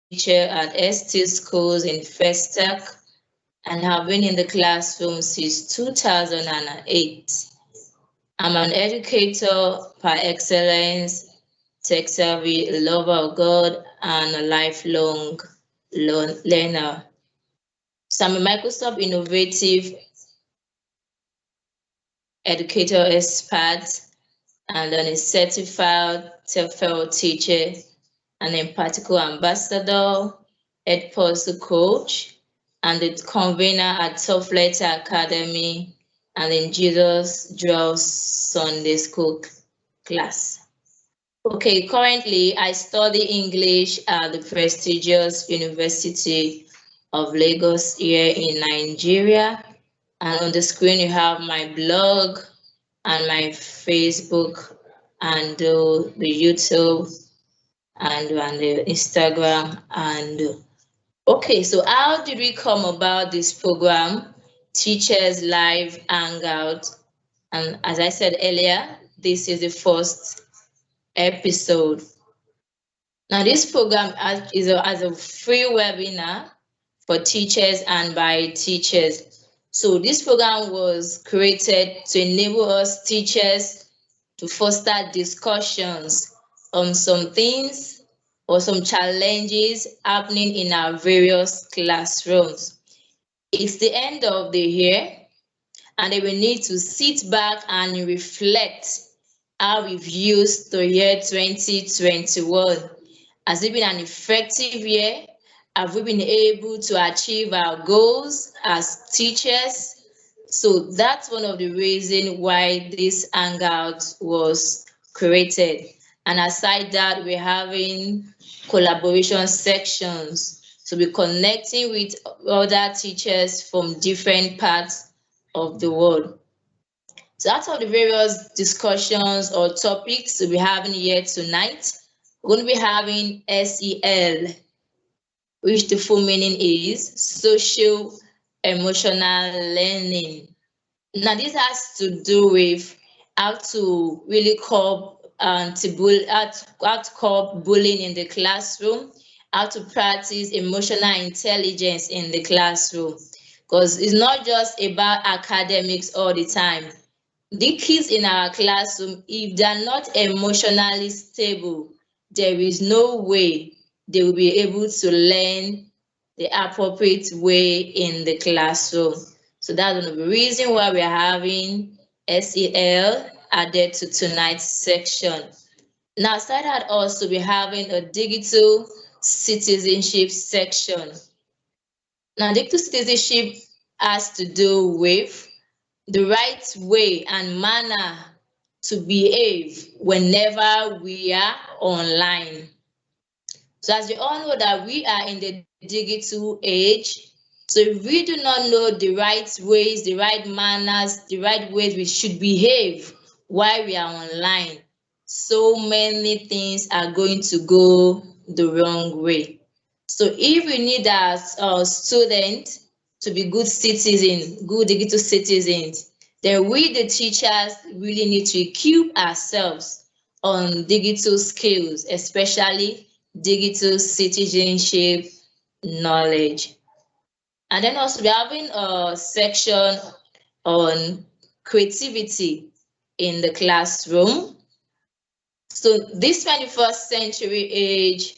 teacher at ST schools in Festac and have been in the classroom since 2008. I'm an educator par excellence, tech savvy, a lover of God, and a lifelong learner. So I'm a Microsoft Innovative Educator Expert and then a certified TEFL teacher, an empathical ambassador, EdPulse coach, and the convener at Tough Letter Academy and in Jesus Dwells Sunday School class. Okay, currently I study English at the prestigious University of Lagos here in Nigeria. And on the screen you have my blog and my Facebook and the YouTube and the Instagram. And okay, so how did we come about this program, Teachers Live Hangout? And as I said earlier, this is the first episode. Now, this program is as a free webinar for teachers and by teachers. So this program was created to enable us teachers to foster discussions on some things or some challenges happening in our various classrooms. It's the end of the year, and then we need to sit back and reflect how we've used the year 2021. Has it been an effective year? Have we been able to achieve our goals as teachers? So that's one of the reasons why this Hangout was created. And aside that, we're having collaboration sections. So we're connecting with other teachers from different parts of the world. So out of the various discussions or topics we'll be having here tonight, we're going to be having SEL, which the full meaning is social emotional learning. Now this has to do with how to really curb how to curb bullying in the classroom, how to practice emotional intelligence in the classroom. Because it's not just about academics all the time. The kids in our classroom, if they're not emotionally stable, there is no way they will be able to learn the appropriate way in the classroom. So that's one of the reasons why we're having SEL added to tonight's section. Now, aside that, also we're having a digital citizenship section. Now, digital citizenship has to do with the right way and manner to behave whenever we are online. So as you all know that we are in the digital age, so if we do not know the right ways, the right manners, the right ways we should behave while we are online, so many things are going to go the wrong way. So if we need our students to be good citizens, good digital citizens, then we, the teachers, really need to equip ourselves on digital skills, especially digital citizenship knowledge. And then also we're having a section on creativity in the classroom. So this 21st century age,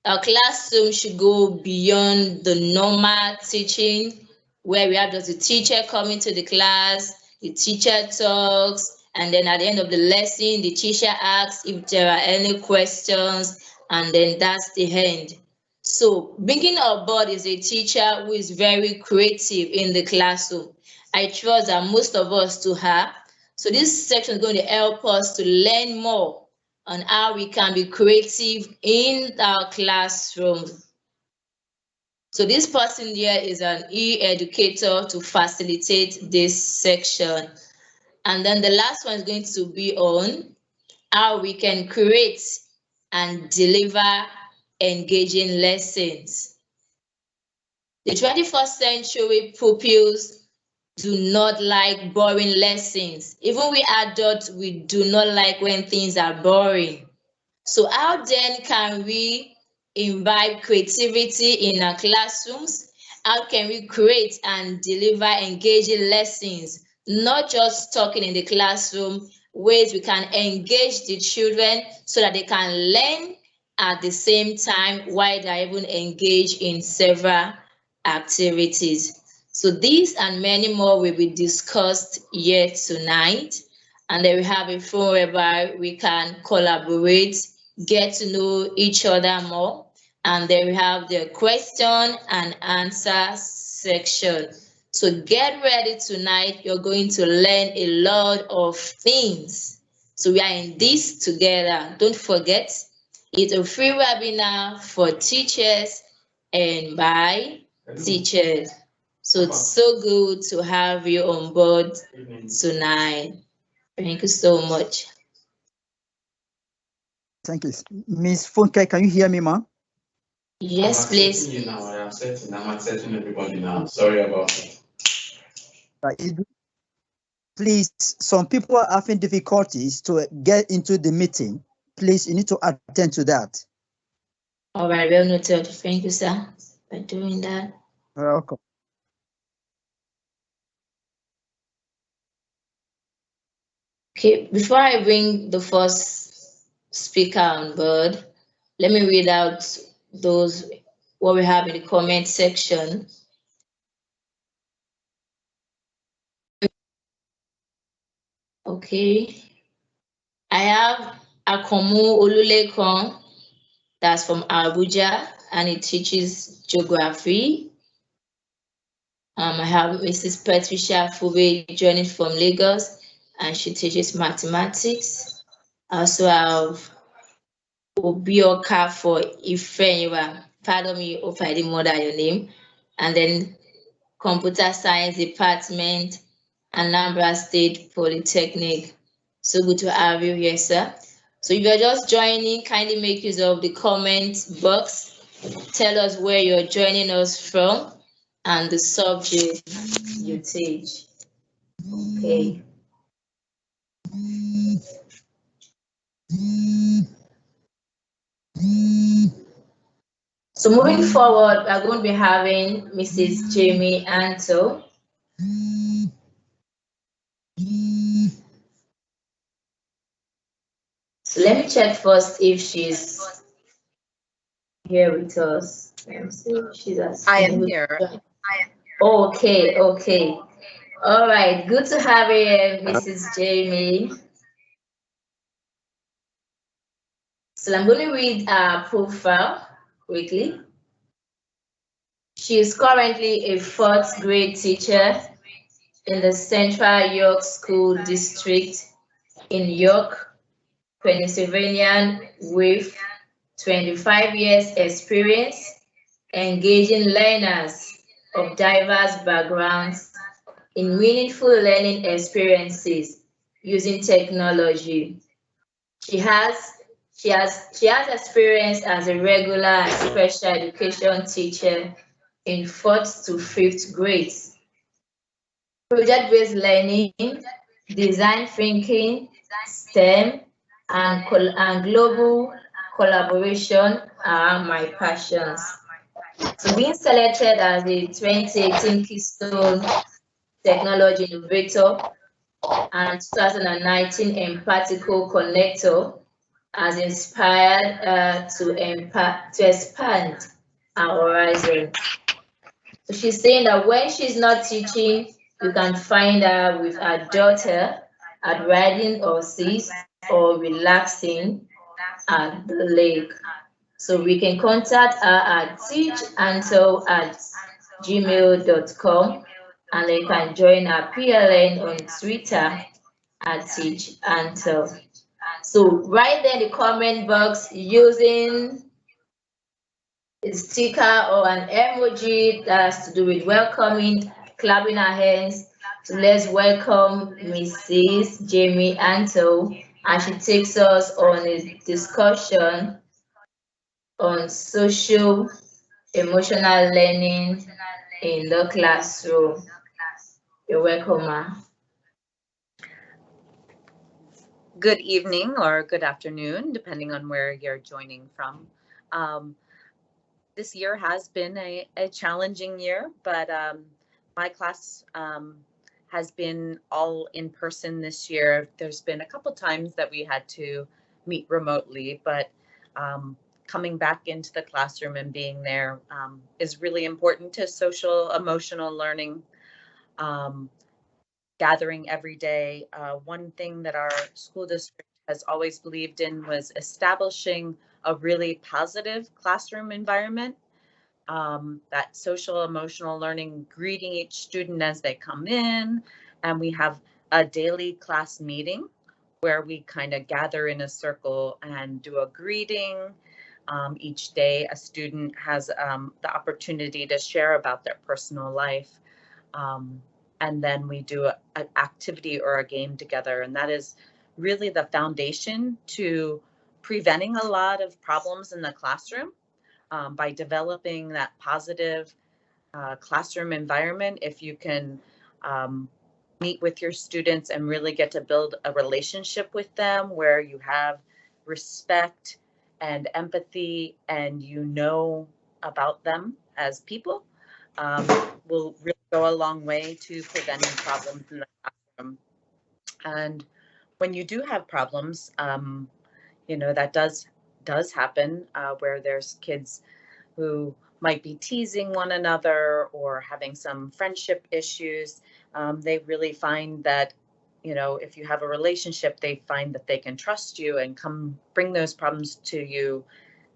our classroom should go beyond the normal teaching where we have just the teacher coming to the class, the teacher talks, and then at the end of the lesson, the teacher asks if there are any questions, and then that's the end. So bringing on board is a teacher who is very creative in the classroom. I trust that most of us to have. So this section is going to help us to learn more on how we can be creative in our classroom. So this person here is an e-educator to facilitate this section. And then the last one is going to be on how we can create and deliver engaging lessons. The 21st century pupils do not like boring lessons. Even we adults, we do not like when things are boring. So how then can we imbibe creativity in our classrooms? How can we create and deliver engaging lessons, not just talking in the classroom, ways we can engage the children so that they can learn at the same time while they're even engaged in several activities. So these and many more will be discussed here tonight. And then we have a forum whereby we can collaborate, get to know each other more. And then we have the question and answer section. So get ready tonight. You're going to learn a lot of things. So we are in this together. Don't forget, it's a free webinar for teachers and by teachers. So it's so good to have you on board tonight. Thank you so much. Thank you. Miss Funke, can you hear me, ma'am? Yes, please. I'm accepting everybody now. Sorry about that. Please, some people are having difficulties to get into the meeting. Please, you need to attend to that. All right, well noted. Thank you, sir, for doing that. Welcome. Okay, before I bring the first speaker on board, let me read out what we have in the comment section. Okay, I have Akomu Olulekan, that's from Abuja, and he teaches geography. I have Mrs. Patricia Fube joining from Lagos, and she teaches mathematics. I also have Obioka for Ifeanyiwa. Pardon me if I didn't murder your name. And then Computer Science Department, Anambra State Polytechnic. So good to have you here, sir. So if you're just joining, kindly make use of the comment box. Tell us where you're joining us from and the subject you teach. Okay. So moving forward, we're going to be having Mrs. Jamie Anto. So let me check first if she's here with us. Let me see if she's I am here. Okay, okay. All right, good to have you here, Mrs. Jamie. So I'm going to read her profile quickly. She is currently a 4th grade teacher in the Central York School District in York, Pennsylvania, with 25 years experience engaging learners of diverse backgrounds in meaningful learning experiences using technology. She has experience as a regular and special education teacher in 4th to 5th grades. Project-based learning, design thinking, STEM, and global collaboration are my passions. So being selected as the 2018 Keystone Technology Innovator and 2019 Empathical Connector has inspired to expand our horizon. So she's saying that when she's not teaching, you can find her with her daughter at riding horses or relaxing at the lake. So we can contact her at teachanto@gmail.com, and they can join our PLN on Twitter at teachanto. So write there in the comment box using a sticker or an emoji that has to do with welcoming, clapping our hands. So let's welcome Mrs. Jamie Anto, and she takes us on a discussion on social emotional learning in the classroom. You're welcome, ma. Good evening or good afternoon, depending on where you're joining from. This year has been a challenging year, but my class has been all in person this year. There's been a couple times that we had to meet remotely, but coming back into the classroom and being there is really important to social emotional learning. Gathering every day. One thing that our school district has always believed in was establishing a really positive classroom environment. That social emotional learning, greeting each student as they come in, and we have a daily class meeting where we kind of gather in a circle and do a greeting. Each day, a student has the opportunity to share about their personal life. And then we do an activity or a game together. And that is really the foundation to preventing a lot of problems in the classroom by developing that positive classroom environment. If you can meet with your students and really get to build a relationship with them where you have respect and empathy and you know about them as people, will really go a long way to preventing problems in the classroom. And when you do have problems, you know, that does happen where there's kids who might be teasing one another or having some friendship issues. They really find that, you know, if you have a relationship, they find that they can trust you and come bring those problems to you,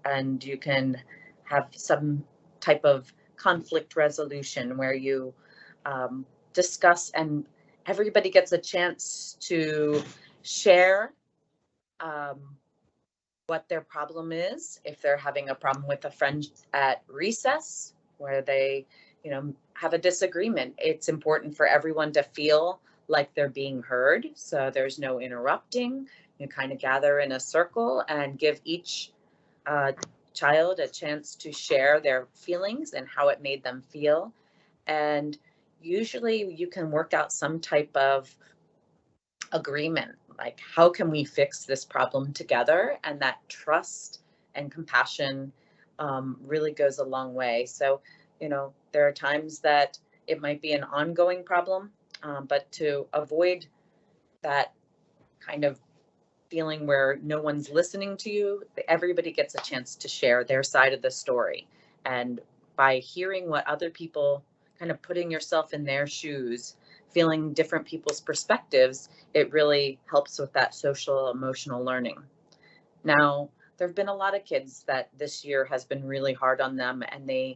and you can have some type of conflict resolution where you discuss and everybody gets a chance to share um, what their problem is. If they're having a problem with a friend at recess where they, you know, have a disagreement, it's important for everyone to feel like they're being heard. So there's no interrupting. You kind of gather in a circle and give each child a chance to share their feelings and how it made them feel. And usually you can work out some type of agreement, like how can we fix this problem together, and that trust and compassion really goes a long way. So, you know, there are times that it might be an ongoing problem, but to avoid that kind of feeling where no one's listening to you, everybody gets a chance to share their side of the story. And by hearing what other people, kind of putting yourself in their shoes, feeling different people's perspectives, it really helps with that social emotional learning. Now, there have been a lot of kids that this year has been really hard on them, and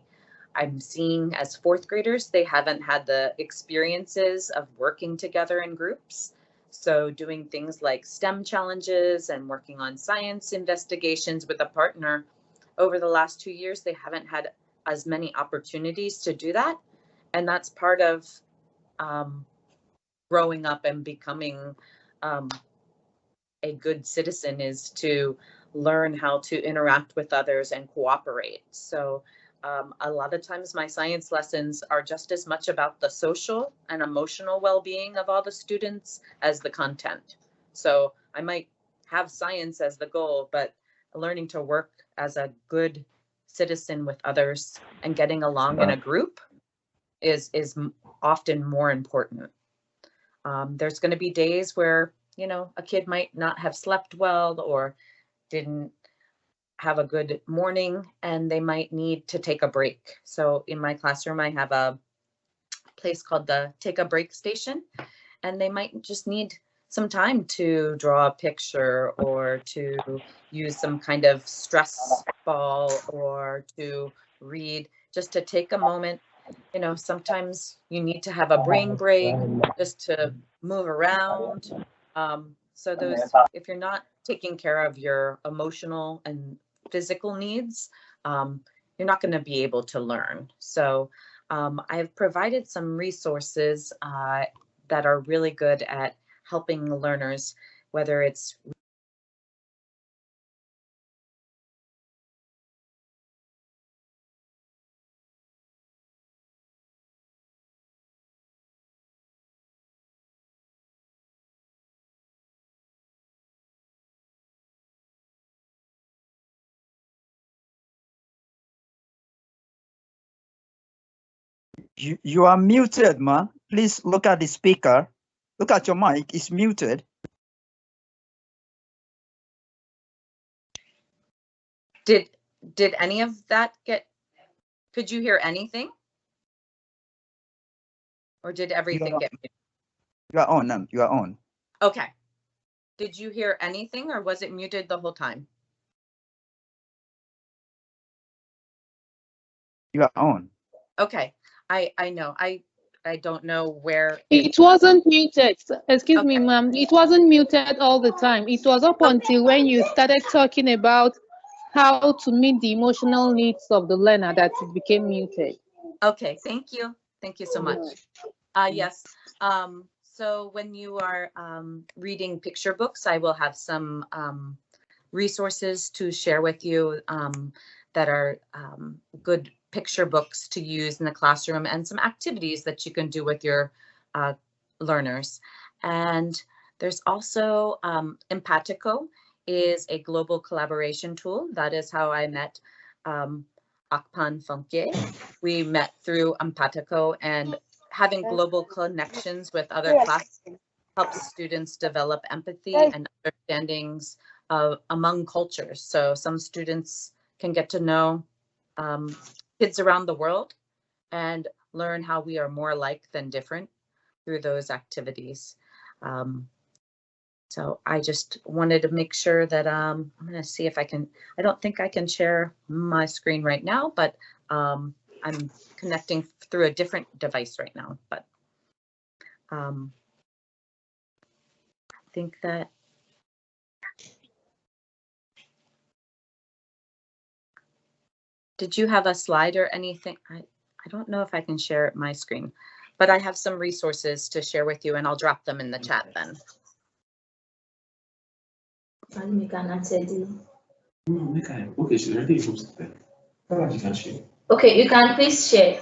I'm seeing as fourth graders, they haven't had the experiences of working together in groups. So doing things like STEM challenges and working on science investigations with a partner over the last 2 years, they haven't had as many opportunities to do that. And that's part of growing up and becoming a good citizen, is to learn how to interact with others and cooperate. So a lot of times my science lessons are just as much about the social and emotional well-being of all the students as the content. So I might have science as the goal, but learning to work as a good citizen with others and getting along in a group is often more important. There's going to be days where, you know, a kid might not have slept well or didn't have a good morning and they might need to take a break. So in my classroom, I have a place called the Take a Break Station, and they might just need some time to draw a picture or to use some kind of stress ball or to read, just to take a moment. You know, sometimes you need to have a brain break just to move around. So those, if you're not taking care of your emotional and physical needs, you're not going to be able to learn. So I've provided some resources that are really good at helping learners, whether it's You are muted, man. Please look at the speaker. Look at your mic. It's muted. Did any of that get, could you hear anything? Or did everything get muted? You are on. You are on. Okay. Did you hear anything or was it muted the whole time? You are on. Okay. I know. I don't know where. It wasn't muted. Excuse me, Okay. ma'am. It wasn't muted all the time. It was up until when you started talking about how to meet the emotional needs of the learner that it became muted. Okay. Thank you. Thank you so much. Yes. So when you are reading picture books, I will have some resources to share with you that are good picture books to use in the classroom and some activities that you can do with your learners. And there's also Empatico is a global collaboration tool. That is how I met Akpan Funke. We met through Empatico, and having global connections with other classes helps students develop empathy and understandings among cultures. So some students can get to know kids around the world and learn how we are more alike than different through those activities. So I just wanted to make sure that I'm going to see if I can, I don't think I can share my screen right now, but I'm connecting through a different device right now, but I think that did you have a slide or anything? I don't know if I can share my screen, but I have some resources to share with you and I'll drop them in the chat then. Okay, you can please share.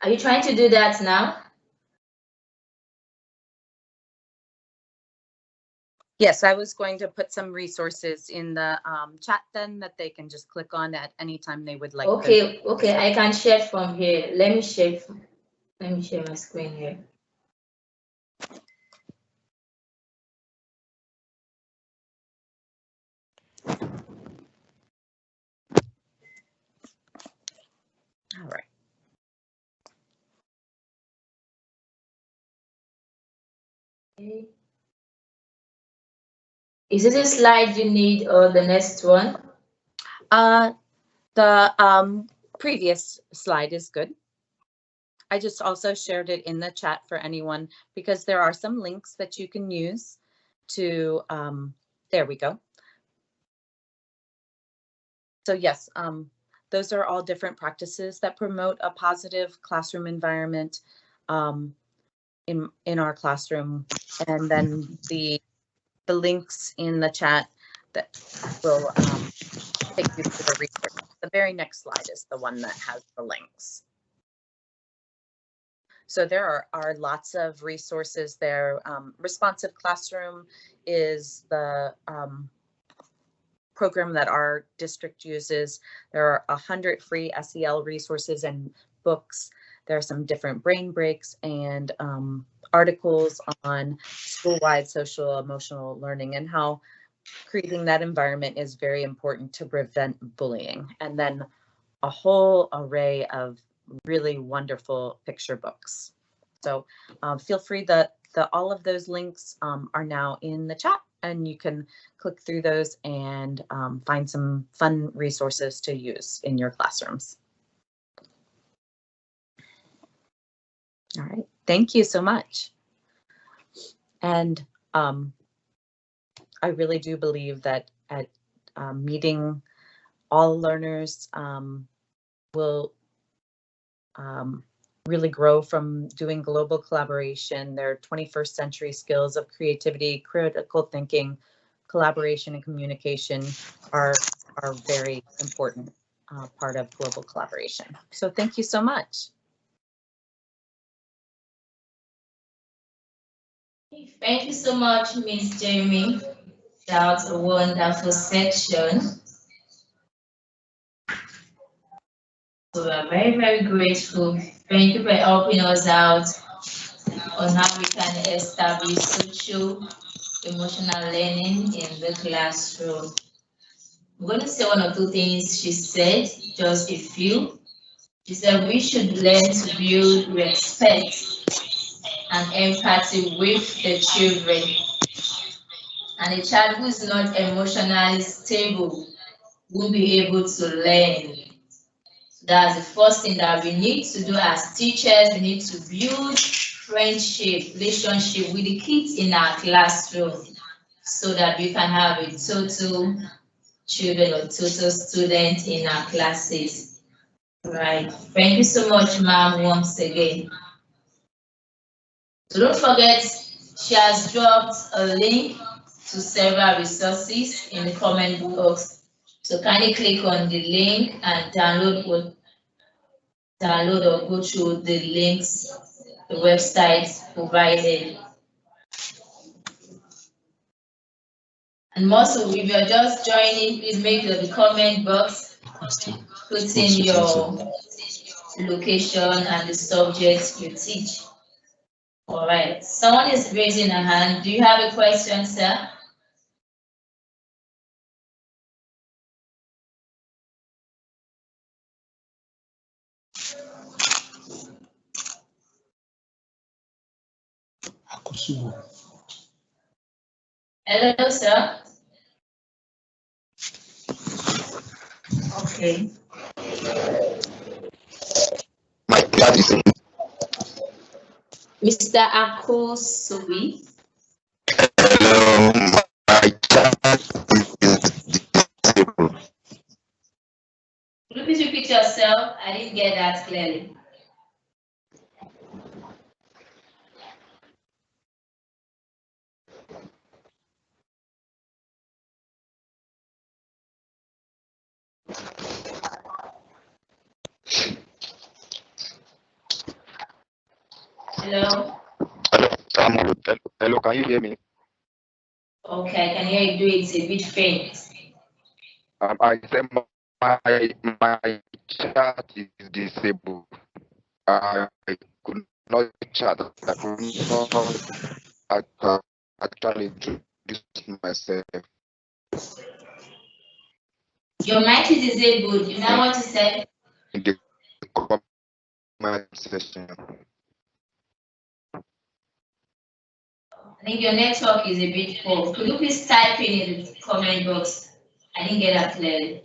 Are you trying to do that now? Yes, I was going to put some resources in the chat then that they can just click on at any time they would like. Okay, okay, I can share from here. Let me share my screen here. All right. Okay. Is it a slide you need or the next one? The previous slide is good. I just also shared it in the chat for anyone because there are some links that you can use to, there we go. So yes, those are all different practices that promote a positive classroom environment in our classroom. And then the links in the chat that will take you to the resource. The very next slide is the one that has the links. So there are lots of resources there. Responsive Classroom is the program that our district uses. There are 100 free SEL resources and books. There are some different brain breaks and articles on school-wide social emotional learning and how creating that environment is very important to prevent bullying. And then a whole array of really wonderful picture books. So feel free that all of those links are now in the chat and you can click through those and find some fun resources to use in your classrooms. All right, thank you so much. And I really do believe that at meeting all learners will really grow from doing global collaboration. Their 21st century skills of creativity, critical thinking, collaboration, and communication are very important part of global collaboration. So thank you so much. Thank you so much, Miss Jamie. That was a wonderful section. So we are very, very grateful. Thank you for helping us out on how we can establish social emotional learning in the classroom. I'm going to say one or two things she said, just a few. She said we should learn to build respect and empathy with the children. And a child who is not emotionally stable will be able to learn. So that's the first thing that we need to do as teachers. We need to build friendship, relationship with the kids in our classroom so that we can have a total children or total students in our classes. Right. Thank you so much, ma'am, once again. So don't forget, she has dropped a link to several resources in the comment box. So kindly click on the link and download or go through the links, the websites provided. And also, if you're just joining, please make the comment box, put in your location and the subject you teach. All right, someone is raising a hand. Do you have a question, sir? Hello, sir. Okay. My chat is in. Mr. Akosubi. Hello, my chat is disabled. Could you please repeat yourself? I didn't get that clearly. Hello? Hello, can you hear me? Okay, I can hear you do it a bit faint. I said my chat is disabled. I could not chat. I could not actually introduce myself Your mic is disabled. You know what you said? in the comment section. I think your network is a bit poor. Could you please type in the comment box? I didn't get that clearly.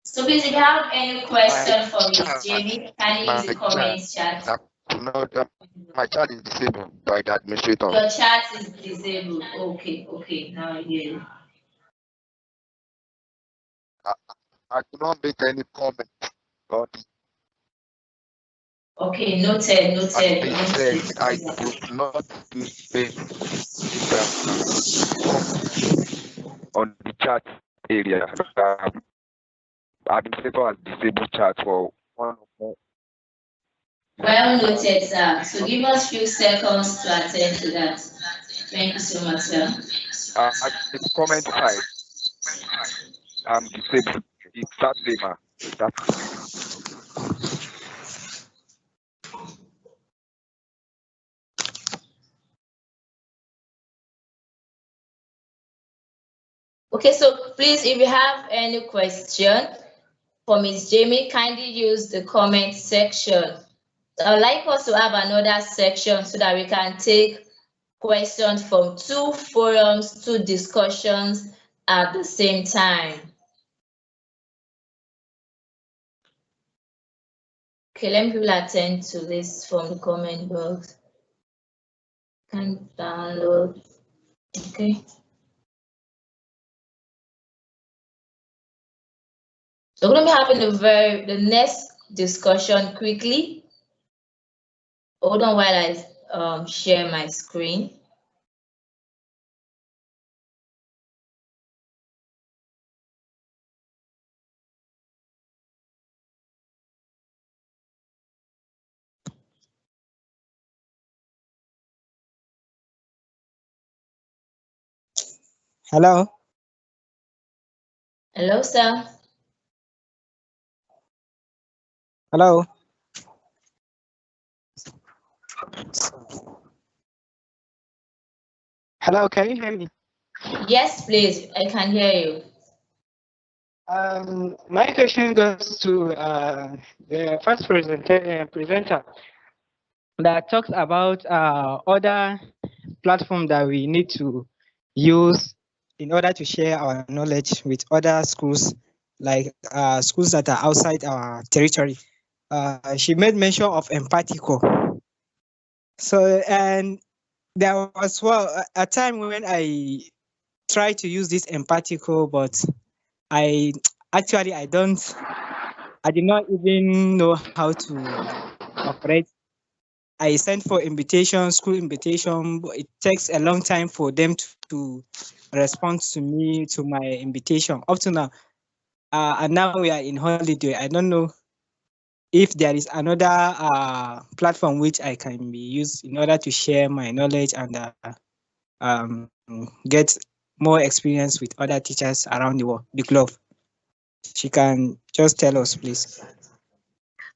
So please, if you have any question for Ms. Jamie, can you use the comments chat? My chat is disabled by the administrator. Your chat is disabled. Okay, now I hear you. I could not make any comment. But Okay, noted. I could not make on the chat area. Administrator has disabled chat for one of them. Well noted, sir. So give us few seconds to attend to that. Thank you so much, sir. At the comment side, I'm disabled. It's that name. Okay, so please, if you have any question for Ms. Jamie, kindly use the comment section. I'd like us to have another section so that we can take questions from two forums, two discussions at the same time. Okay, let me attend to this from the comment box. Can download. Okay. So we're going to be having the next discussion quickly. Hold on while I share my screen. Hello? Hello, sir. Hello? Hello, can you hear me? Yes, please. I can hear you. My question goes to the first presenter that talks about other platform that we need to use in order to share our knowledge with other schools, like schools that are outside our territory. She made mention of Empathico. So, and there was a time when I tried to use this Empathico, but I actually I did not even know how to operate. I sent for invitation, school invitation, but it takes a long time for them to respond to me, to my invitation up to now. And now we are in holiday. I don't know if there is another platform which I can be used in order to share my knowledge and um, get more experience with other teachers around the world, the globe. She can just tell us, please.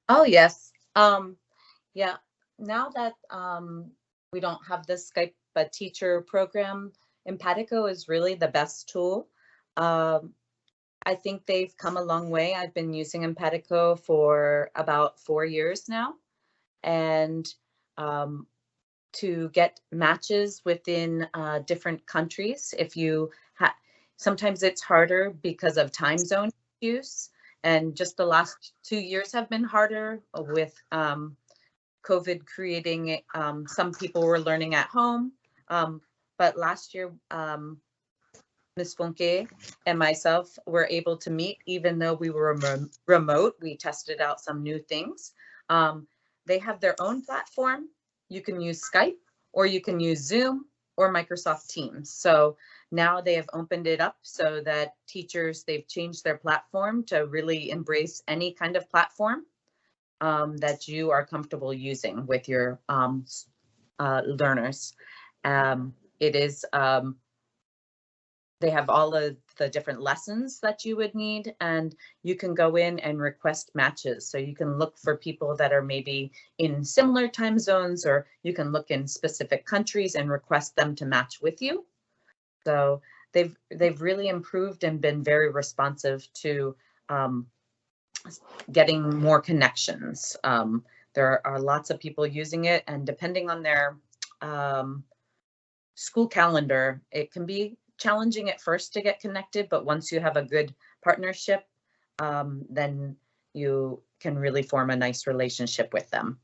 Oh, yes. Yeah, now that we don't have the Skype but teacher program, Empatico is really the best tool. I think they've come a long way. I've been using Empatico for about 4 years now. And to get matches within different countries, if you sometimes it's harder because of time zone issues. And just the last 2 years have been harder with COVID creating, some people were learning at home. But last year, Ms. Funke and myself were able to meet, even though we were remote. We tested out some new things. They have their own platform. You can use Skype, or you can use Zoom or Microsoft Teams. So now they have opened it up so that teachers, they've changed their platform to really embrace any kind of platform that you are comfortable using with your learners. It is, they have all of the different lessons that you would need, and you can go in and request matches. So you can look for people that are maybe in similar time zones, or you can look in specific countries and request them to match with you. So they've really improved and been very responsive to getting more connections. There are lots of people using it, and depending on their school calendar, it can be challenging at first to get connected, but once you have a good partnership, then you can really form a nice relationship with them.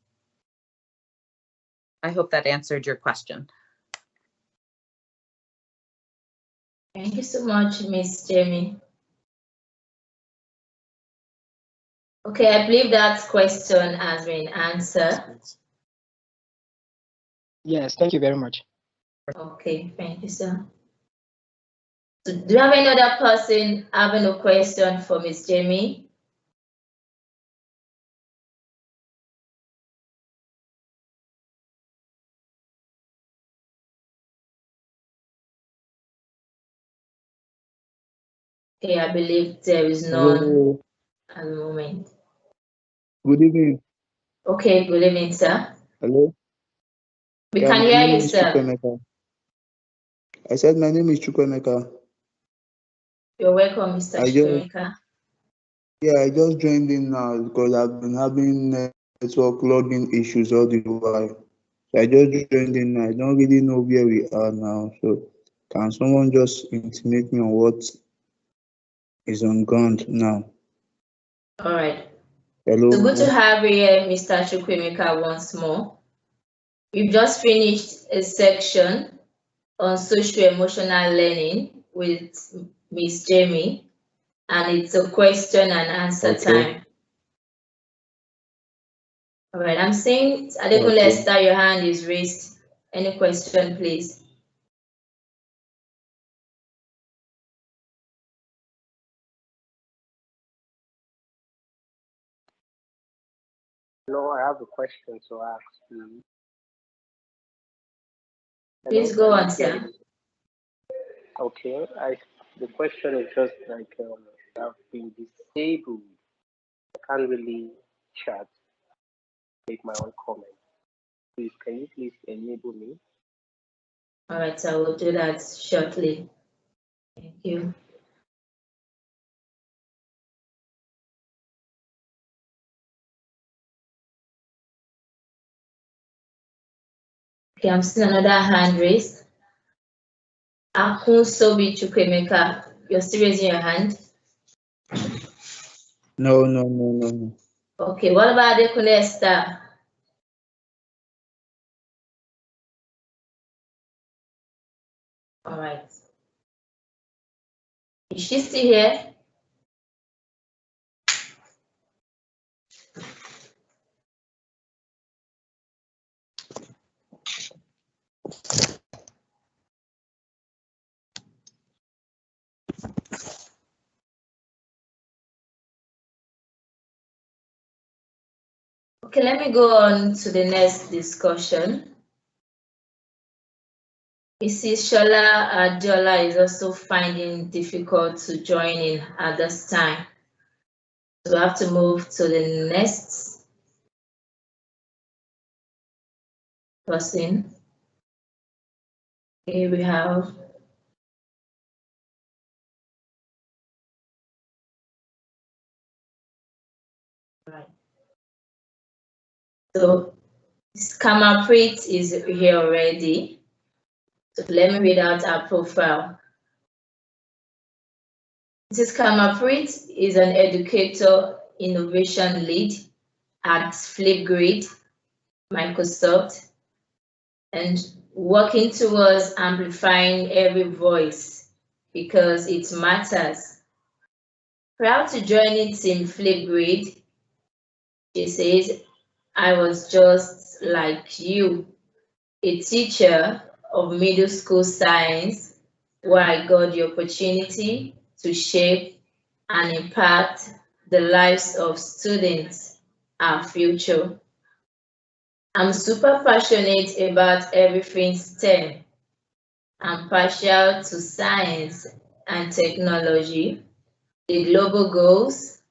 I hope that answered your question. Thank you so much, Miss Jamie. Okay, I believe that question has been answered. Yes, thank you very much. Okay, thank you, sir. So do you have any other person having a question for Miss Jamie? Okay, I believe there is none. Hello. At the moment. Good evening. Okay, good evening, sir. Hello. We can hear you, sir. I said my name is Chukwemeka. You're welcome, Mr. Chukwemeka. Yeah, I just joined in now because I've been having network logging issues all the while. So I just joined in now. I don't really know where we are now. So can someone just intimate me on what is on ground now? All right. Hello. So good to have you here, Mr. Chukwemeka, once more. We've just finished a section on social-emotional learning with Miss Jamie, and it's a question and answer time. All right, I'm saying, Adekunle Esther, your hand is raised. Any question, please? Hello, I have a question to ask you. Please go on, sir. Okay, the question is just like I've been disabled. I can't really chat, make my own comment. Please, can you please enable me? All right, so I will do that shortly. Thank you. Okay, I'm seeing another hand raised. Akun Sobi Chukwemeka, you're still raising your hand. No. Okay, what about Adekunle Esther? All right. Is she still here? Okay, let me go on to the next discussion. Mrs. Shola Adiola is also finding difficult to join in at this time. So we have to move to the next person. Here we have right. So Kamarpreet is here already. So let me read out our profile. Mrs. Kamarpreet is an educator innovation lead at Flipgrid, Microsoft, and working towards amplifying every voice because it matters. Proud to join Team Flipgrid, she says, I was just like you, a teacher of middle school science, where I got the opportunity to shape and impact the lives of students, our future. I'm super passionate about everything STEM. I'm partial to science and technology, the global goals,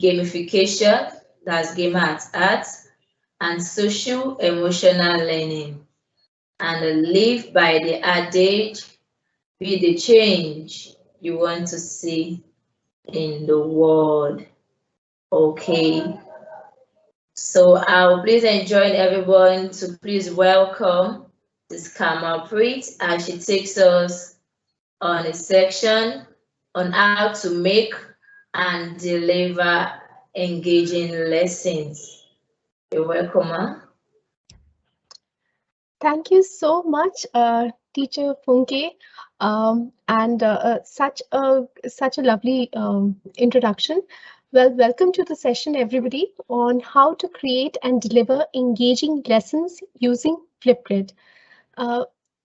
gamification, that's game at arts, and social emotional learning. And I live by the adage, be the change you want to see in the world. Okay. So I'll please enjoin everyone to please welcome this Kamarpreet as she takes us on a section on how to make and deliver engaging lessons. You're welcome, Ma. Thank you so much, Teacher Funke, and such a lovely introduction. Well, welcome to the session, everybody, on how to create and deliver engaging lessons using Flipgrid.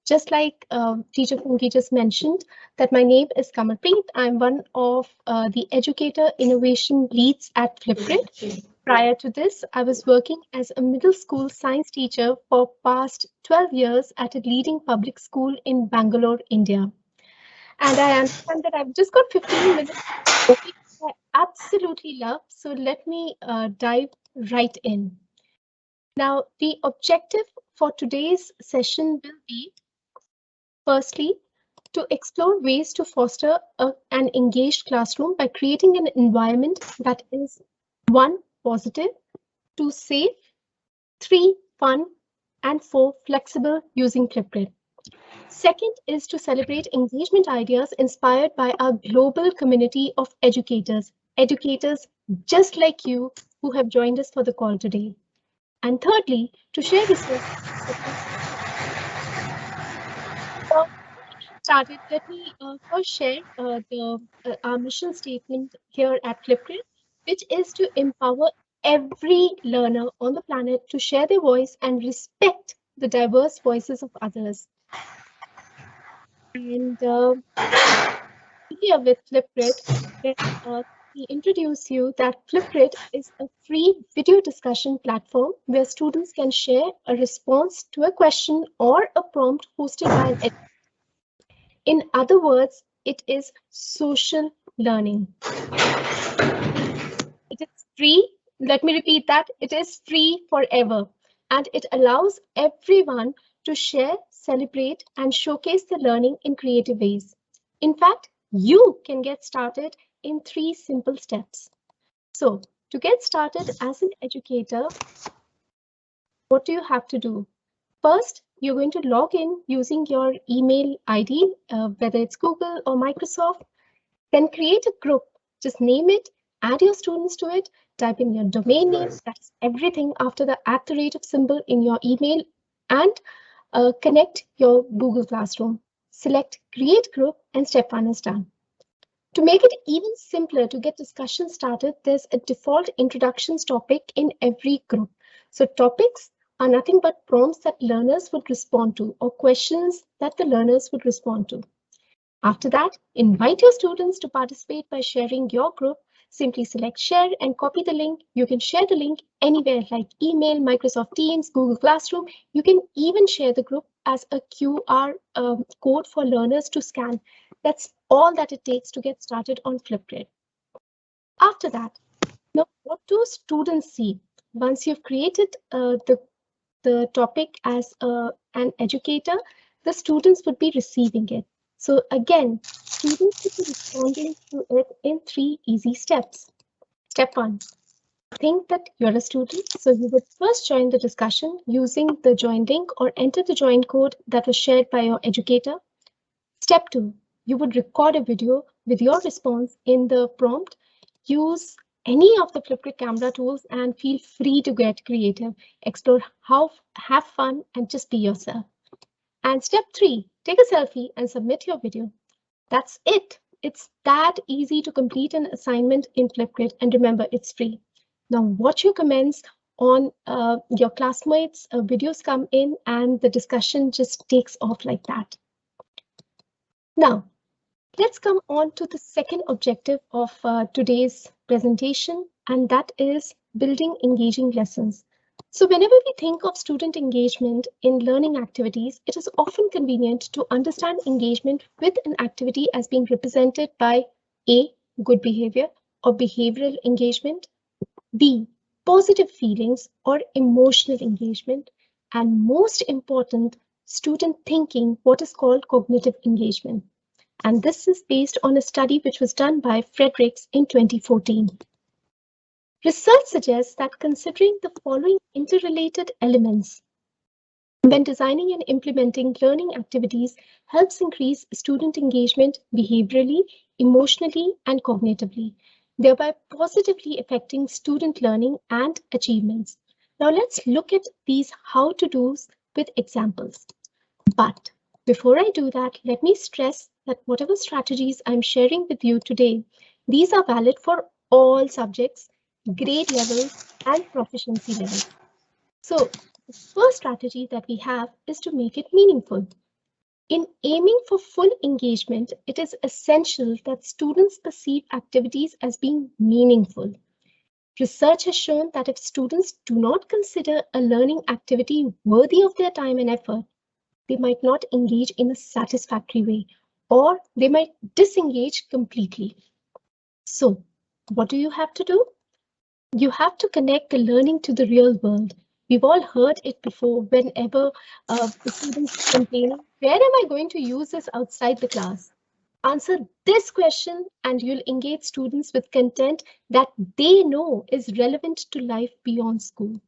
Just like Teacher Funke just mentioned, that my name is Kamalpreet. I'm one of the educator innovation leads at Flipgrid. Prior to this, I was working as a middle school science teacher for past 12 years at a leading public school in Bangalore, India. And I understand that I've just got 15 minutes, which I absolutely love. So let me dive right in. Now, the objective for today's session will be, firstly, to explore ways to foster an engaged classroom by creating an environment that is 1, positive, 2, safe, 3, fun, and 4, flexible using Flipgrid. Second is to celebrate engagement ideas inspired by our global community of educators just like you who have joined us for the call today. And thirdly, to share resources. So, started, let me first share our mission statement here at Flipgrid, which is to empower every learner on the planet to share their voice and respect the diverse voices of others. And here with Flipgrid, let me introduce you that Flipgrid is a free video discussion platform where students can share a response to a question or a prompt hosted by an educator. In other words, it is social learning. It is free. Let me repeat that. It is free forever, and it allows everyone to share, celebrate, and showcase their learning in creative ways. In fact, you can get started in 3 simple steps. So, to get started as an educator, what do you have to do? First, you're going to log in using your email ID, whether it's Google or Microsoft. Then create a group. Just name it, add your students to it, type in your domain name, that's everything after the @ symbol in your email, and connect your Google Classroom. Select Create Group, and step 1 is done. To make it even simpler to get discussion started, there's a default introductions topic in every group. So topics are nothing but prompts that learners would respond to, or questions that the learners would respond to. After that, invite your students to participate by sharing your group. Simply select share and copy the link. You can share the link anywhere like email, Microsoft Teams, Google Classroom. You can even share the group as a QR code for learners to scan. That's all that it takes to get started on Flipgrid. After that, now what do students see? Once you've created the topic as an educator, the students would be receiving it. So again, students will be responding to it in 3 easy steps. Step 1, think that you're a student. So you would first join the discussion using the join link or enter the join code that was shared by your educator. Step 2, you would record a video with your response in the prompt. Use any of the Flipgrid camera tools and feel free to get creative. Explore how, have fun, and just be yourself. And step 3, take a selfie and submit your video. That's it. It's that easy to complete an assignment in Flipgrid, and remember, it's free. Now watch your comments on your classmates' videos come in, and the discussion just takes off like that. Now, let's come on to the second objective of today's presentation, and that is building engaging lessons. So whenever we think of student engagement in learning activities, it is often convenient to understand engagement with an activity as being represented by A, good behavior or behavioral engagement, B, positive feelings or emotional engagement, and most important, student thinking, what is called cognitive engagement. And this is based on a study which was done by Fredericks in 2014. Research suggests that considering the following interrelated elements when designing and implementing learning activities helps increase student engagement behaviorally, emotionally, and cognitively, thereby positively affecting student learning and achievements. Now let's look at these how-to-dos with examples. But before I do that, let me stress that whatever strategies I'm sharing with you today, these are valid for all subjects, grade levels, and proficiency levels. So the first strategy that we have is to make it meaningful. In aiming for full engagement, it is essential that students perceive activities as being meaningful. Research has shown that if students do not consider a learning activity worthy of their time and effort, they might not engage in a satisfactory way, or they might disengage completely. So what do you have to do? You have to connect the learning to the real world. We've all heard it before whenever the students complain, where am I going to use this outside the class? Answer this question and you'll engage students with content that they know is relevant to life beyond school.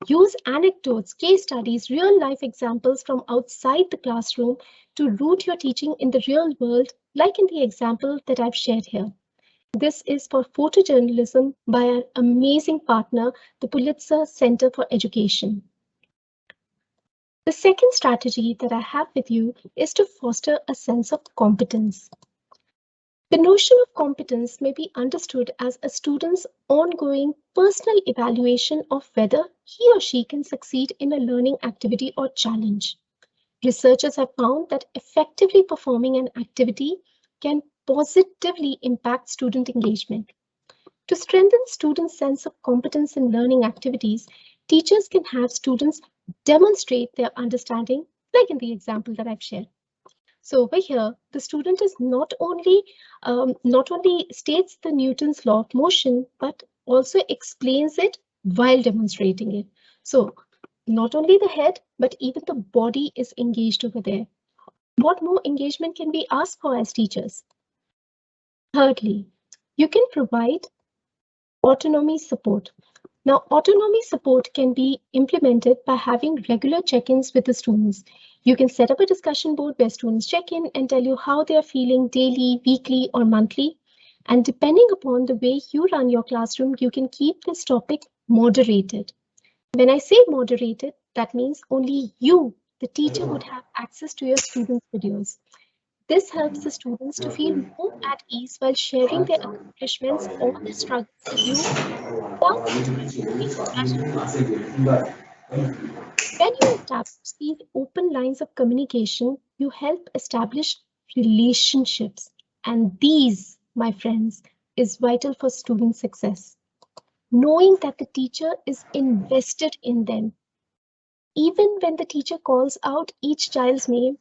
Use anecdotes, case studies, real-life examples from outside the classroom to root your teaching in the real world, like in the example that I've shared here. This is for photojournalism by an amazing partner, the Pulitzer Center for Education. The second strategy that I have with you is to foster a sense of competence. The notion of competence may be understood as a student's ongoing personal evaluation of whether he or she can succeed in a learning activity or challenge. Researchers have found that effectively performing an activity can positively impact student engagement. To strengthen students' sense of competence in learning activities, teachers can have students demonstrate their understanding, like in the example that I've shared. So over here, the student is not only states the Newton's law of motion, but also explains it while demonstrating it. So not only the head, but even the body is engaged over there. What more engagement can we ask for as teachers? Thirdly, you can provide autonomy support. Now, autonomy support can be implemented by having regular check-ins with the students. You can set up a discussion board where students check in and tell you how they are feeling daily, weekly, or monthly. And depending upon the way you run your classroom, you can keep this topic moderated. When I say moderated, that means only you, the teacher, would have access to your students' videos. This helps the students to feel more at ease while sharing their accomplishments or their struggles with you without feeling rushed. When you establish these open lines of communication, you help establish relationships. And these, my friends, is vital for student success. Knowing that the teacher is invested in them. Even when the teacher calls out each child's name,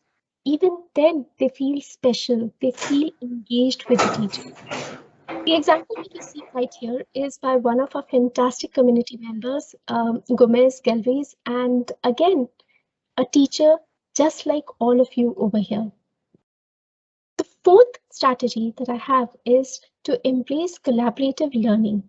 even then they feel special, they feel engaged with the teacher. The example that you see right here is by one of our fantastic community members, Gomez Galvez, and again, a teacher just like all of you over here. The fourth strategy that I have is to embrace collaborative learning.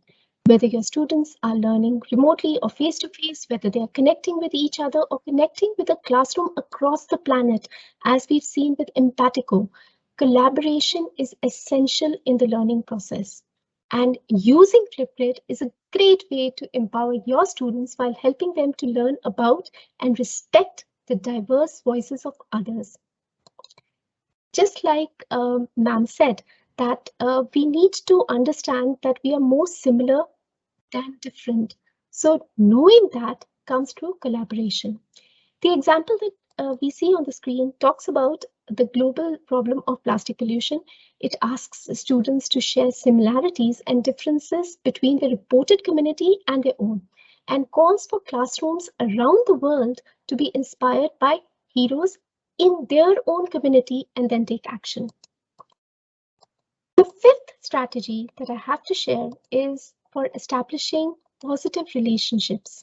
Whether your students are learning remotely or face-to-face, whether they are connecting with each other or connecting with a classroom across the planet, as we've seen with Empatico, collaboration is essential in the learning process. And using Flipgrid is a great way to empower your students while helping them to learn about and respect the diverse voices of others. Just like ma'am said, that we need to understand that we are more similar than different. So knowing that comes through collaboration. The example that we see on the screen talks about the global problem of plastic pollution. It asks students to share similarities and differences between the reported community and their own, and calls for classrooms around the world to be inspired by heroes in their own community and then take action. The fifth strategy that I have to share is for establishing positive relationships.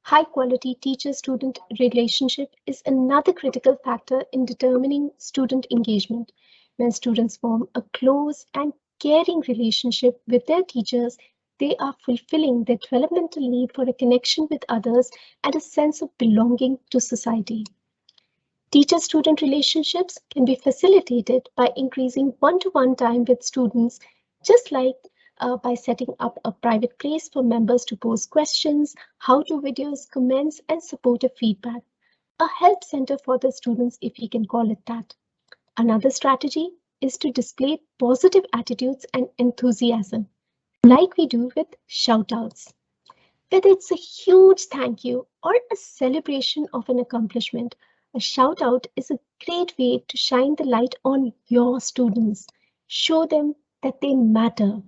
High quality teacher-student relationship is another critical factor in determining student engagement. When students form a close and caring relationship with their teachers, they are fulfilling their developmental need for a connection with others and a sense of belonging to society. Teacher-student relationships can be facilitated by increasing one-to-one time with students, just like by setting up a private place for members to post questions, how-to videos, comments, and supportive feedback. A help center for the students, if we can call it that. Another strategy is to display positive attitudes and enthusiasm, like we do with shout-outs. Whether it's a huge thank you or a celebration of an accomplishment, a shout out is a great way to shine the light on your students. Show them that they matter.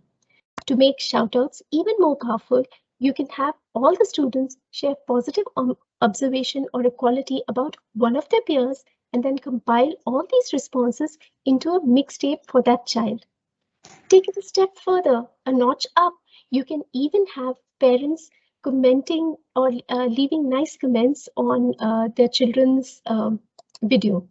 To make shout outs even more powerful, you can have all the students share positive observation or a quality about one of their peers and then compile all these responses into a mixtape for that child. Take it a step further, a notch up. You can even have parents commenting or leaving nice comments on their children's video.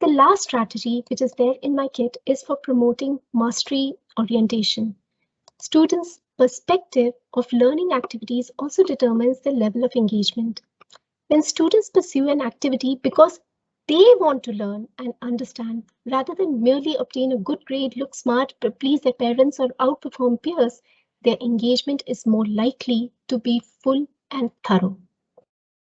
The last strategy, which is there in my kit, is for promoting mastery orientation. Students' perspective of learning activities also determines the level of engagement. When students pursue an activity because they want to learn and understand rather than merely obtain a good grade, look smart, please their parents, or outperform peers, their engagement is more likely to be full and thorough.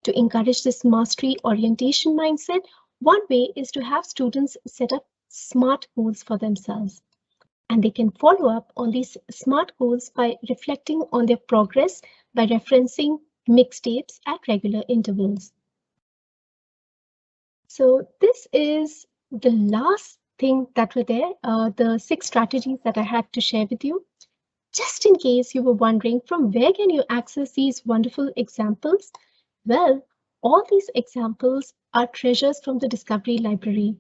To encourage this mastery orientation mindset, one way is to have students set up SMART goals for themselves. And they can follow up on these SMART goals by reflecting on their progress by referencing mixtapes at regular intervals. So this is the last thing that were there, the 6 strategies that I had to share with you. Just in case you were wondering from where can you access these wonderful examples? Well, all these examples are treasures from the Discovery Library.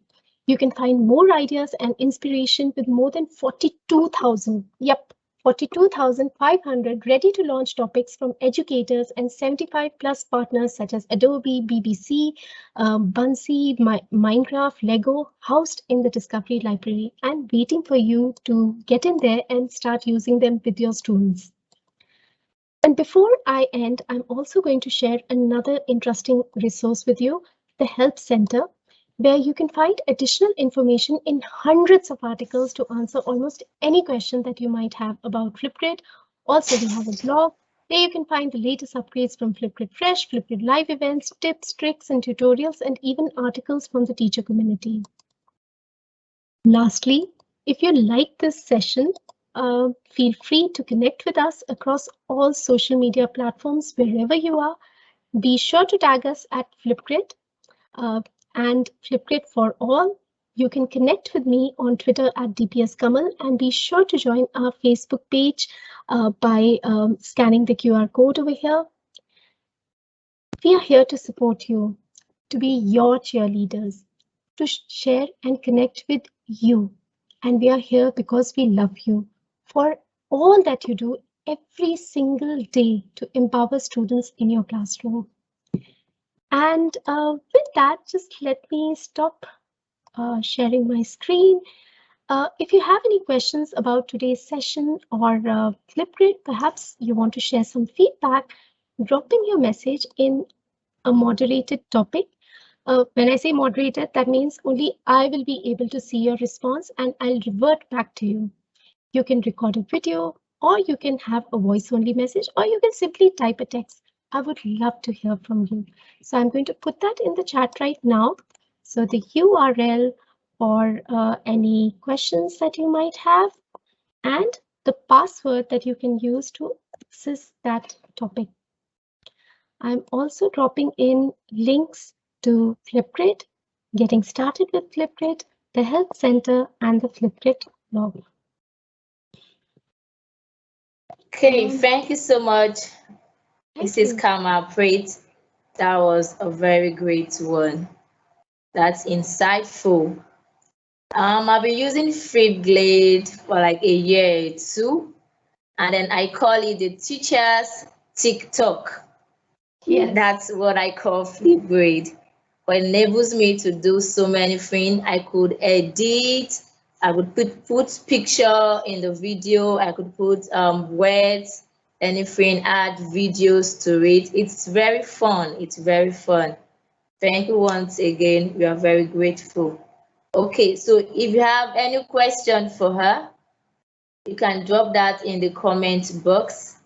You can find more ideas and inspiration with more than 42,000. Yep, 42,500 ready to launch topics from educators and 75 plus partners such as Adobe, BBC, Bunsey, Minecraft, Lego, housed in the Discovery Library and waiting for you to get in there and start using them with your students. And before I end, I'm also going to share another interesting resource with you, the Help Center, where you can find additional information in hundreds of articles to answer almost any question that you might have about Flipgrid. Also, we have a blog where you can find the latest upgrades from Flipgrid Fresh, Flipgrid Live events, tips, tricks, and tutorials, and even articles from the teacher community. Lastly, if you like this session, feel free to connect with us across all social media platforms wherever you are. Be sure to tag us at Flipgrid and Flipgrid for all. You can connect with me on Twitter at DPS Kamal and be sure to join our Facebook page by scanning the QR code over here. We are here to support you, to be your cheerleaders, to share and connect with you. And we are here because we love you for all that you do every single day to empower students in your classroom. And with that, just let me stop sharing my screen. If you have any questions about today's session or Flipgrid, perhaps you want to share some feedback, drop in your message in a moderated topic. When I say moderated, that means only I will be able to see your response and I'll revert back to you. You can record a video or you can have a voice only message or you can simply type a text. I would love to hear from you. So I'm going to put that in the chat right now. So the URL or any questions that you might have and the password that you can use to access that topic. I'm also dropping in links to Flipgrid, getting started with Flipgrid, the Help Center, and the Flipgrid blog. Okay, thank you so much, Mrs. Kamal-Prait. That was a very great one. That's insightful. I've been using Flipgrid for like a year or two, and then I call it the teacher's TikTok. Yeah, that's what I call Flipgrid. It enables me to do so many things. I could edit, I would put picture in the video, I could put words, anything, add videos to it. It's very fun. It's very fun. Thank you once again. We are very grateful. Okay, so if you have any question for her, you can drop that in the comment box.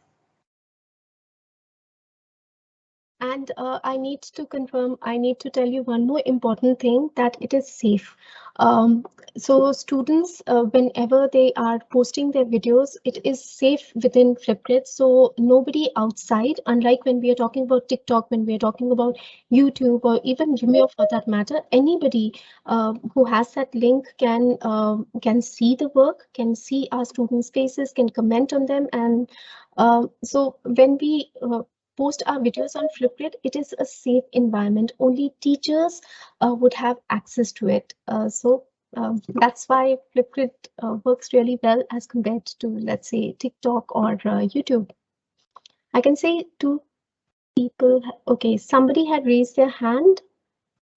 And I need to confirm, I need to tell you one more important thing, that it is safe. So students, whenever they are posting their videos, it is safe within Flipgrid. So nobody outside, unlike when we are talking about TikTok, when we are talking about YouTube or even Vimeo for that matter, anybody who has that link can see the work, can see our students' faces, can comment on them. And so when we post our videos on Flipgrid, it is a safe environment. Only teachers would have access to it. So that's why Flipgrid works really well as compared to, let's say, TikTok or YouTube. I can say two people. Okay, somebody had raised their hand.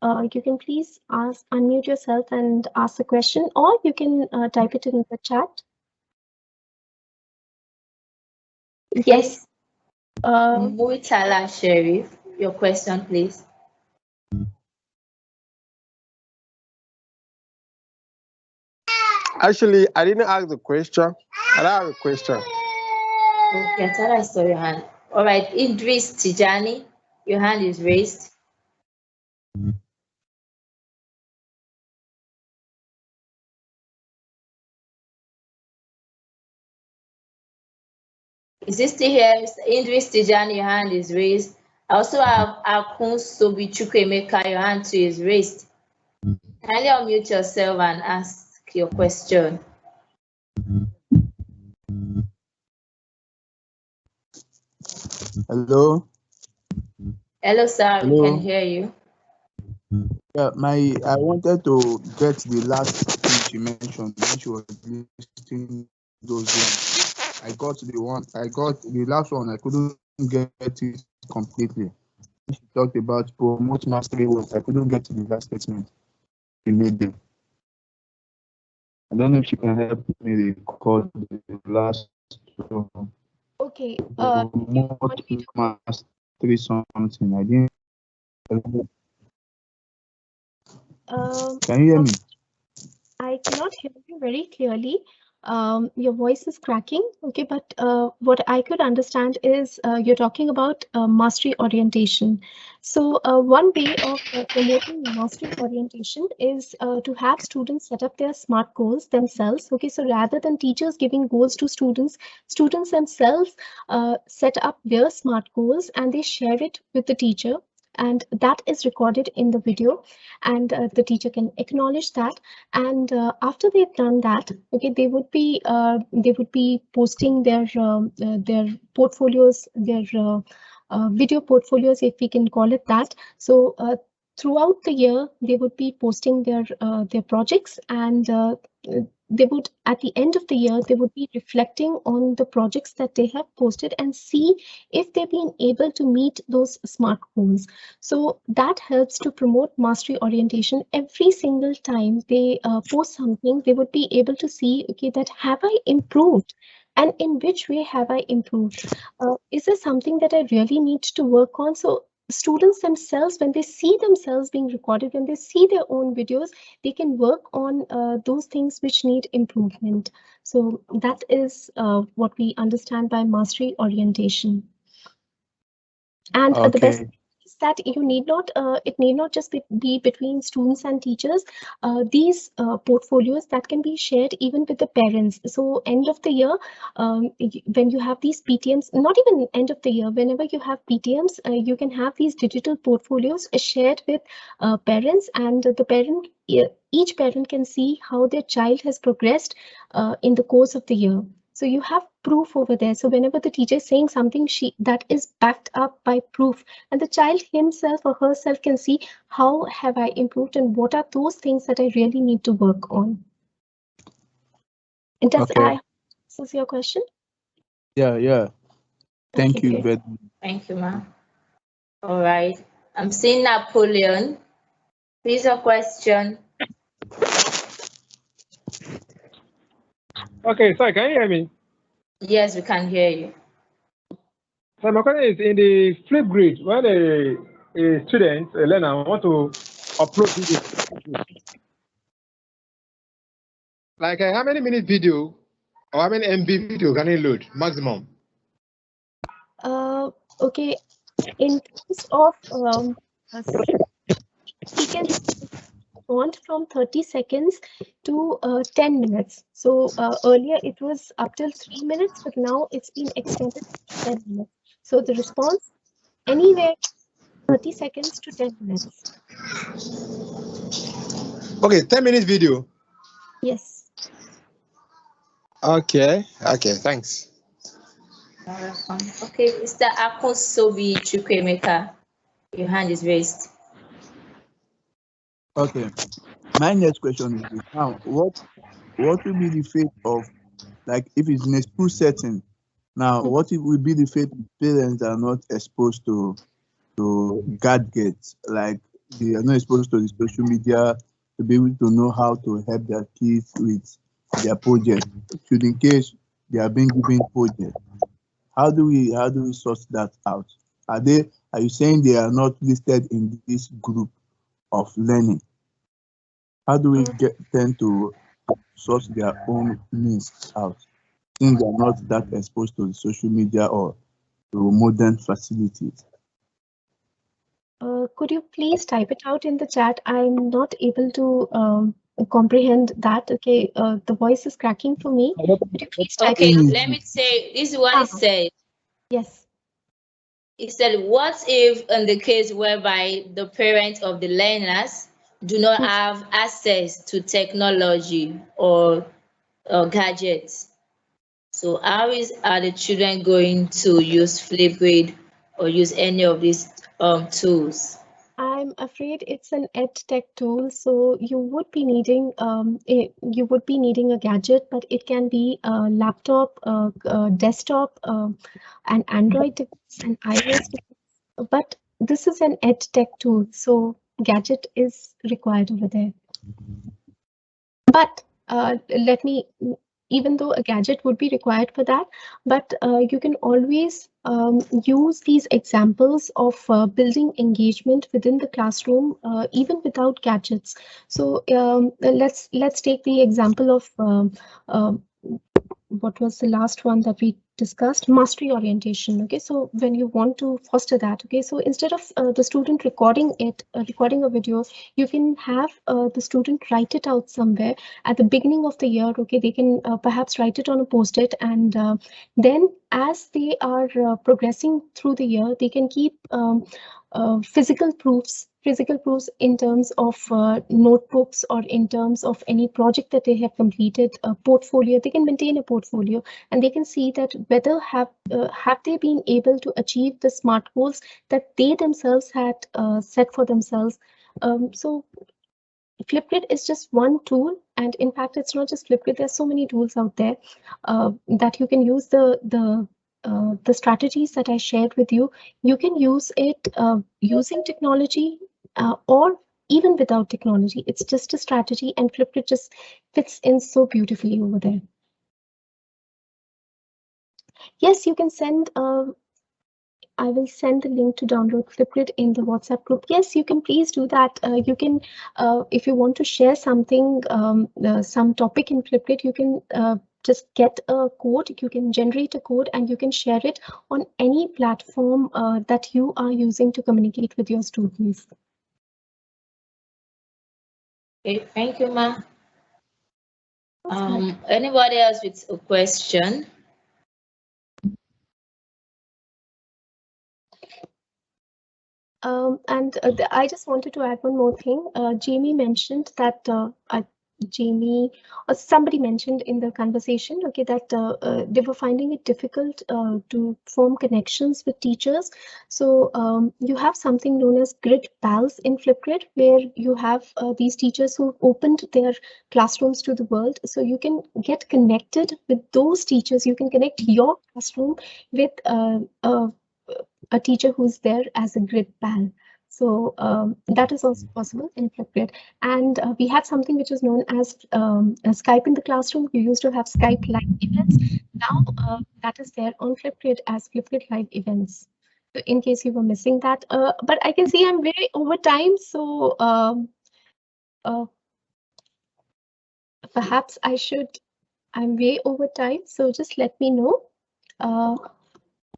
You can please unmute yourself and ask the question, or you can type it in the chat. Yes. Muitala Sharif, your question, please. Actually, I didn't ask the question. I don't have a question. Okay, I thought I saw your hand. All right, Idris Tijani, your hand is raised. Is this still here? Idris Tijani, your hand is raised. I also have Akun Sobi Chukwemeka, your hand too is raised. Kindly unmute yourself and ask your question. Hello. Hello, sir. Hello. We can hear you. Yeah, I wanted to get the last thing she mentioned when she was listing those ones. I got the last one. I couldn't get it completely. She talked about promote mastery words. I couldn't get to the last statement she made there. I don't know if she can help me record the last one. Okay. Promote mastery something. I didn't. Can you hear me? I cannot hear you very clearly. Your voice is cracking. Okay, but what I could understand is you're talking about mastery orientation. So one way of promoting mastery orientation is to have students set up their SMART goals themselves. Okay, so rather than teachers giving goals to students, students themselves set up their SMART goals and they share it with the teacher. And that is recorded in the video, and the teacher can acknowledge that. And after they've done that, okay, they would be posting their portfolios, their video portfolios, if we can call it that. So throughout the year, they would be posting their projects, and they would, at the end of the year, they would be reflecting on the projects that they have posted and see if they've been able to meet those SMART goals. So that helps to promote mastery orientation. Every single time they post something, they would be able to see, okay, that have I improved? And in which way have I improved? Is there something that I really need to work on? So students themselves, when they see themselves being recorded, when they see their own videos, they can work on those things which need improvement. So that is what we understand by mastery orientation. And the best is that you need not, it need not just be between students and teachers. These portfolios that can be shared even with the parents. So end of the year, when you have these PTMs, not even end of the year, whenever you have PTMs, you can have these digital portfolios shared with parents, and the parent, each parent can see how their child has progressed in the course of the year. So you have proof over there. So whenever the teacher is saying something, that is backed up by proof, and the child himself or herself can see how have I improved and what are those things that I really need to work on. And does I answer your question? Yeah. Thank you very much. Thank you, ma'am. All right. I'm seeing Napoleon. Please, a question. Okay, sorry, can you hear me? Yes, we can hear you. So my question is, in the Flipgrid, when a student, a learner, want to upload video, like how many minute video or how many MB video can he load maximum? Okay, in terms of he can respond from 30 seconds to 10 minutes. So earlier it was up till 3 minutes, but now it's been extended to 10 minutes. So the response anywhere 30 seconds to 10 minutes. Okay, 10 minutes video. Yes. Okay, thanks. Okay, Mr. Akosobi Chukwemeka, your hand is raised. Okay. My next question is this. Now, what will be the fate of, like, if it's in a school setting? Now, what will be the fate of parents that are not exposed to gadgets, like they are not exposed to the social media to be able to know how to help their kids with their project? Should in case they are being given project, how do we sort that out? Are you saying they are not listed in this group of learning? How do we get them to sort their own needs out, since they are not that exposed to the social media or to modern facilities? Could you please type it out in the chat? I'm not able to comprehend that. Okay, the voice is cracking for me. Could you please type Okay, it out? let me say, this is what it said. Yes. It said, what if in the case whereby the parents of the learners do not have access to technology or gadgets? So how are the children going to use Flipgrid or use any of these tools? I'm afraid it's an ed tech tool, so you would be needing a gadget, but it can be a laptop, desktop, an Android device, an iOS device. But this is an ed tech tool, so gadget is required over there. But even though a gadget would be required for that, but you can always use these examples of building engagement within the classroom, even without gadgets. So let's take the example of what was the last one that we discussed? Mastery orientation. Okay, so when you want to foster that, okay, so instead of the student recording a video, you can have the student write it out somewhere at the beginning of the year. Okay, they can perhaps write it on a post-it, and then as they are progressing through the year, they can keep physical proofs in terms of notebooks, or in terms of any project that they have completed, a portfolio. They can maintain a portfolio, and they can see that whether have they been able to achieve the SMART goals that they themselves had set for themselves. So Flipgrid is just one tool, and in fact, it's not just Flipgrid. There's so many tools out there that you can use. The strategies that I shared with you, you can use it using technology or even without technology. It's just a strategy, and Flipgrid just fits in so beautifully over there. Yes, you can send. I will send the link to download Flipgrid in the WhatsApp group. Yes, you can please do that. You can, if you want to share something, some topic in Flipgrid, you can just get a code. You can generate a code and you can share it on any platform that you are using to communicate with your students. Okay, thank you, Ma. Anybody else with a question? I just wanted to add one more thing. Jamie mentioned that Jamie or somebody mentioned in the conversation, okay, that they were finding it difficult to form connections with teachers. So you have something known as Grid Pals in Flipgrid, where you have these teachers who opened their classrooms to the world. So you can get connected with those teachers. You can connect your classroom with a teacher who's there as a Grid Pal. So that is also possible in Flipgrid. And we had something which is known as Skype in the classroom. You used to have Skype live events. Now that is there on Flipgrid as Flipgrid live events. So in case you were missing that, but I can see I'm very over time. So perhaps I'm way over time. So just let me know.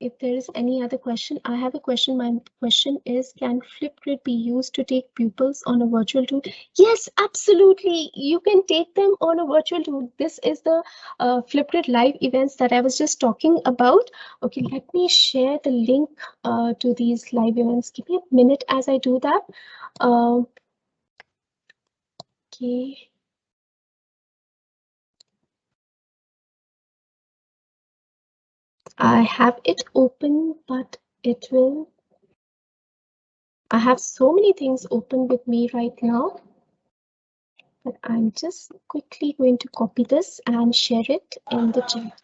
If there is any other question. I have a question. My question is, can Flipgrid be used to take pupils on a virtual tour? Yes, absolutely. You can take them on a virtual tour. This is the Flipgrid live events that I was just talking about. Okay, let me share the link to these live events. Give me a minute as I do that. Okay. I have it open, but it will. I have so many things open with me right now, but I'm just quickly going to copy this and share it in the chat.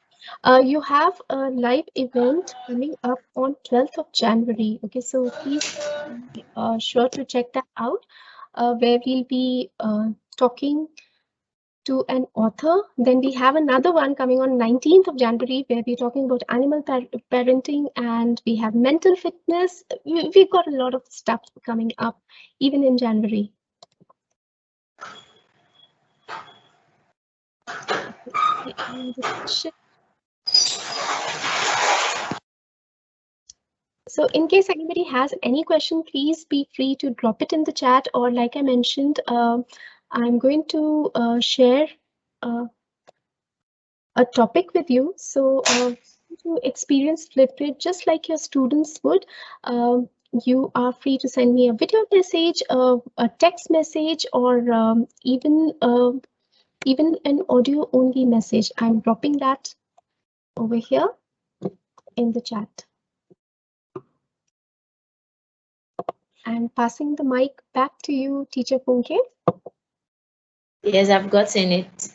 You have a live event coming up on 12th of January. Okay, so please be sure to check that out, where we'll be talking to an author. Then we have another one coming on 19th of January, where we're talking about animal parenting, and we have mental fitness. We've got a lot of stuff coming up even in January. So in case anybody has any question, please be free to drop it in the chat, or like I mentioned, I'm going to share a topic with you. So to experience Flipgrid just like your students would, you are free to send me a video message, a text message, or even an audio only message. I'm dropping that over here in the chat. And passing the mic back to you, Teacher Funke. Yes, I've gotten it.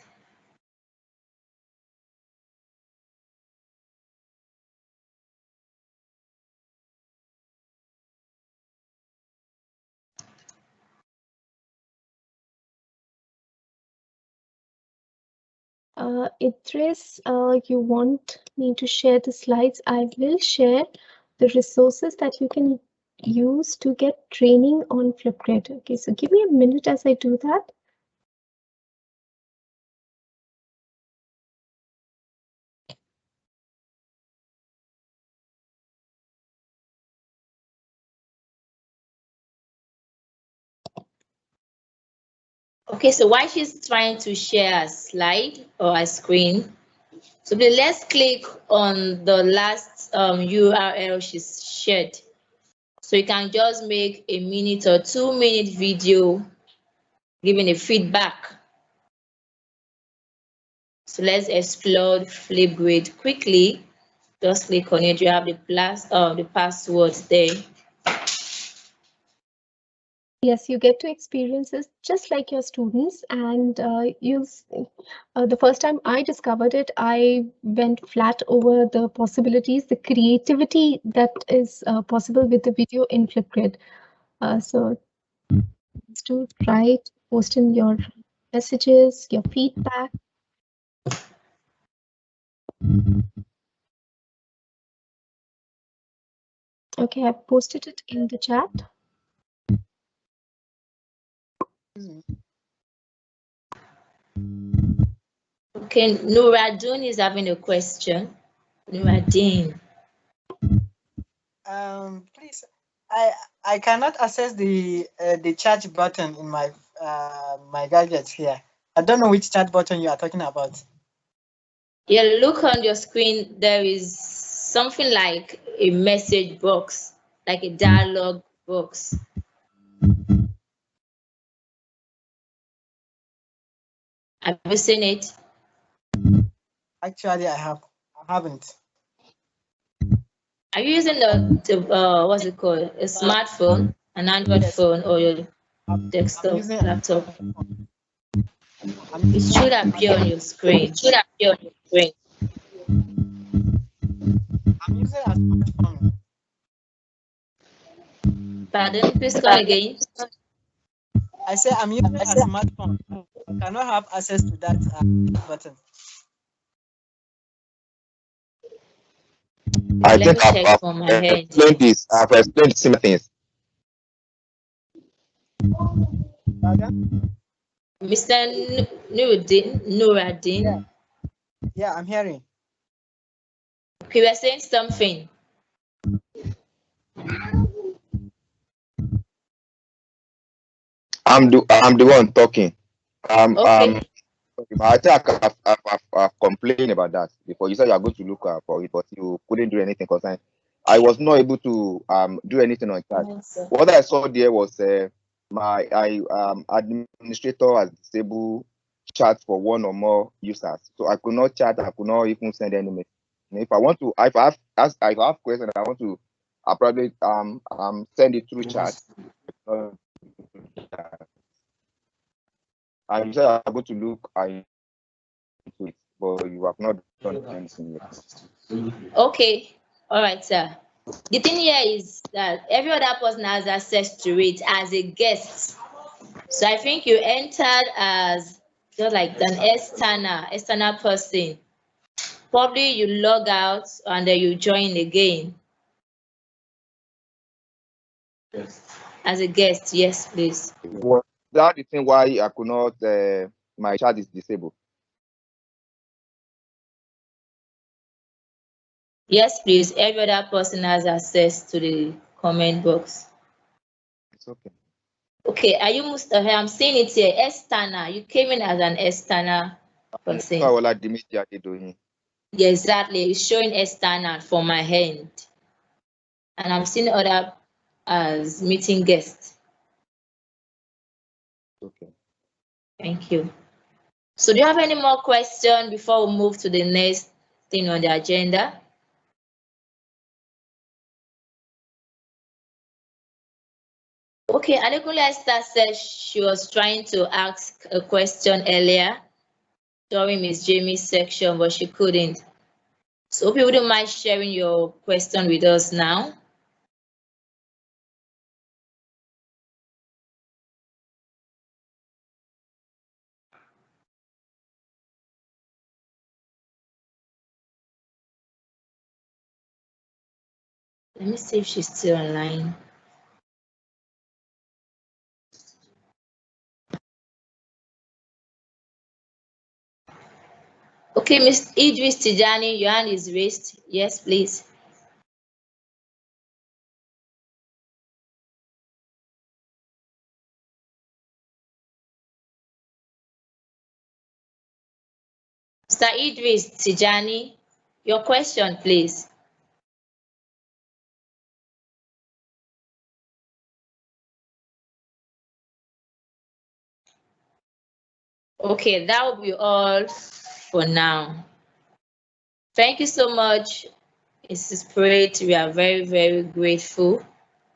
Idris, you want me to share the slides? I will share the resources that you can use to get training on Flipgrid. Okay, so give me a minute as I do that. Okay, so while she's trying to share a slide or a screen, so let's click on the last URL she's shared. So you can just make a minute or 2-minute video giving a feedback. So let's explore Flipgrid quickly. Just click on it. You have the passwords there. Yes, you get to experience this just like your students, and the first time I discovered it, I went flat over the possibilities, the creativity that is possible with the video in Flipgrid. So to try to post in your messages, your feedback. Okay, I've posted it in the chat. Okay, Nuradun is having a question. Nuradin. Please, I cannot access the chat button in my my gadgets here. I don't know which chat button you are talking about. Yeah, look on your screen. There is something like a message box, like a dialogue box. Have you seen it? Actually, I haven't. Are you using the what's it called? A smartphone, an Android phone, or your desktop laptop? It should appear on your screen. I'm using a smartphone. Pardon, please come again. I say I'm using a smartphone. I cannot have access to that button. I Let think me check on my I've head. explained this. I've explained similar things. Mr. Nuradin. Yeah, I'm hearing. Okay, we're saying something. I'm the one talking. Okay. I think I've complained about that before. You said you are going to look for it, but you couldn't do anything concerning. I was not able to do anything on chat. What I saw there was my administrator has disabled chat for one or more users, so I could not chat. I could not even send any message. And if I want to, if I have questions, I want to, I probably send it through chat. And you said I'm going to look into it, but you have not done anything yet. Okay. All right, sir. The thing here is that every other person has access to it as a guest. So I think you entered as just like an external person. Probably you log out and then you join again. As a guest, yes, please. Was that the thing why I could not, my chat is disabled? Yes, please. Every other person has access to the comment box. It's okay. Okay, are you Mustafa? I'm seeing it here. External. You came in as an external person. Yeah, exactly. It's showing external for my hand. And I'm seeing other as meeting guests. Okay. Thank you. So do you have any more questions before we move to the next thing on the agenda? Okay, Adekunle Esther said she was trying to ask a question earlier during Miss Jamie's section, but she couldn't. So hope you wouldn't mind sharing your question with us now. Let me see if she's still online. Okay, Ms. Idris Tijani, your hand is raised. Yes, please. Mr. Idris Tijani, your question, please. Okay, that will be all for now. Thank you so much, Mrs. Spirit. We are very, very grateful.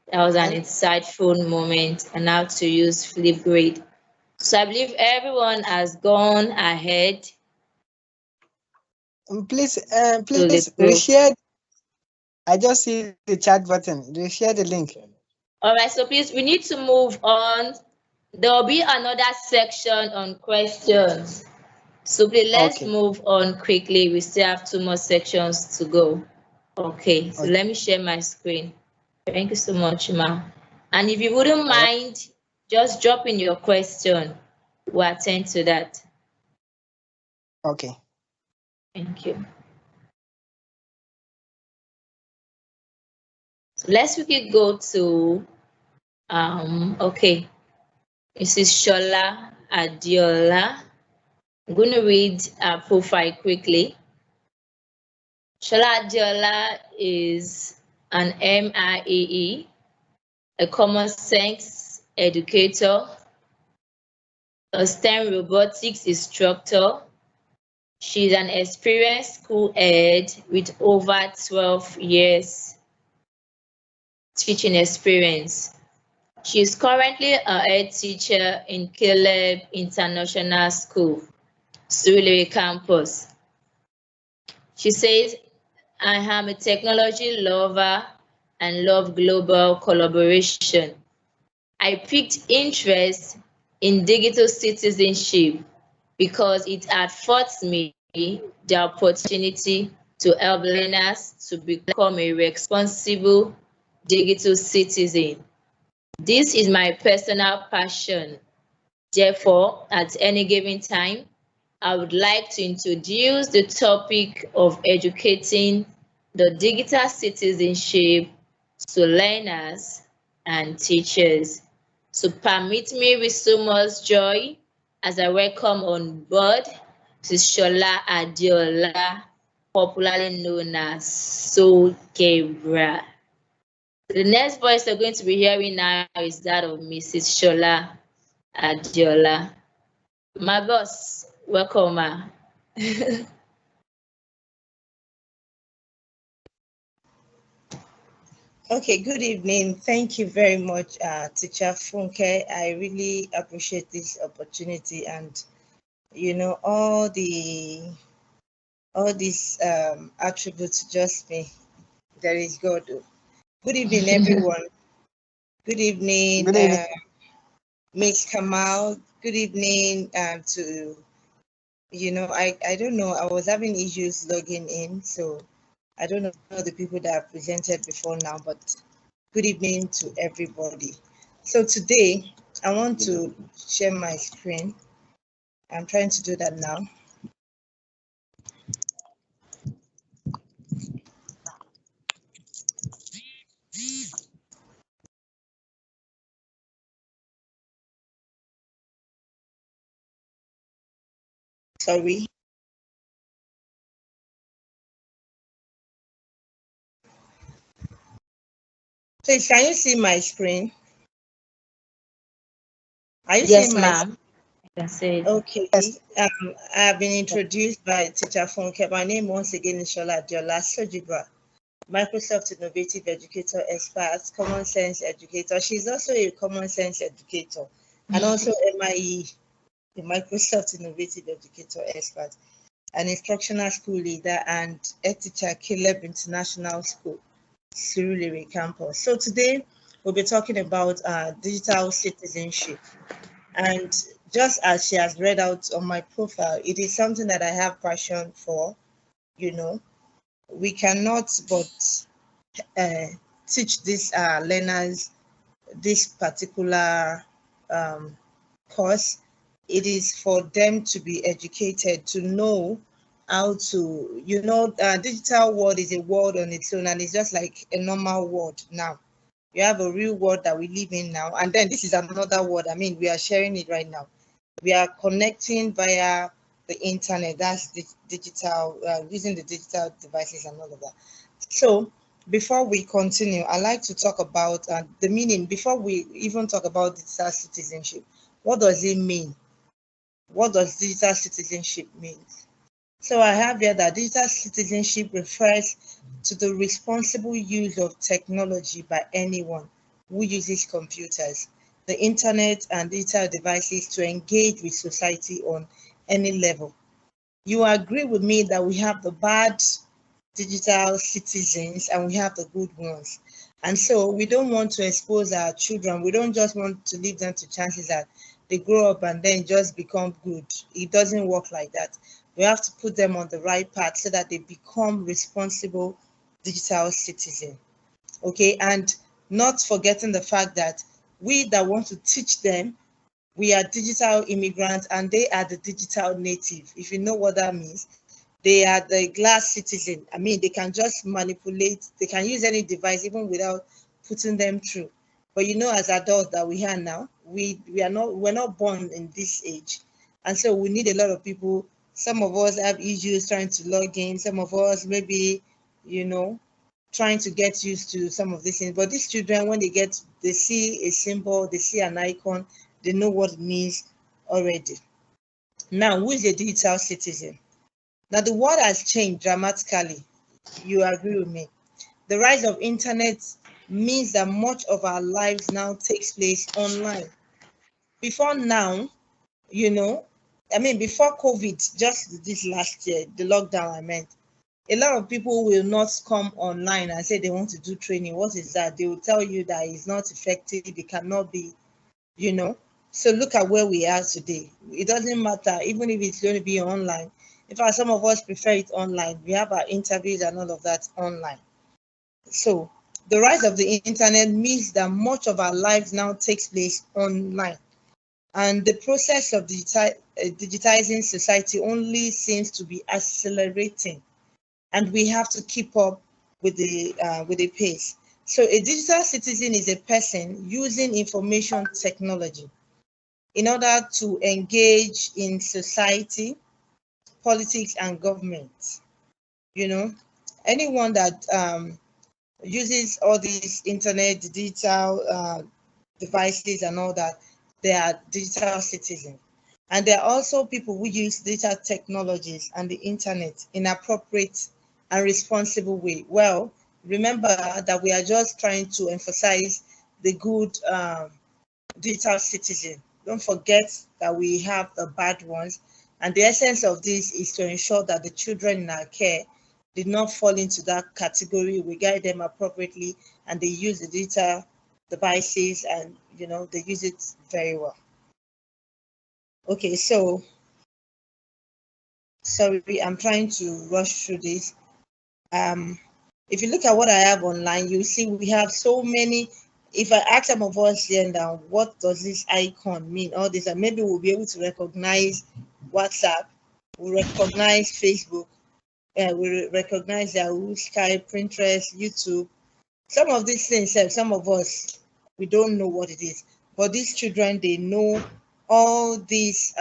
That was an insightful moment on how to use Flipgrid. So I believe everyone has gone ahead. Please reshare. I just see the chat button. Reshare the link. All right, so please, we need to move on. There will be another section on questions. So please, let's move on quickly. We still have 2 more sections to go. Okay, so let me share my screen. Thank you so much, Ma. And if you wouldn't mind, just drop in your question. We'll attend to that. Okay. Thank you. So let's quickly go to, okay, Mrs. Shola Adiola. I'm going to read her profile quickly. Shola Adiola is an MIAE, a common sense educator, a STEM robotics instructor. She's an experienced school head with over 12 years teaching experience. She is currently a head teacher in Caleb International School, Surulere campus. She says, I am a technology lover and love global collaboration. I picked interest in digital citizenship because it affords me the opportunity to help learners to become a responsible digital citizen. This is my personal passion. Therefore, at any given time, I would like to introduce the topic of educating the digital citizenship to learners and teachers. So permit me with so much joy as I welcome on board Mrs. Shola Adiola, popularly known as Soul Gebra. The next voice we're going to be hearing now is that of Mrs. Shola Adiola. My boss, welcome. Okay, good evening. Thank you very much, Teacher Funke. I really appreciate this opportunity, and you know all these attributes just me. There is God. Good evening, everyone. Good evening, Miss Kamal. Good evening to, you know, I don't know. I was having issues logging in, so I don't know the people that have presented before now, but good evening to everybody. So today I want to share my screen. I'm trying to do that now. Sorry. Please, can you see my screen? Are you yes, seeing my ma'am. I can see it. Okay. I have been introduced by Teacher Funke. My name once again is Shola Adiola Sojiba. Microsoft Innovative Educator Expert, Common Sense Educator. She's also a Common Sense Educator, and also MIE, the Microsoft Innovative Educator Expert, an instructional school leader, and head teacher at Caleb International School, Surulere campus. So today we'll be talking about digital citizenship. And just as she has read out on my profile, it is something that I have passion for. You know, we cannot but teach these learners this particular course. It is for them to be educated, to know how to, digital world is a world on its own, and it's just like a normal world now. You have a real world that we live in now, and then this is another world. I mean, we are sharing it right now. We are connecting via the internet. That's the digital, using the digital devices and all of that. So before we continue, I'd like to talk about the meaning. Before we even talk about digital citizenship, what does it mean? What does digital citizenship mean? So I have here that digital citizenship refers to the responsible use of technology by anyone who uses computers, the internet, and digital devices to engage with society on any level. You agree with me that we have the bad digital citizens and we have the good ones. And so we don't want to expose our children. We don't just want to leave them to chances that they grow up and then just become good. It doesn't work like that. We have to put them on the right path so that they become responsible digital citizens. Okay, and not forgetting the fact that we that want to teach them, we are digital immigrants and they are the digital native. If you know what that means, they are the glass citizen. I mean, they can just manipulate, they can use any device even without putting them through. But as adults that we are now, we're not born in this age. And so we need a lot of people. Some of us have issues trying to log in. Some of us maybe, trying to get used to some of these things. But these children, when they see a symbol, they see an icon, they know what it means already. Now, who is a digital citizen? Now, the world has changed dramatically. You agree with me? The rise of internet means that much of our lives now takes place online. Before now, before COVID, just this last year, the lockdown I meant, a lot of people will not come online and say they want to do training. What is that? They will tell you that it's not effective, it cannot be, So look at where we are today. It doesn't matter, even if it's going to be online. In fact, some of us prefer it online. We have our interviews and all of that online. So the rise of the internet means that much of our lives now takes place online. And the process of digitizing society only seems to be accelerating. And we have to keep up with the pace. So a digital citizen is a person using information technology in order to engage in society, politics, and government. Anyone that uses all these internet, digital devices and all that, they are digital citizens. And there are also people who use digital technologies and the internet in appropriate and responsible way. Well, remember that we are just trying to emphasize the good digital citizen. Don't forget that we have the bad ones. And the essence of this is to ensure that the children in our care did not fall into that category. We guide them appropriately and they use the digital devices and, they use it very well. Okay, so, sorry, I'm trying to rush through this. If you look at what I have online, you see we have so many. If I ask some of us here now, what does this icon mean? All this, and maybe we'll be able to recognize WhatsApp, we'll recognize Facebook, we recognize Yahoo, Skype, Pinterest, YouTube. Some of these things, some of us, we don't know what it is. But these children, they know all these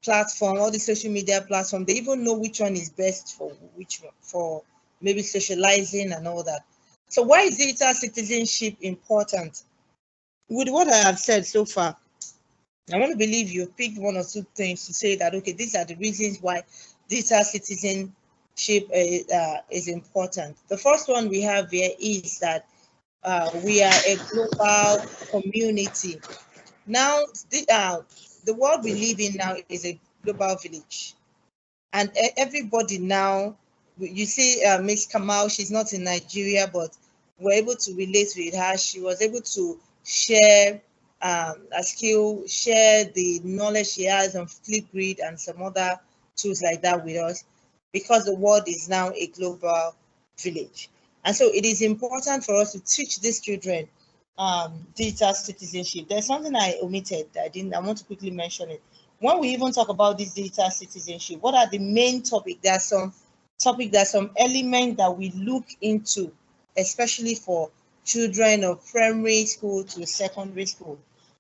platform, all the social media platform. They even know which one is best for which one, for maybe socializing and all that. So why is digital citizenship important? With what I have said so far, I want to believe you've picked one or two things to say that, okay, these are the reasons why digital citizen is important. The first one we have here is that we are a global community. Now, the world we live in now is a global village, and everybody now, you see Miss Kamal, she's not in Nigeria, but we're able to relate with her. She was able to share a skill, share the knowledge she has on Flipgrid and some other tools like that with us, because the world is now a global village. And so it is important for us to teach these children digital citizenship. There's something I omitted. I want to quickly mention it. When we even talk about this digital citizenship, what are the main topics? There are some elements that we look into, especially for children of primary school to secondary school.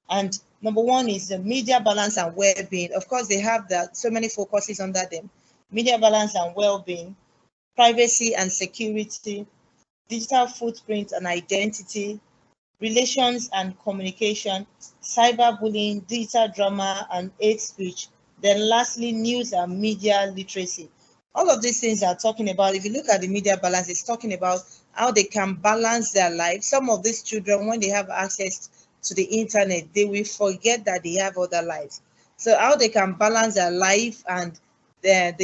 And number one is the media balance and well-being. Of course, they have so many focuses under them: media balance and well-being, privacy and security, digital footprint and identity, relations and communication, cyberbullying, digital drama, and hate speech. Then lastly, news and media literacy. All of these things are talking about, if you look at the media balance, it's talking about how they can balance their life. Some of these children, when they have access to the internet, they will forget that they have other lives. So how they can balance their life and their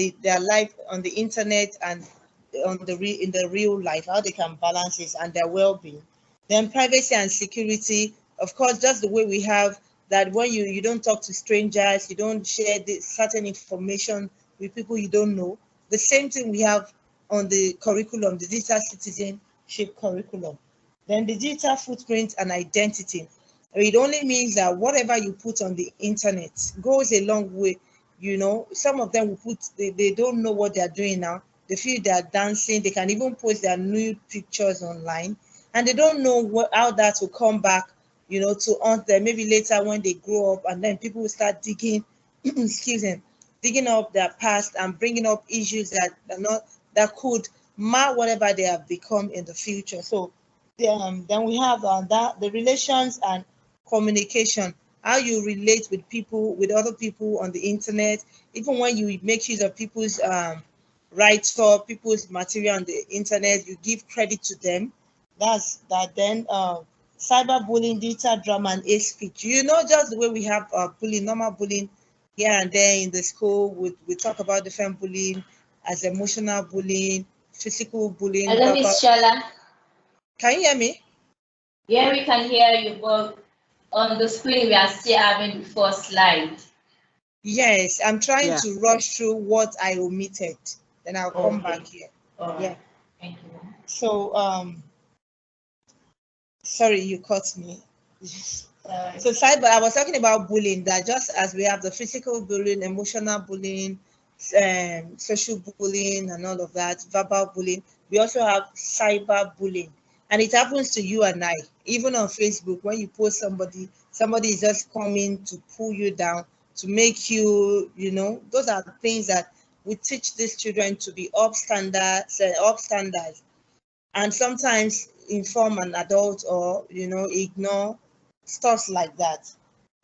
life on the internet and in the real life, how they can balance this and their well-being. Then privacy and security, of course, just the way we have that when you don't talk to strangers, you don't share certain information with people you don't know. The same thing we have on the curriculum, the digital citizenship curriculum. Then the digital footprint and identity. It only means that whatever you put on the internet goes a long way. You know, some of them will put, they don't know what they're doing now. They feel they're dancing. They can even post their nude pictures online. And they don't know how that will come back, you know, to haunt them. Maybe later when they grow up, and then people will start digging, digging up their past and bringing up issues that could mar whatever they have become in the future. So then we have the relations and communication, how you relate with people, with other people on the internet, even when you make use of people's rights or people's material on the internet, you give credit to them. Then cyberbullying, digital drama, and hate speech. You know, just the way we have bullying, normal bullying here and there in the school. We talk about different bullying as emotional bullying, physical bullying. Hello, Miss Shala. Can you hear me? Yeah, we can hear you, but on the screen we are still having the first slide. Yes, I'm trying to rush through what I omitted. Then I'll come back here. Yeah. Thank you. So sorry, you caught me. So I was talking about bullying, that just as we have the physical bullying, emotional bullying, social bullying, and all of that, verbal bullying, we also have cyber bullying. And it happens to you and I, even on Facebook, when you post somebody is just coming to pull you down, to make you, you know, those are things that we teach these children to be up standards, and sometimes inform an adult or, you know, ignore stuff like that.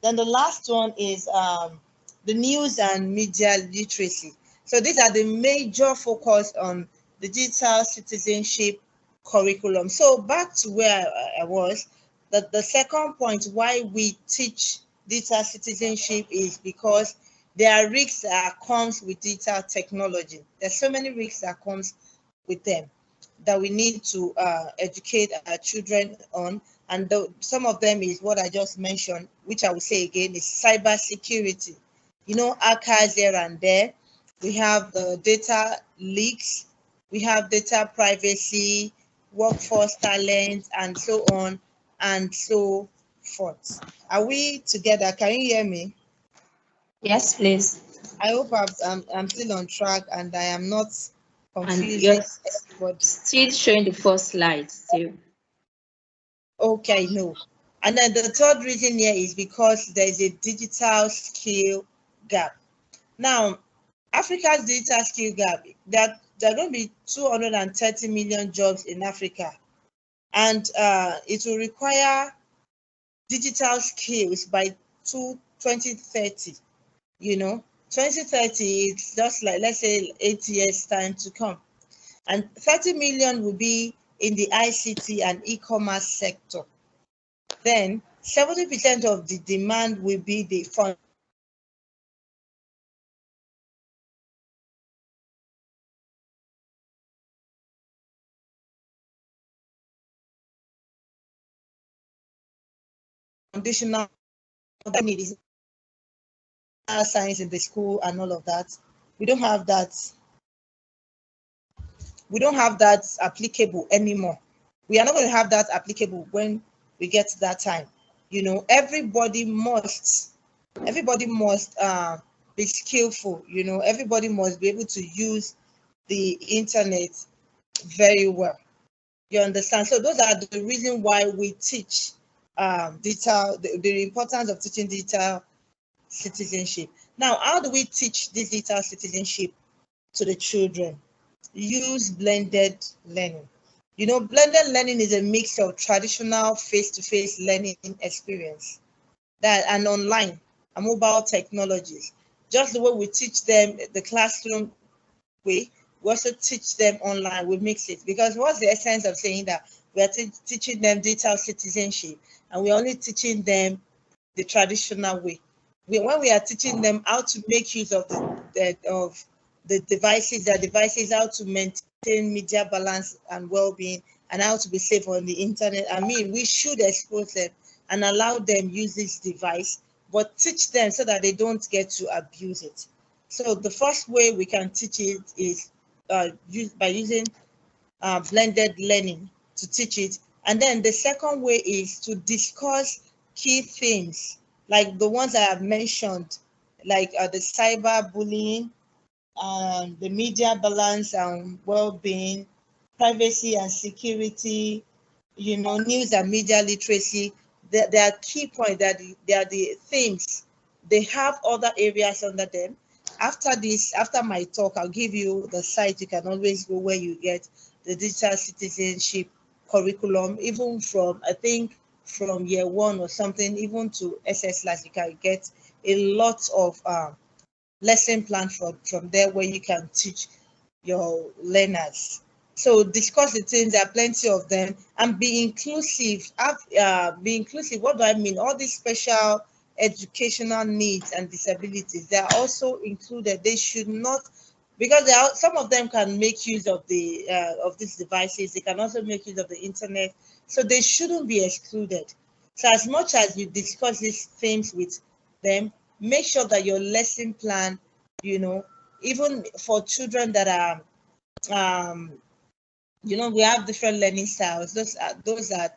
Then the last one is the news and media literacy. So these are the major focus on the digital citizenship curriculum. So back to where I was, the second point why we teach digital citizenship is because there are risks that comes with digital technology. There's so many risks that comes with them that we need to educate our children on. And some of them is what I just mentioned, which I will say again, is cyber security. You know, hackers here and there. We have the data leaks, we have data privacy, workforce talent, and so on and so forth. Are we together? Can you hear me? Yes, please. I hope I'm still on track and I am not confusing everybody. Still showing the first slide still. Okay, no. And then the third reason here is because there is a digital skill gap. Now, Africa's digital skill gap, there are going to be 230 million jobs in Africa. And it will require digital skills by 2030, you know, 2030, it's just like, let's say, 8 years time to come. And 30 million will be in the ICT and e-commerce sector. Then 70% of the demand will be the foundational need, science in the school and all of that. We don't have that. We don't have that applicable anymore. We are not going to have that applicable when we get to that time. You know, everybody must be skillful. You know, everybody must be able to use the internet very well. You understand? So those are the reason why we teach digital, the importance of teaching digital citizenship. Now, how do we teach this digital citizenship to the children? Use blended learning. You know, blended learning is a mix of traditional face-to-face learning experience and online and mobile technologies. Just the way we teach them the classroom way, we also teach them online. We mix it, because what's the essence of saying that we are teaching them digital citizenship and we're only teaching them the traditional way? When we are teaching them how to make use of the devices, how to maintain media balance and well-being, and how to be safe on the internet, I mean, we should expose them and allow them use this device, but teach them so that they don't get to abuse it. So the first way we can teach it is by using blended learning to teach it. And then the second way is to discuss key themes, like the ones I have mentioned, like the cyberbullying, the media balance and well-being, privacy and security, you know, news and media literacy. There are key points, that they are the themes. They have other areas under them. After this, after my talk, I'll give you the site. You can always go where you get the digital citizenship curriculum, even from, I think, from year 1 or something, even to SS Labs, you can get a lot of lesson plan from there where you can teach your learners. So discuss the things, there are plenty of them, and be inclusive. Be inclusive, what do I mean? All these special educational needs and disabilities, they are also included. They should not, because some of them can make use of these devices. They can also make use of the internet, so they shouldn't be excluded. So as much as you discuss these things with them, make sure that your lesson plan, you know, even for children that are you know, we have different learning styles. Those are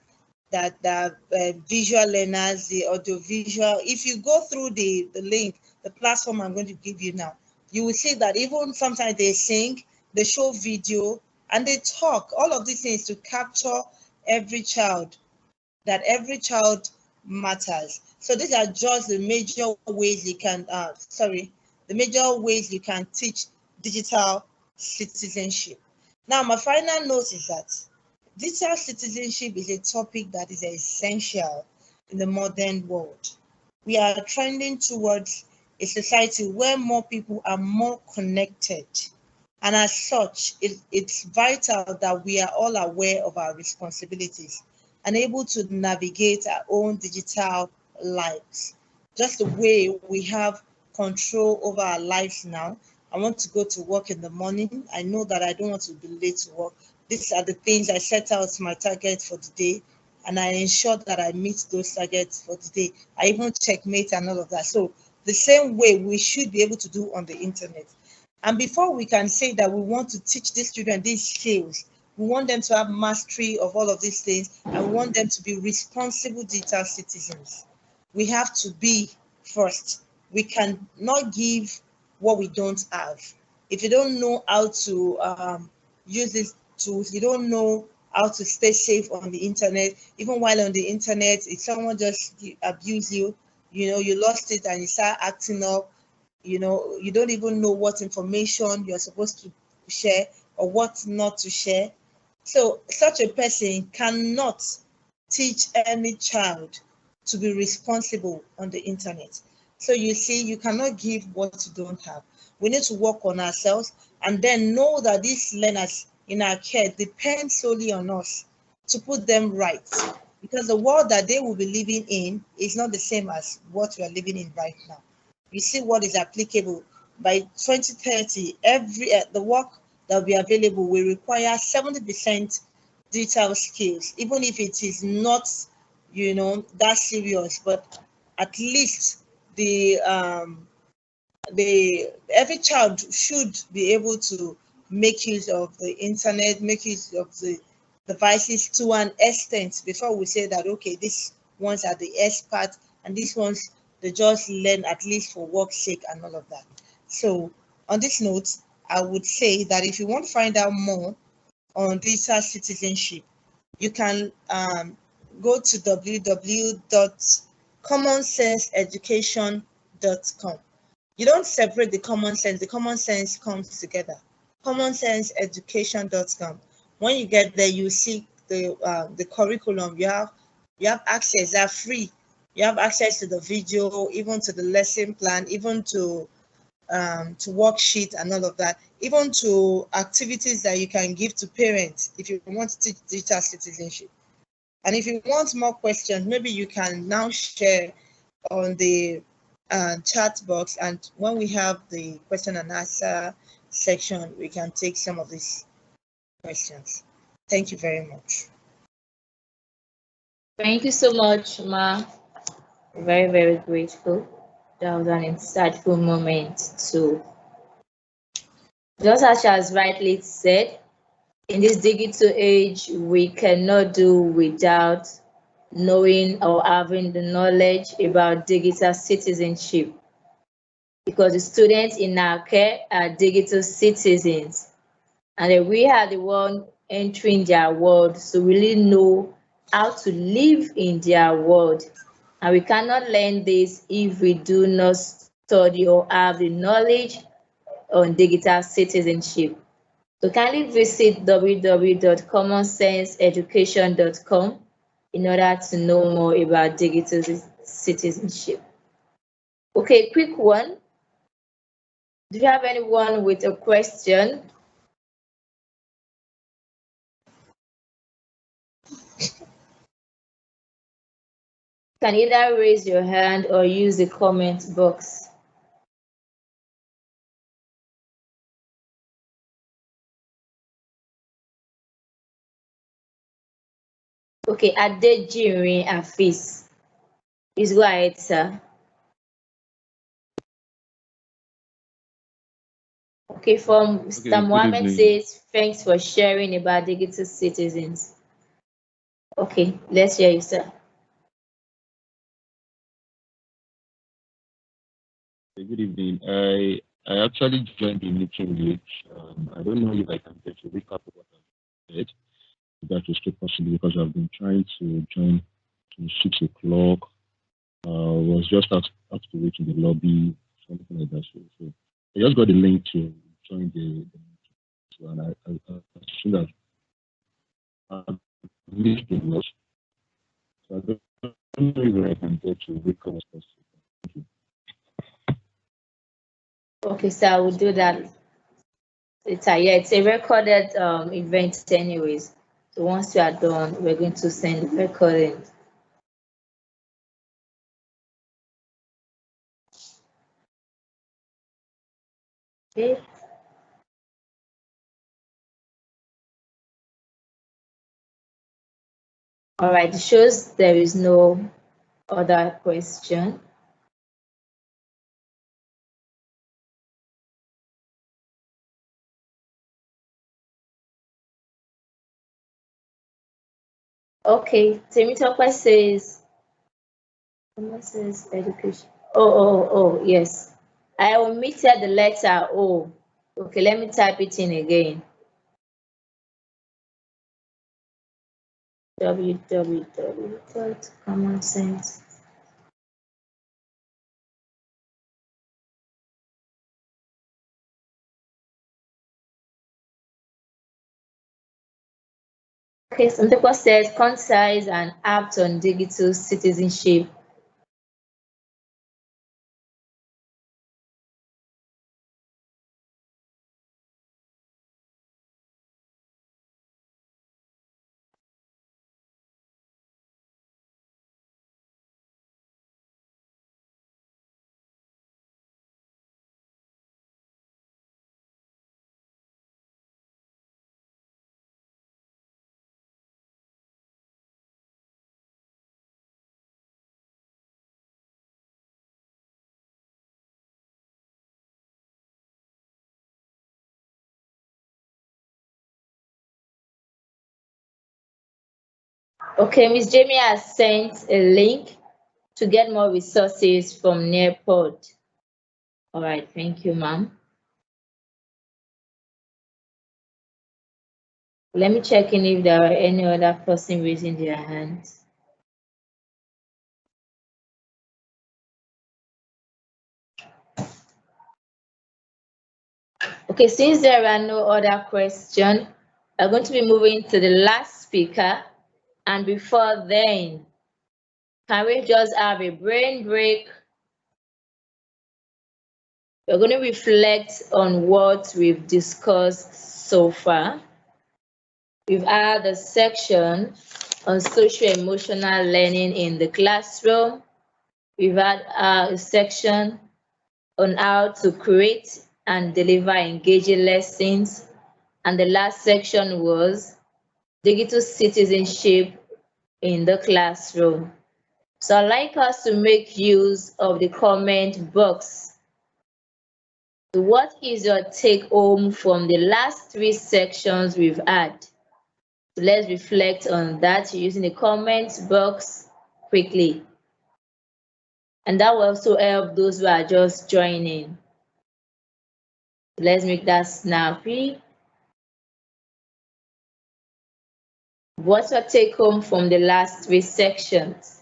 visual learners, the audio visual. If you go through the link, the platform I'm going to give you now, you will see that even sometimes they sing, they show video, and they talk. All of these things to capture every child, that every child matters. So these are just the major ways you can the major ways you can teach digital citizenship. Now, my final note is that digital citizenship is a topic that is essential in the modern world. We are trending towards a society where more people are more connected. And as such, it's vital that we are all aware of our responsibilities and able to navigate our own digital lives. Just the way we have control over our lives now. I want to go to work in the morning. I know that I don't want to be late to work. These are the things I set out my target for the day, and I ensure that I meet those targets for the day. I even checkmate and all of that. So the same way we should be able to do on the internet. And before we can say that we want to teach these children these skills, we want them to have mastery of all of these things, and we want them to be responsible digital citizens. We have to be first. We cannot give what we don't have. If you don't know how to use these tools, you don't know how to stay safe on the internet. Even while on the internet, if someone just abuse you, you know, you lost it and you start acting up, you know, you don't even know what information you're supposed to share or what not to share. So such a person cannot teach any child to be responsible on the internet. So you see, you cannot give what you don't have. We need to work on ourselves and then know that these learners in our care depend solely on us to put them right. Because the world that they will be living in is not the same as what we are living in right now. You see what is applicable. By 2030, the work that will be available will require 70% digital skills, even if it is not, that serious, but at least every child should be able to make use of the internet, make use of the devices to an extent before we say that, okay, these ones are the expert and these ones, they just learn at least for work's sake and all of that. So on this note, I would say that if you want to find out more on digital citizenship, you can go to www.commonsenseeducation.com. You don't separate the common sense comes together. Commonsenseeducation.com. When you get there, you see the curriculum. You have access. They're free. You have access to the video, even to the lesson plan, even to worksheet and all of that, even to activities that you can give to parents if you want to teach digital citizenship. And if you want more questions, maybe you can now share on the chat box, and when we have the question and answer section, we can take some of these questions. Thank you very much. Thank you so much, Ma. Very, very grateful. That was an insightful moment too. Just as she has rightly said, in this digital age, we cannot do without knowing or having the knowledge about digital citizenship, because the students in our care are digital citizens, and we are the one entering their world, so we really know how to live in their world. And we cannot learn this if we do not study or have the knowledge on digital citizenship. So kindly visit www.commonsenseeducation.com in order to know more about digital citizenship. Okay, quick one. Do you have anyone with a question? You can either raise your hand or use the comment box. Okay, Adejiri Afis. Please go ahead, sir. Okay, from Mr. Mohammed says, thanks for sharing about digital citizens. Okay, let's hear you, sir. Good evening. I actually joined the meeting late. I don't know if I can get a recap of what I said. If that is still possible, because I've been trying to join to 6 o'clock. Was just asked to wait in the lobby, something like that. So I just got the link to join the meeting. So, and I assume that I missed the loss. So I don't know if I can get to recap as possible. Thank you. Okay, so I will do that later. Yeah, it's a recorded event anyways. So once you are done, we're going to send the recording. Okay. All right, it shows there is no other question. Okay, Temitope says education. Oh, yes. I omitted the letter O. Okay, let me type it in again. www.commonsense. Okay, some people said concise and apt on digital citizenship. Okay, Miss Jamie has sent a link to get more resources from Nearpod. All right, thank you, ma'am. Let me check in if there are any other person raising their hands. Okay, since there are no other questions, we're going to be moving to the last speaker. And before then, can we just have a brain break? We're going to reflect on what we've discussed so far. We've had a section on social emotional learning in the classroom. We've had a section on how to create and deliver engaging lessons. And the last section was digital citizenship in the classroom. So I'd like us to make use of the comment box. So what is your take home from the last 3 sections we've had? So let's reflect on that using the comments box quickly. And that will also help those who are just joining. Let's make that snappy. What's your take home from the last 3 sections?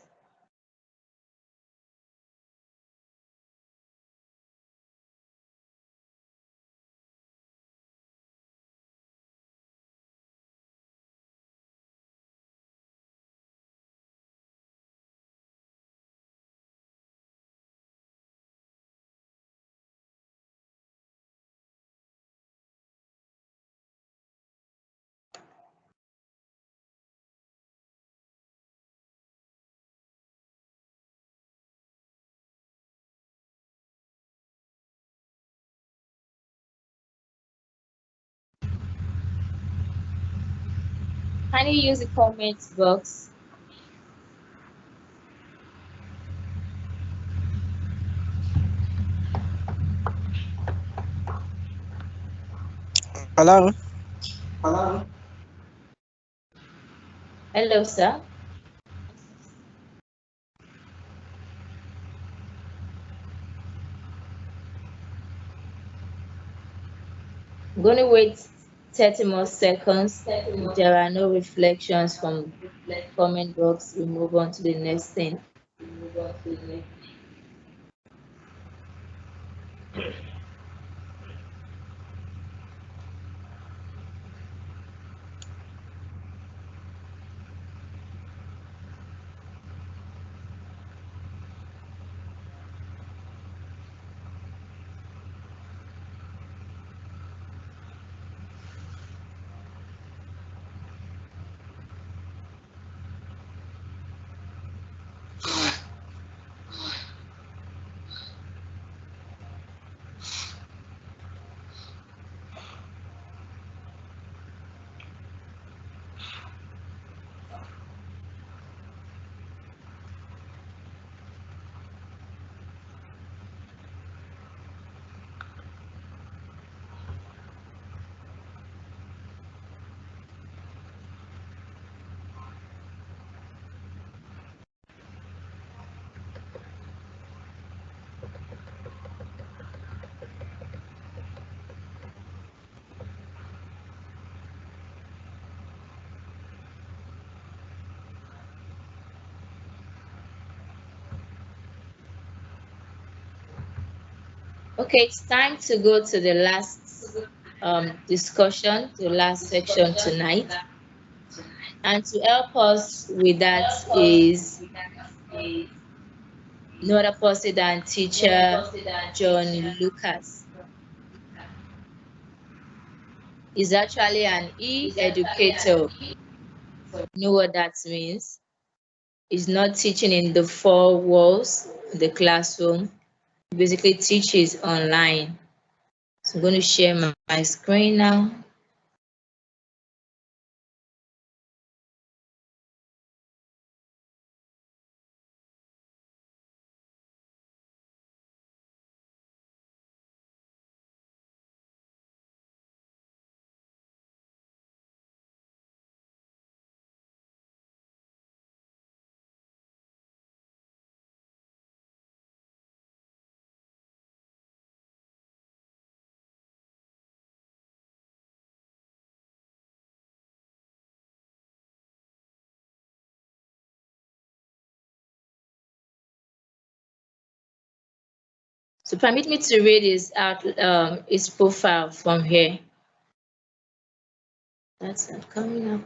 Can you use the comments box? Hello. Hello, sir. I'm going to wait 30 more seconds. If there are no reflections from comment box, we move on to the next thing. Okay, it's time to go to the last discussion, the last section tonight. And to help us with that is no other person than teacher John Lucas. He's actually an e-educator. You know what that means? He's not teaching in the 4 walls of the classroom. He basically teaches online. So I'm going to share my screen now. So permit me to read his profile from here. That's not coming up.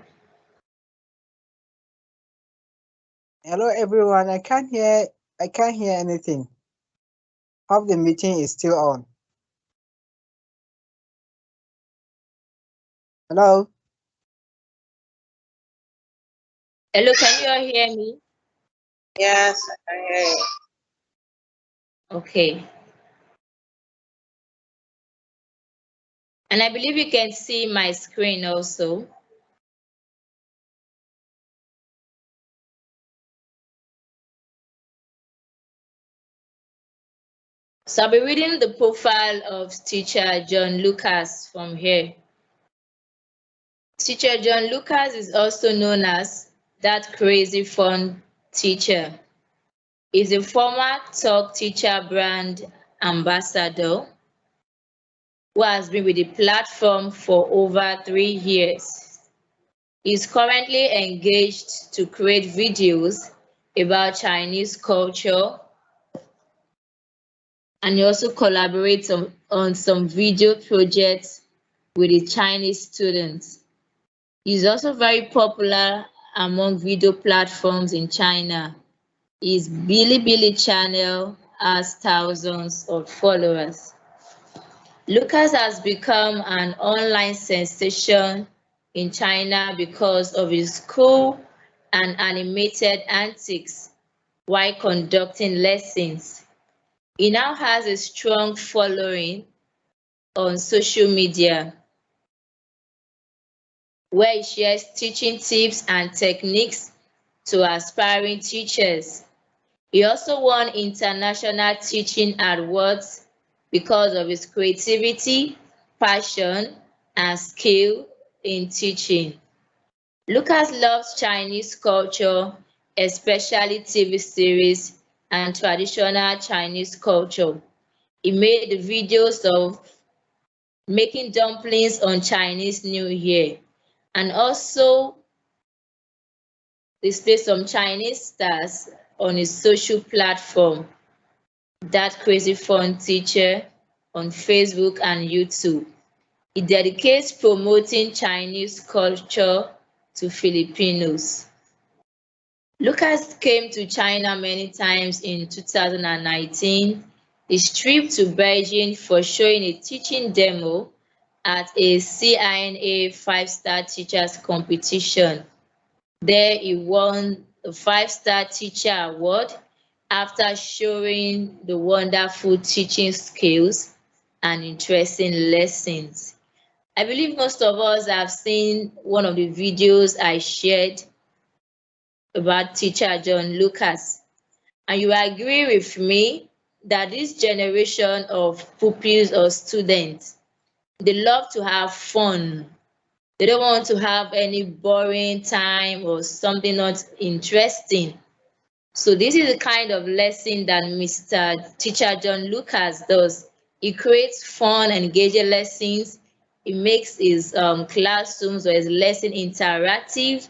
Hello everyone. I can't hear anything. Hope the meeting is still on. Hello. Hello, can you all hear me? Yes, I hear you. Okay. And I believe you can see my screen also. So I'll be reading the profile of teacher John Lucas from here. Teacher John Lucas is also known as that crazy fun teacher. He's a former Talk Teacher brand ambassador who has been with the platform for over 3 years. He's currently engaged to create videos about Chinese culture, and he also collaborates on some video projects with the Chinese students. He's also very popular among video platforms in China. His Bilibili channel has thousands of followers. Lucas has become an online sensation in China because of his cool and animated antics while conducting lessons. He now has a strong following on social media where he shares teaching tips and techniques to aspiring teachers. He also won international teaching awards because of his creativity, passion, and skill in teaching. Lucas loves Chinese culture, especially TV series and traditional Chinese culture. He made videos of making dumplings on Chinese New Year and also displayed some Chinese stars on his social platform, That Crazy Fun Teacher, on Facebook and YouTube. He dedicates promoting Chinese culture to Filipinos. Lucas came to China many times in 2019. His trip to Beijing for showing a teaching demo at a CINA 5-star teachers competition. There he won the 5-star teacher award after showing the wonderful teaching skills and interesting lessons. I believe most of us have seen one of the videos I shared about teacher John Lucas. And you agree with me that this generation of pupils or students, they love to have fun. They don't want to have any boring time or something not interesting. So this is the kind of lesson that Mr. Teacher John Lucas does. He creates fun, engaging lessons. He makes his classrooms or his lesson interactive,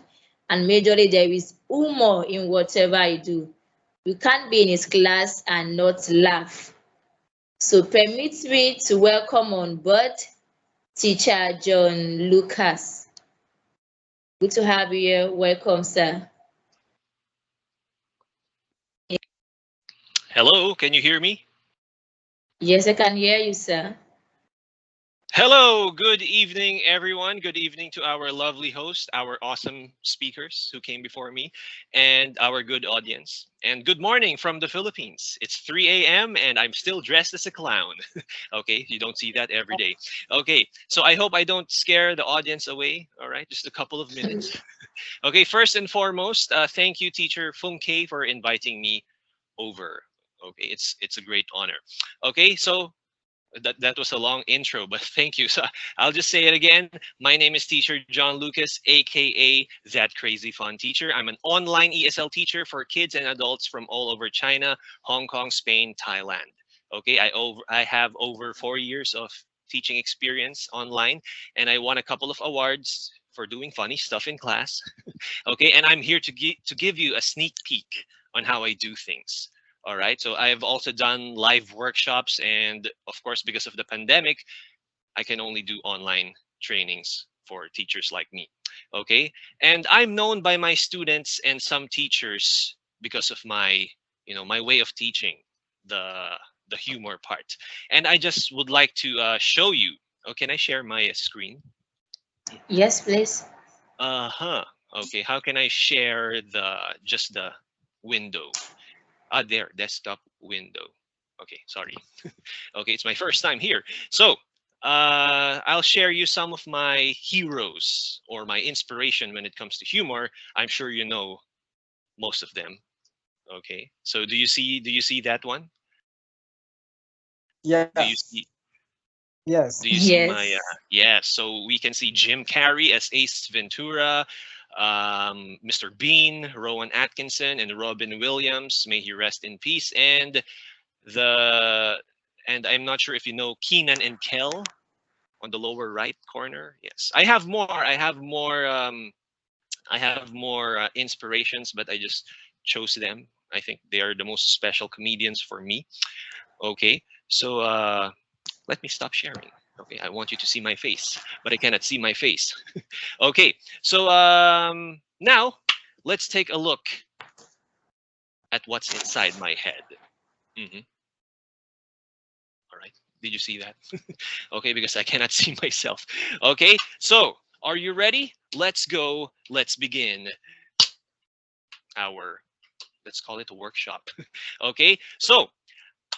and majorly there is humor in whatever he do. You can't be in his class and not laugh. So permit me to welcome on board Teacher John Lucas. Good to have you here. Welcome, sir. Hello, can you hear me? Yes, I can hear you, sir. Hello, good evening, everyone. Good evening to our lovely host, our awesome speakers who came before me, and our good audience. And good morning from the Philippines. It's 3 a.m. and I'm still dressed as a clown. Okay, you don't see that every day. Okay, so I hope I don't scare the audience away. All right, just a couple of minutes. Okay, first and foremost, thank you, Teacher Funke, for inviting me over. Okay, it's a great honor. Okay, so that was a long intro, but thank you. So I'll just say it again. My name is Teacher John Lucas, aka That Crazy Fun Teacher. I'm an online ESL teacher for kids and adults from all over China, Hong Kong, Spain, Thailand. Okay, I have over 4 years of teaching experience online, and I won a couple of awards for doing funny stuff in class. Okay, and I'm here to give you a sneak peek on how I do things. All right. So I've also done live workshops, and of course, because of the pandemic, I can only do online trainings for teachers like me. Okay. And I'm known by my students and some teachers because of my, my way of teaching, the the humor part. And I just would like to show you. Oh, can I share my screen? Yes, please. Uh-huh. Okay. How can I share just the window? There, desktop window. Okay, sorry. Okay, it's my first time here. So I'll share you some of my heroes or my inspiration when it comes to humor. I'm sure you know most of them. Okay, so do you see that one? Yes. Do you see Yes. do you see my yeah, so we can see Jim Carrey as Ace Ventura, Mr. Bean, Rowan Atkinson, and Robin Williams. May he rest in peace. The and I'm not sure if you know Keenan and Kel on the lower right corner. Yes, I have more. I have more inspirations, but I just chose them. I think they are the most special comedians for me. Okay, so let me stop sharing. Okay, I want you to see my face, but I cannot see my face. Okay, so now let's take a look at what's inside my head. Mhm. All right. Did you see that? Okay, because I cannot see myself. Okay, so are you ready? Let's go. Let's begin our, let's call it a workshop. Okay, so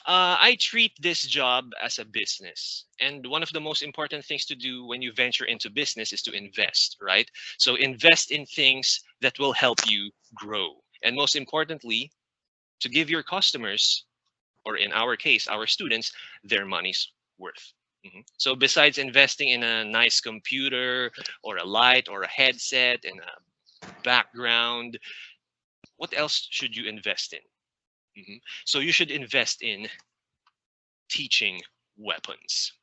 I treat this job as a business. And one of the most important things to do when you venture into business is to invest, right? So invest in things that will help you grow. And most importantly, to give your customers, or in our case, our students, their money's worth. So besides investing in a nice computer or a light or a headset and a background, what else should you invest in? So you should invest in teaching weapons,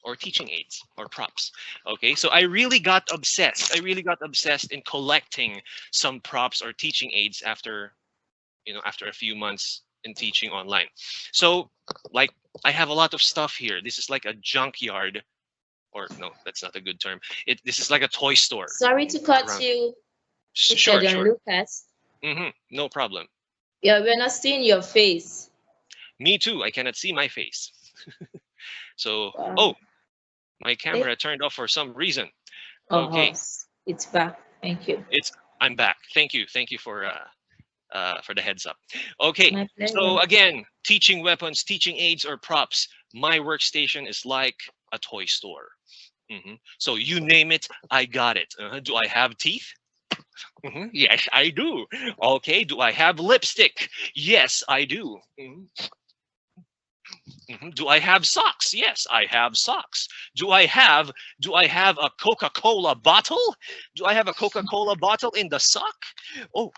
or teaching aids or props. Okay, so I really got obsessed. I really got obsessed in collecting some props or teaching aids after a few months in teaching online. So like I have a lot of stuff here. This is like a junkyard, or no, that's not a good term. This is like a toy store. Sorry to cut around. you, Sure, Mr. sure. Lucas. No problem. Yeah, we're not seeing your face. Me too. I cannot see my face. So, Wow. oh, my camera turned off for some reason. Okay. It's back. Thank you. I'm back. Thank you. Thank you for the heads up. Okay. My pleasure. So again, teaching weapons, teaching aids or props. My workstation is like a toy store. So you name it, I got it. Do I have teeth? Yes, I do. Okay. Do I have lipstick? Yes, I do. Do I have socks? Yes, I have socks. Do I have a Coca-Cola bottle? Do I have a Coca-Cola bottle in the sock? Oh,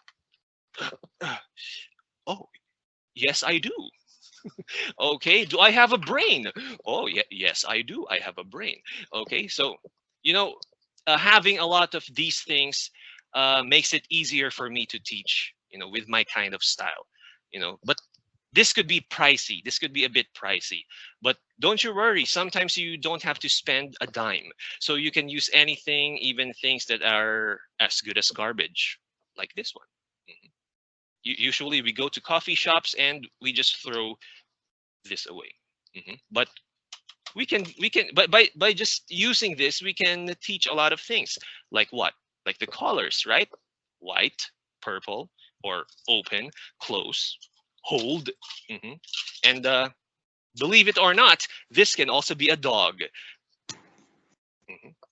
oh, yes, I do. Okay, do I have a brain? Oh, yeah, yes, I do. I have a brain. Okay, so having a lot of these things makes it easier for me to teach. With my kind of style. But this could be pricey. This could be a bit pricey, but don't you worry. Sometimes you don't have to spend a dime. So you can use anything, even things that are as good as garbage, like this one. Usually we go to coffee shops and we just throw this away. But but by just using this, we can teach a lot of things. Like what? Like the colors, right? White, purple, or open, close, hold. And believe it or not, this can also be a dog.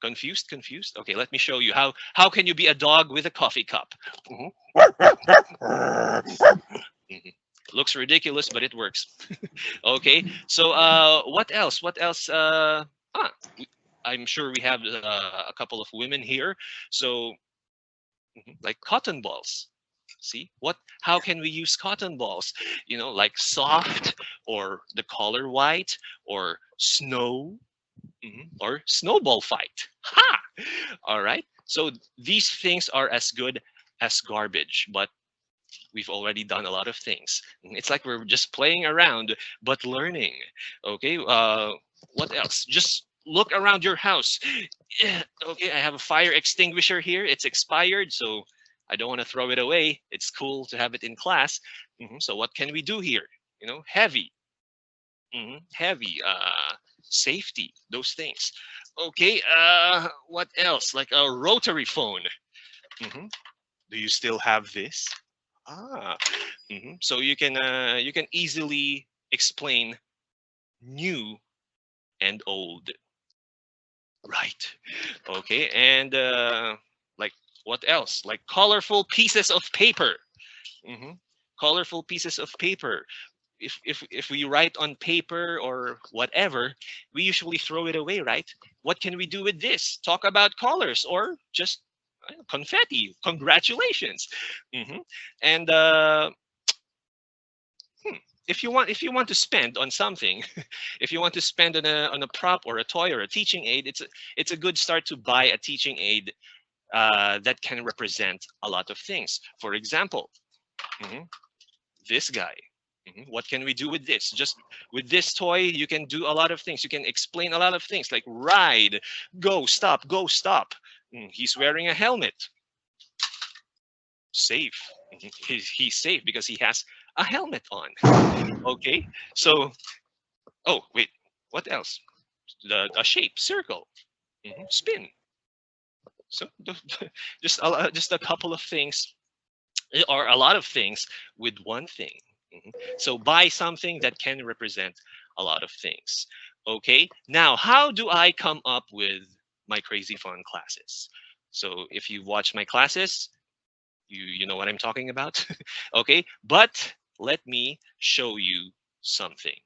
Confused? Okay, let me show you how can you be a dog with a coffee cup. Looks ridiculous, but it works. Okay, so what else? I'm sure we have a couple of women here. So like cotton balls. See how can we use cotton balls? Like soft, or the color white, or snow, or snowball fight. Ha! All right. So these things are as good as garbage, but we've already done a lot of things. It's like we're just playing around, but learning. Okay, what else? Just look around your house. Yeah, okay, I have a fire extinguisher here. It's expired, so I don't want to throw it away. It's cool to have it in class. So what can we do here? You know, heavy. Heavy, safety, those things. Okay, what else? Like a rotary phone. Do you still have this? Ah, so you can easily explain new and old, right? Okay, and like what else? Like colorful pieces of paper. Colorful pieces of paper. If we write on paper or whatever, we usually throw it away, right? What can we do with this? Talk about colors or just confetti. Congratulations. And if you want to spend on something, if you want to spend on a prop or a toy or a teaching aid, it's a good start to buy a teaching aid that can represent a lot of things. For example, this guy. What can we do with this? Just with this toy, you can do a lot of things. You can explain a lot of things like ride, go, stop, go, stop. He's wearing a helmet. Safe. He's safe because he has a helmet on. Okay, so, oh, wait, what else? A shape, circle, spin. So just a couple of things, or a lot of things with one thing. So buy something that can represent a lot of things. Okay, now how do I come up with my crazy fun classes? So if you watch my classes, you know what I'm talking about. Okay, but let me show you something.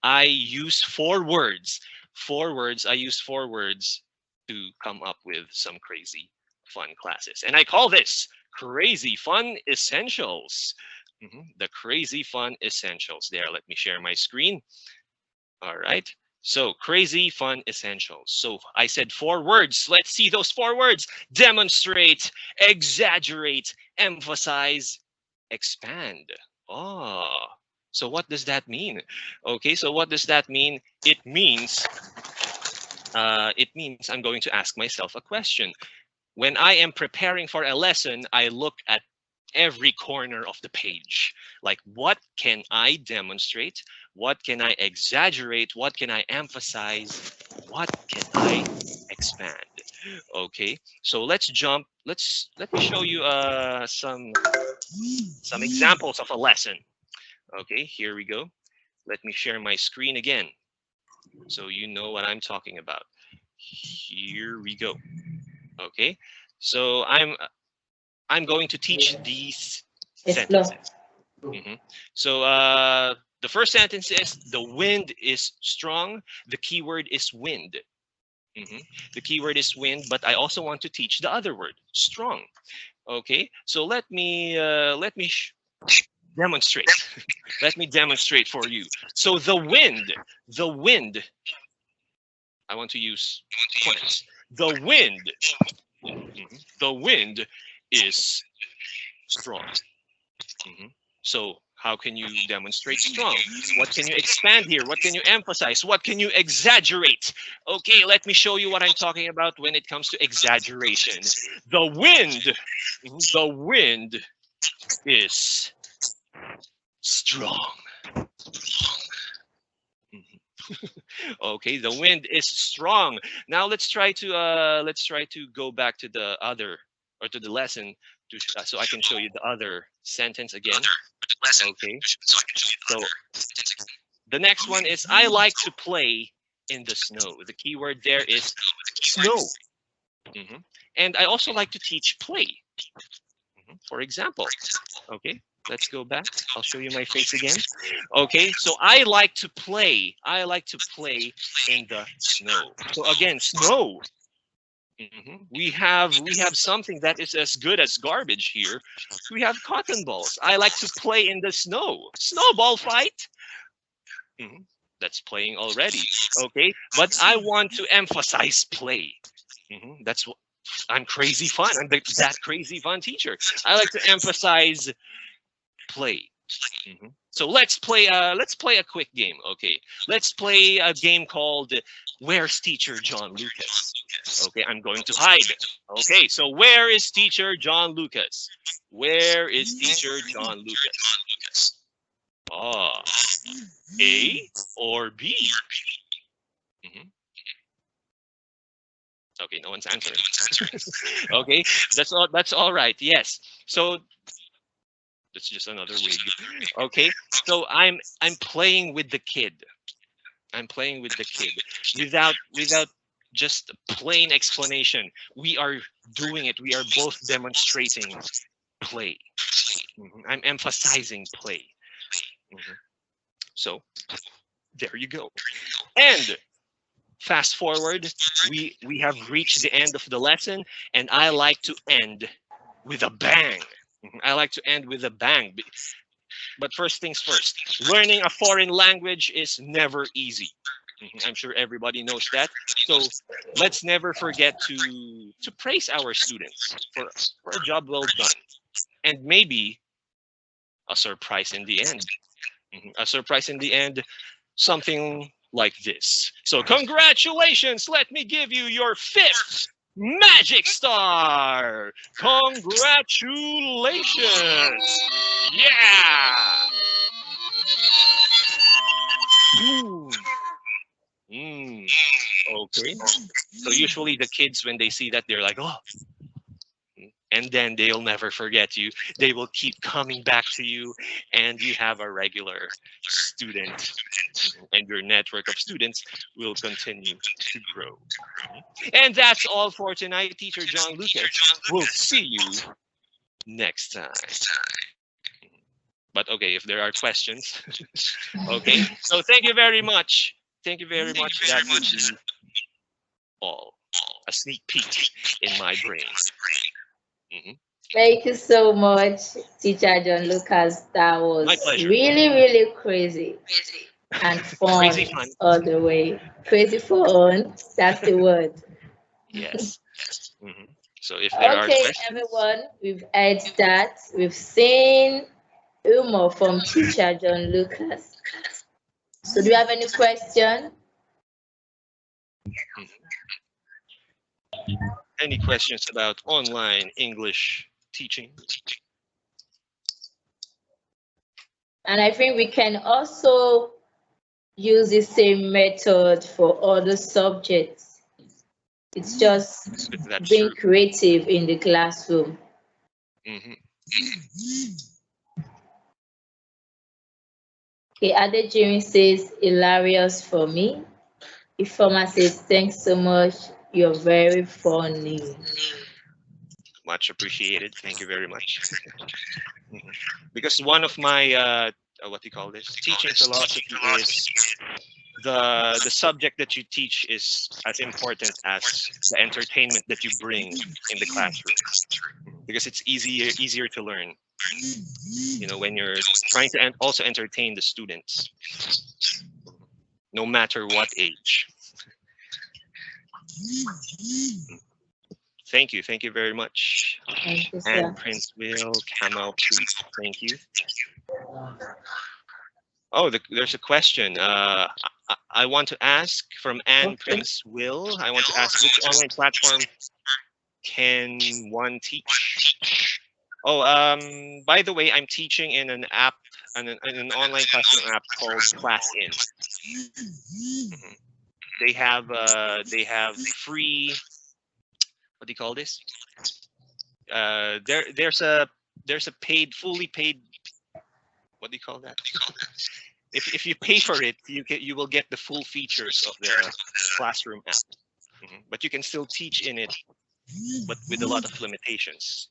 I use 4 words. 4 words. I use 4 words to come up with some crazy fun classes, and I call this Crazy Fun Essentials. The Crazy Fun Essentials. There, let me share my screen. All right. So Crazy Fun Essentials. So I said 4 words. Let's see those 4 words. Demonstrate, exaggerate, emphasize, expand. Oh, so what does that mean? Okay, so what does that mean? It means I'm going to ask myself a question. When I am preparing for a lesson, I look at every corner of the page. Like, what can I demonstrate? What can I exaggerate? What can I emphasize? What can I expand? Okay, so let's jump. Let me show you some examples of a lesson. Okay, here we go. Let me share my screen again, so you know what I'm talking about. Here we go. Okay, so I'm going to teach these sentences. So the first sentence is the wind is strong. The keyword is wind. The keyword is wind, but I also want to teach the other word, strong. Okay, so let me demonstrate. Let me demonstrate for you. So the wind. I want to use points. The wind is strong. So how can you demonstrate strong? What can you expand here? What can you emphasize? What can you exaggerate? Okay, let me show you what I'm talking about when it comes to exaggeration. The wind is strong. Okay, the wind is strong. Now let's try to go back to the other, or to the lesson, so I can show you the other sentence again. Okay, so the next one is I like to play in the snow. The keyword there is snow. And I also like to teach play. For example, okay, let's go back. I'll show you my face again. Okay, so I like to play. I like to play in the snow. So again, snow. We have something that is as good as garbage here. We have cotton balls. I like to play in the snow. Snowball fight. That's playing already. Okay, but I want to emphasize play. That's I'm crazy fun. I'm that crazy fun teacher. I like to emphasize play. So let's play a quick game. Okay, let's play a game called Where's Teacher John Lucas? Okay, I'm going to hide. Okay, so where is Teacher John Lucas? Where is Teacher John Lucas? Ah, A or B? Okay, no one's answering. Okay, that's all right. Yes. So that's just another wig. Okay, so I'm playing with the kid. I'm playing with the kid without just plain explanation. We are doing it. We are both demonstrating play. I'm emphasizing play. So there you go. And fast forward, we have reached the end of the lesson, and I like to end with a bang. I like to end with a bang. But first things first, learning a foreign language is never easy. I'm sure everybody knows that. So let's never forget to praise our students for a job well done, and maybe a surprise in the end. A surprise in the end, something like this. So congratulations! Let me give you your 5th Magic Star. Congratulations! Yeah! Okay. So usually the kids, when they see that, they're like, oh. And then they'll never forget you. They will keep coming back to you, and you have a regular student, and your network of students will continue to grow. And that's all for tonight, Teacher John Lucas. We'll see you next time. But okay, if there are questions, okay. So thank you very much. Thank you very much. That would be all. A sneak peek in my brain. Thank you so much, Teacher John Lucas. That was really, really crazy and fun, Crazy fun all the way. Crazy fun. That's the word. Yes. So if there are questions, everyone, we've heard that. We've seen humor from Teacher John Lucas. So do you have any question? Any questions about online English teaching? And I think we can also use the same method for other subjects. It's just being creative in the classroom. Okay, Adejiri says, hilarious for me. Ifeoma says, thanks so much. You're very funny. Much appreciated. Thank you very much. Because one of my what do you call this? Teaching philosophy is the subject that you teach is as important as the entertainment that you bring in the classroom. Because it's easier to learn. You know, when you're trying to also entertain the students, no matter what age. Thank you very much. Thank you, and Prince Will, Camel, thank you. Oh, there's a question. I want to ask from Anne Prince Will. I want to ask, which online platform can one teach? Oh, by the way, I'm teaching in an app, an online classroom app called ClassIn. They have free. What do you call this? There's a paid, fully paid. What do you call that? If you pay for it, you will get the full features of the classroom app. But you can still teach in it, but with a lot of limitations.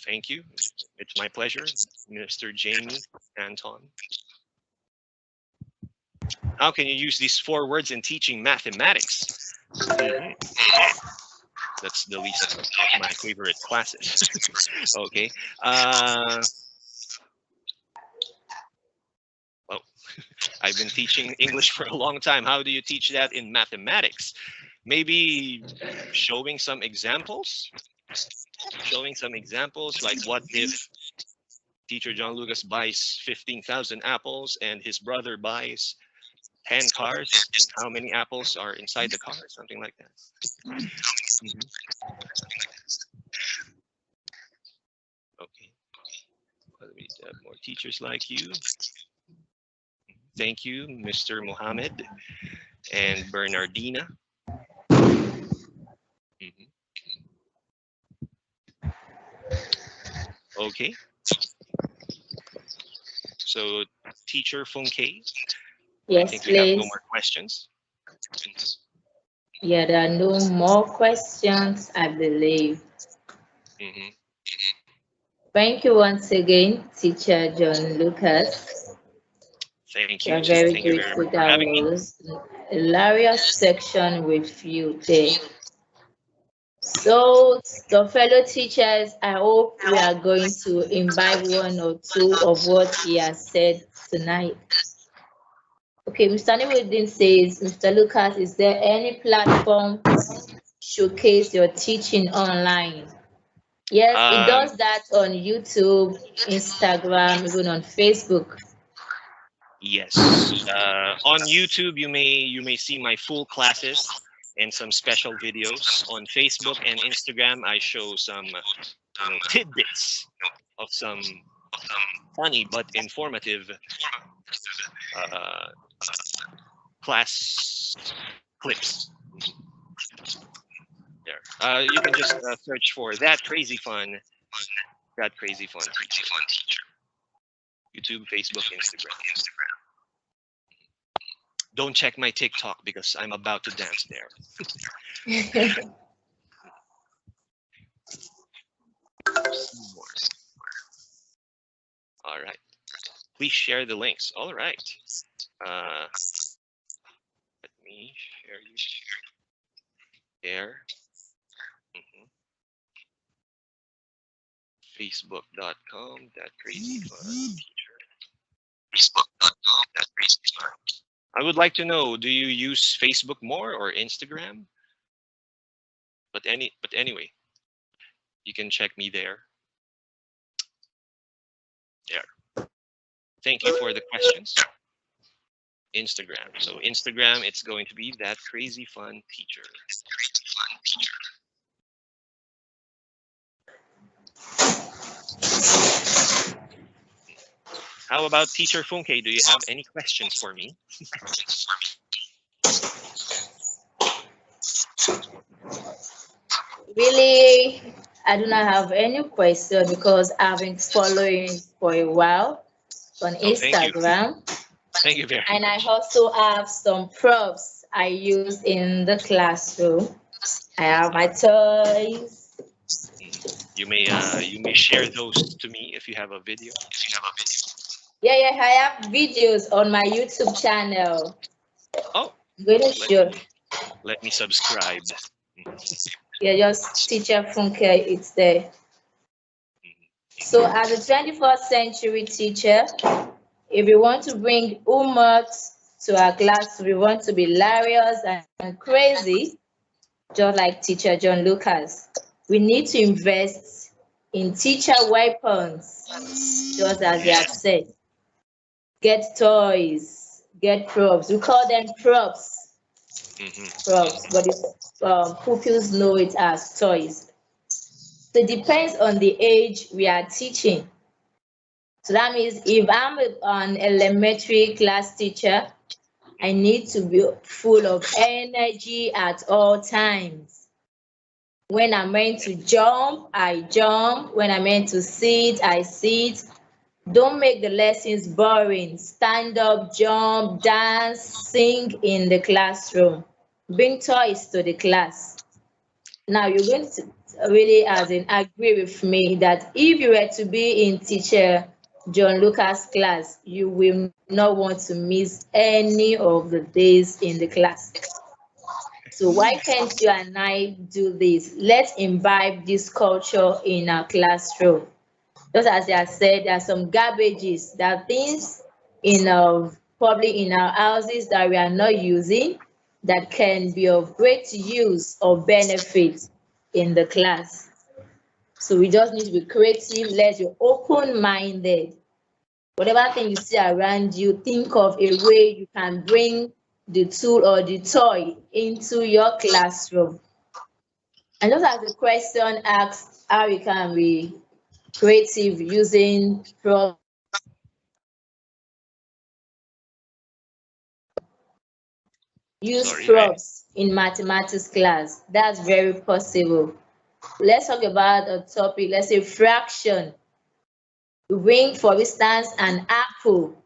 Thank you. It's my pleasure, Mr. Jamie Anton. How can you use these 4 words in teaching mathematics? That's the least of my favorite classes. Okay. Well, I've been teaching English for a long time. How do you teach that in mathematics? maybe showing some examples, like what if teacher John Lucas buys 15,000 apples and his brother buys 10 cars, how many apples are inside the car, something like that. Okay, let me have more teachers like you. Thank you, Mr. Mohammed and Bernardina. Okay. So, teacher Funke, Yes, I think we have no please. more questions. Yeah, there are no more questions, I believe. Thank you once again, Teacher John Lucas. Thank We you. are very Thank you very grateful much for that having me. was hilarious section with you there. So, fellow teachers, I hope we are going to imbibe one or two of what he has said tonight. Okay, Mr. Niwuddin says, Mr. Lucas, is there any platform showcase your teaching online? Yes, it does that on YouTube, Instagram, even on Facebook. Yes, on YouTube you may see my full classes and some special videos. On Facebook and Instagram, I show some tidbits of some funny but informative class clips. There, you can just search for that crazy fun teacher. YouTube, Facebook, Instagram. Don't check my TikTok because I'm about to dance there. All right. Please share the links. All right. Let me share you there. Facebook.com, that crazy fun teacher. Facebook.com, that crazy fun. I would like to know, do you use Facebook more or Instagram? But anyway, you can check me there. There. Thank you for the questions. Instagram. So Instagram, it's going to be that crazy fun teacher. How about Teacher Funke? Do you have any questions for me? Really, I do not have any question because I've been following for a while on Instagram. Thank you very much. And I also have some props I use in the classroom. I have my toys. You may share those to me if you have a video. Yeah, I have videos on my YouTube channel. Oh, I'm going to show. Let me subscribe. Yeah, just Teacher Funke, it's there. So as a 21st century teacher, if we want to bring humor to our class, we want to be hilarious and crazy, just like Teacher John Lucas, we need to invest in teacher weapons, just as he had said. Get toys, get props. We call them props. Props, but pupils know it as toys. So it depends on the age we are teaching. So that means if I'm an elementary class teacher, I need to be full of energy at all times. When I'm meant to jump, I jump. When I'm meant to sit, I sit. Don't make the lessons boring. Stand up, jump, dance, sing in the classroom. Bring toys to the class. Now you're going to really agree with me that if you were to be in Teacher John Lucas' class, you will not want to miss any of the days in the class. So why can't you and I do this? Let's imbibe this culture in our classroom. Just as I said, there are some garbages, there are things in probably in our houses that we are not using. that can be of great use or benefit in the class. So we just need to be creative. Let's be open-minded. Whatever thing you see around you, think of a way you can bring the tool or the toy into your classroom. And just as the question asks, how we can be creative using props. Use props in mathematics class. That's very possible. Let's talk about a topic, let's say fraction. You bring, for instance, an apple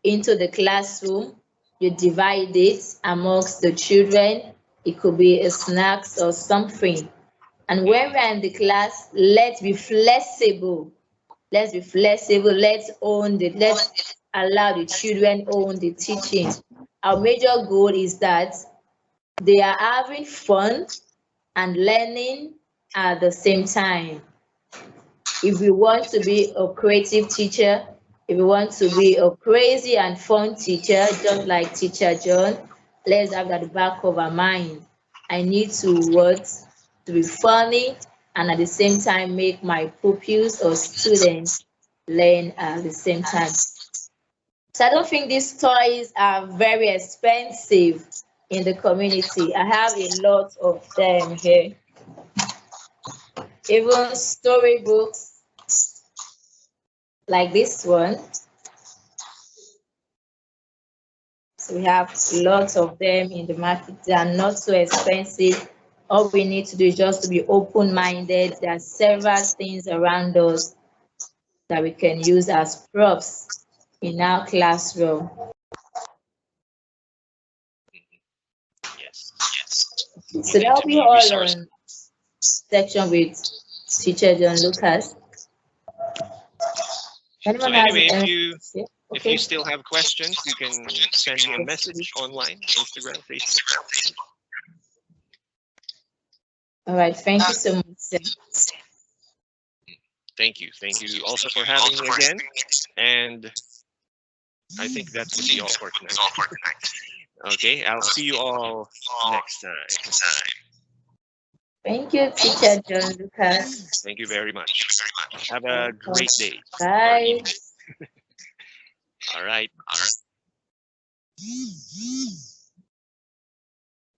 into the classroom. You divide it amongst the children. It could be a snacks or something. And when we're in the class, let's be flexible. Let's be flexible. Let's allow the children own the teaching. Our major goal is that they are having fun and learning at the same time. If we want to be a creative teacher, if we want to be a crazy and fun teacher, just like Teacher John, let's have that back of our mind. I need to be funny and at the same time make my pupils or students learn at the same time. So I don't think these toys are very expensive in the community. I have a lot of them here. Even storybooks like this one. So we have lots of them in the market. They are not so expensive. All we need to do is just to be open-minded. There are several things around us that we can use as props in our classroom. Yes. So that'll be all on section with Teacher John Lucas. So anyway, if you still have questions, you can send me a message online, Instagram, Facebook. All right, thank you so much, sir. Thank you also for having me again, and I think that would be all for tonight. Okay, I'll see you all next time. Thank you, Teacher John Lucas. Thank you very much. Have a great day. Bye. All right.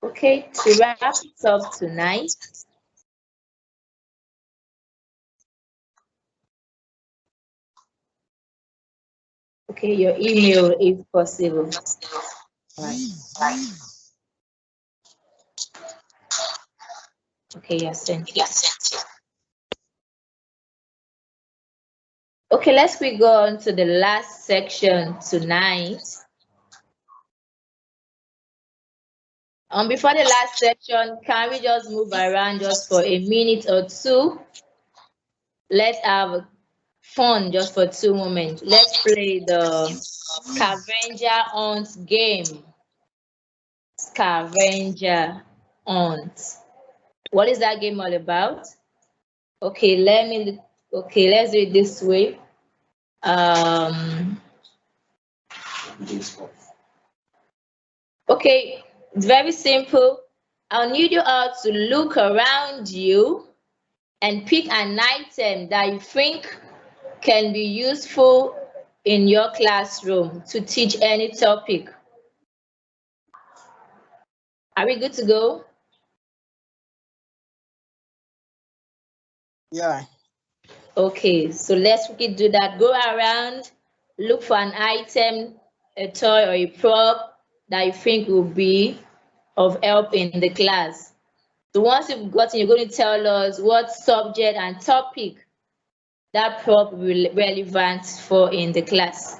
Okay, to wrap it up tonight, okay, your email if possible. Right. Okay, yes, sent you. Okay, let's go on to the last section tonight. Before the last section, can we just move around just for a minute or two? Let's have fun just for 2 moments. Let's play the scavenger hunt game. Scavenger hunt. What is that game all about? Okay, let's do it this way. Okay, it's very simple. I'll need you all to look around you and pick an item that you think can be useful in your classroom to teach any topic. Are we good to go? Yeah. Okay, so let's do that. Go around, look for an item, a toy or a prop that you think will be of help in the class. So once you've gotten, you're going to tell us what subject and topic that prop will be relevant for in the class.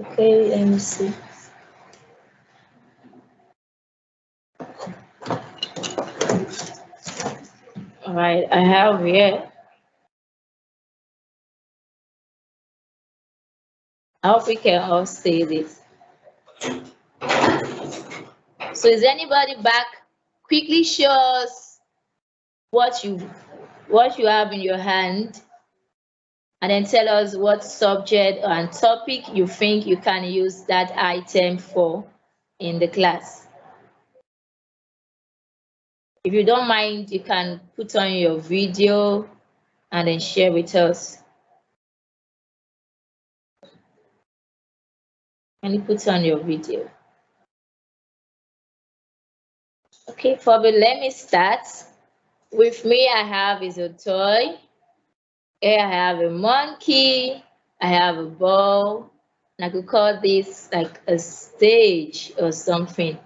Okay, let me see. All right, I have here. I hope we can all say this. So is anybody back? Quickly show us what you have in your hand, and then tell us what subject and topic you think you can use that item for in the class. If you don't mind, you can put on your video and then share with us. Can you put on your video? Okay, Fabi, let me start. With me, I have is a toy. Here I have a monkey. I have a ball. And I could call this like a stage or something.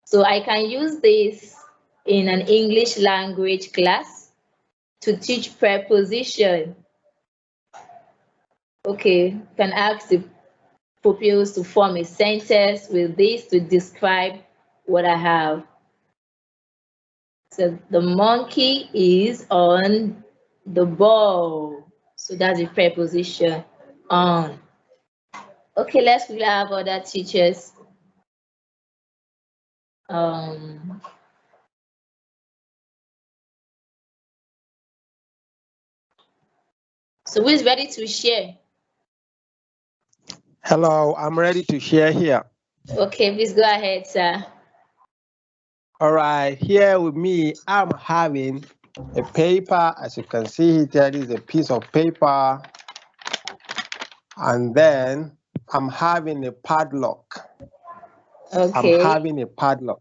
So I can use this in an English language class to teach preposition. Okay, you can ask the pupils to form a sentence with this to describe what I have. So the monkey is on the ball. So that's the preposition on. Okay, let's quickly have other teachers. So who is ready to share? Hello, I'm ready to share here. Okay, please go ahead, sir. All right, here with me, I'm having a paper. As you can see, there is a piece of paper. And then I'm having a padlock. Okay. I'm having a padlock.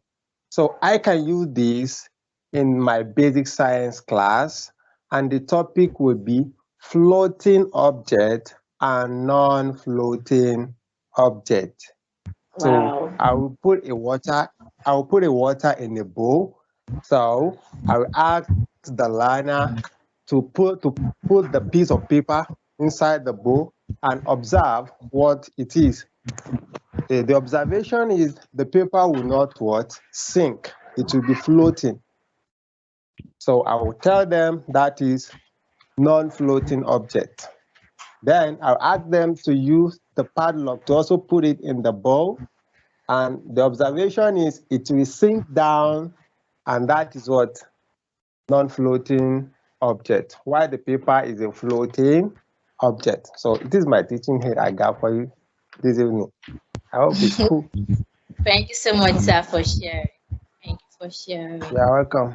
So I can use this in my basic science class, and the topic will be floating object and non-floating object. So Wow. I will put a water in a bowl. So I will ask the learner to put the piece of paper inside the bowl and observe what it is. The observation is the paper will not sink. It will be floating. So I will tell them that is non-floating object. Then I'll ask them to use the padlock to also put it in the bowl. And the observation is it will sink down, and that is what non-floating object. Why the paper is a floating object. So it is my teaching here I got for you this evening. I hope it's cool. Thank you so much, sir, for sharing. Thank you for sharing. You're welcome.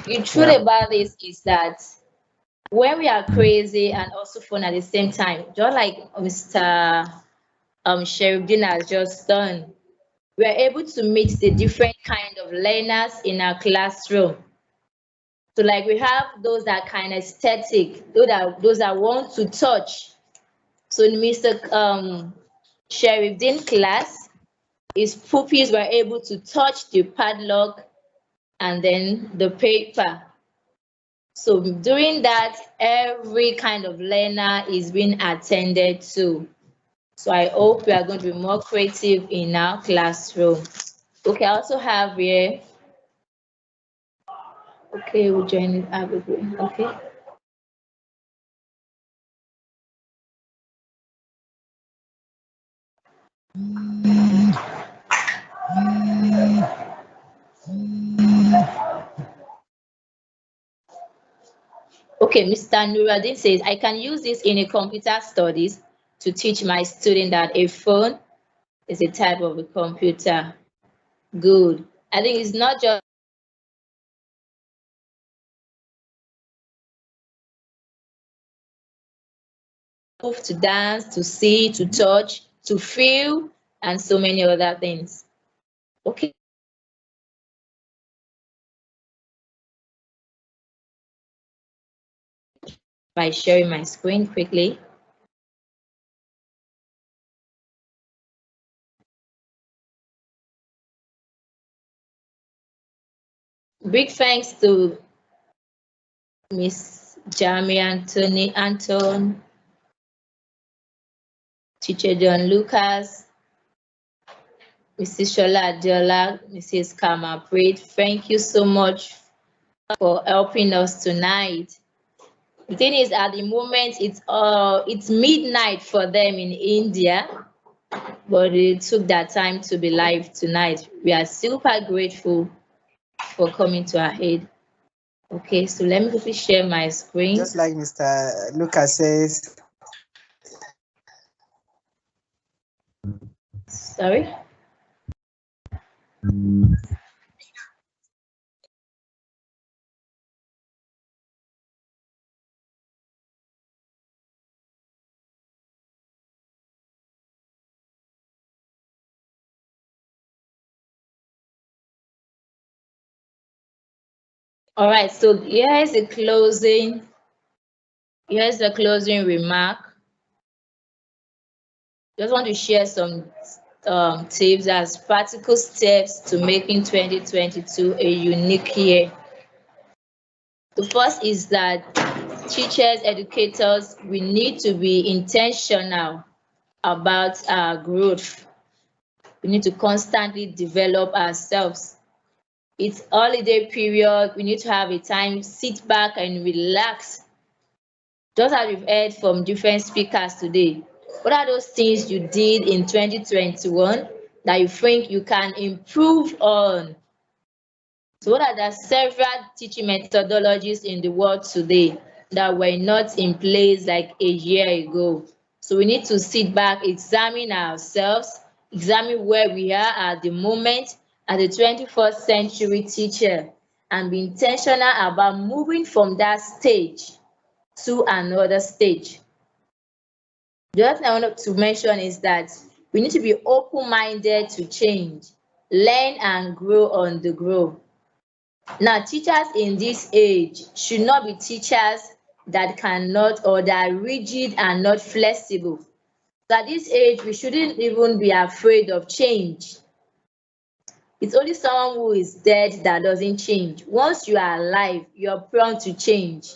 The truth about this is that when we are crazy and also fun at the same time, just like Mr. Sheridan has just done, we are able to meet the different kind of learners in our classroom. So like we have those that are kind of aesthetic, those that want to touch. So in Mr. Sheridan class, his pupils were able to touch the padlock and then the paper. So doing that, every kind of learner is being attended to. So I hope we are going to be more creative in our classroom. Okay, I also have here. Okay, we'll join it. Okay. Okay, Mr. Nuruddin says, I can use this in a computer studies to teach my student that a phone is a type of a computer. Good. I think it's not just move, to dance, to see, to touch, to feel, and so many other things. Okay. By sharing my screen quickly. Big thanks to Miss Jamie Anton, Teacher John Lucas, Mrs. Shola Adiola, Mrs. Kama Preet. Thank you so much for helping us tonight. The thing is, at the moment, it's midnight for them in India, but it took that time to be live tonight. We are super grateful for coming to our aid. Okay, so let me quickly share my screen. Just like Mr. Lucas says. Sorry. All right, so here's the closing. Here's the closing remark. Just want to share some tips as practical steps to making 2022 a unique year. The first is that teachers, educators, we need to be intentional about our growth. We need to constantly develop ourselves. It's holiday period. We need to have a time, sit back and relax. Just as we've heard from different speakers today, what are those things you did in 2021 that you think you can improve on? So what are the several teaching methodologies in the world today that were not in place like a year ago? So we need to sit back, examine ourselves, examine where we are at the moment as a 21st century teacher, and be intentional about moving from that stage to another stage. The other thing I wanted to mention is that we need to be open-minded to change, learn and grow on the go. Now, teachers in this age should not be teachers that cannot or that are rigid and not flexible. So at this age, we shouldn't even be afraid of change. It's only someone who is dead that doesn't change. Once you are alive, you're prone to change.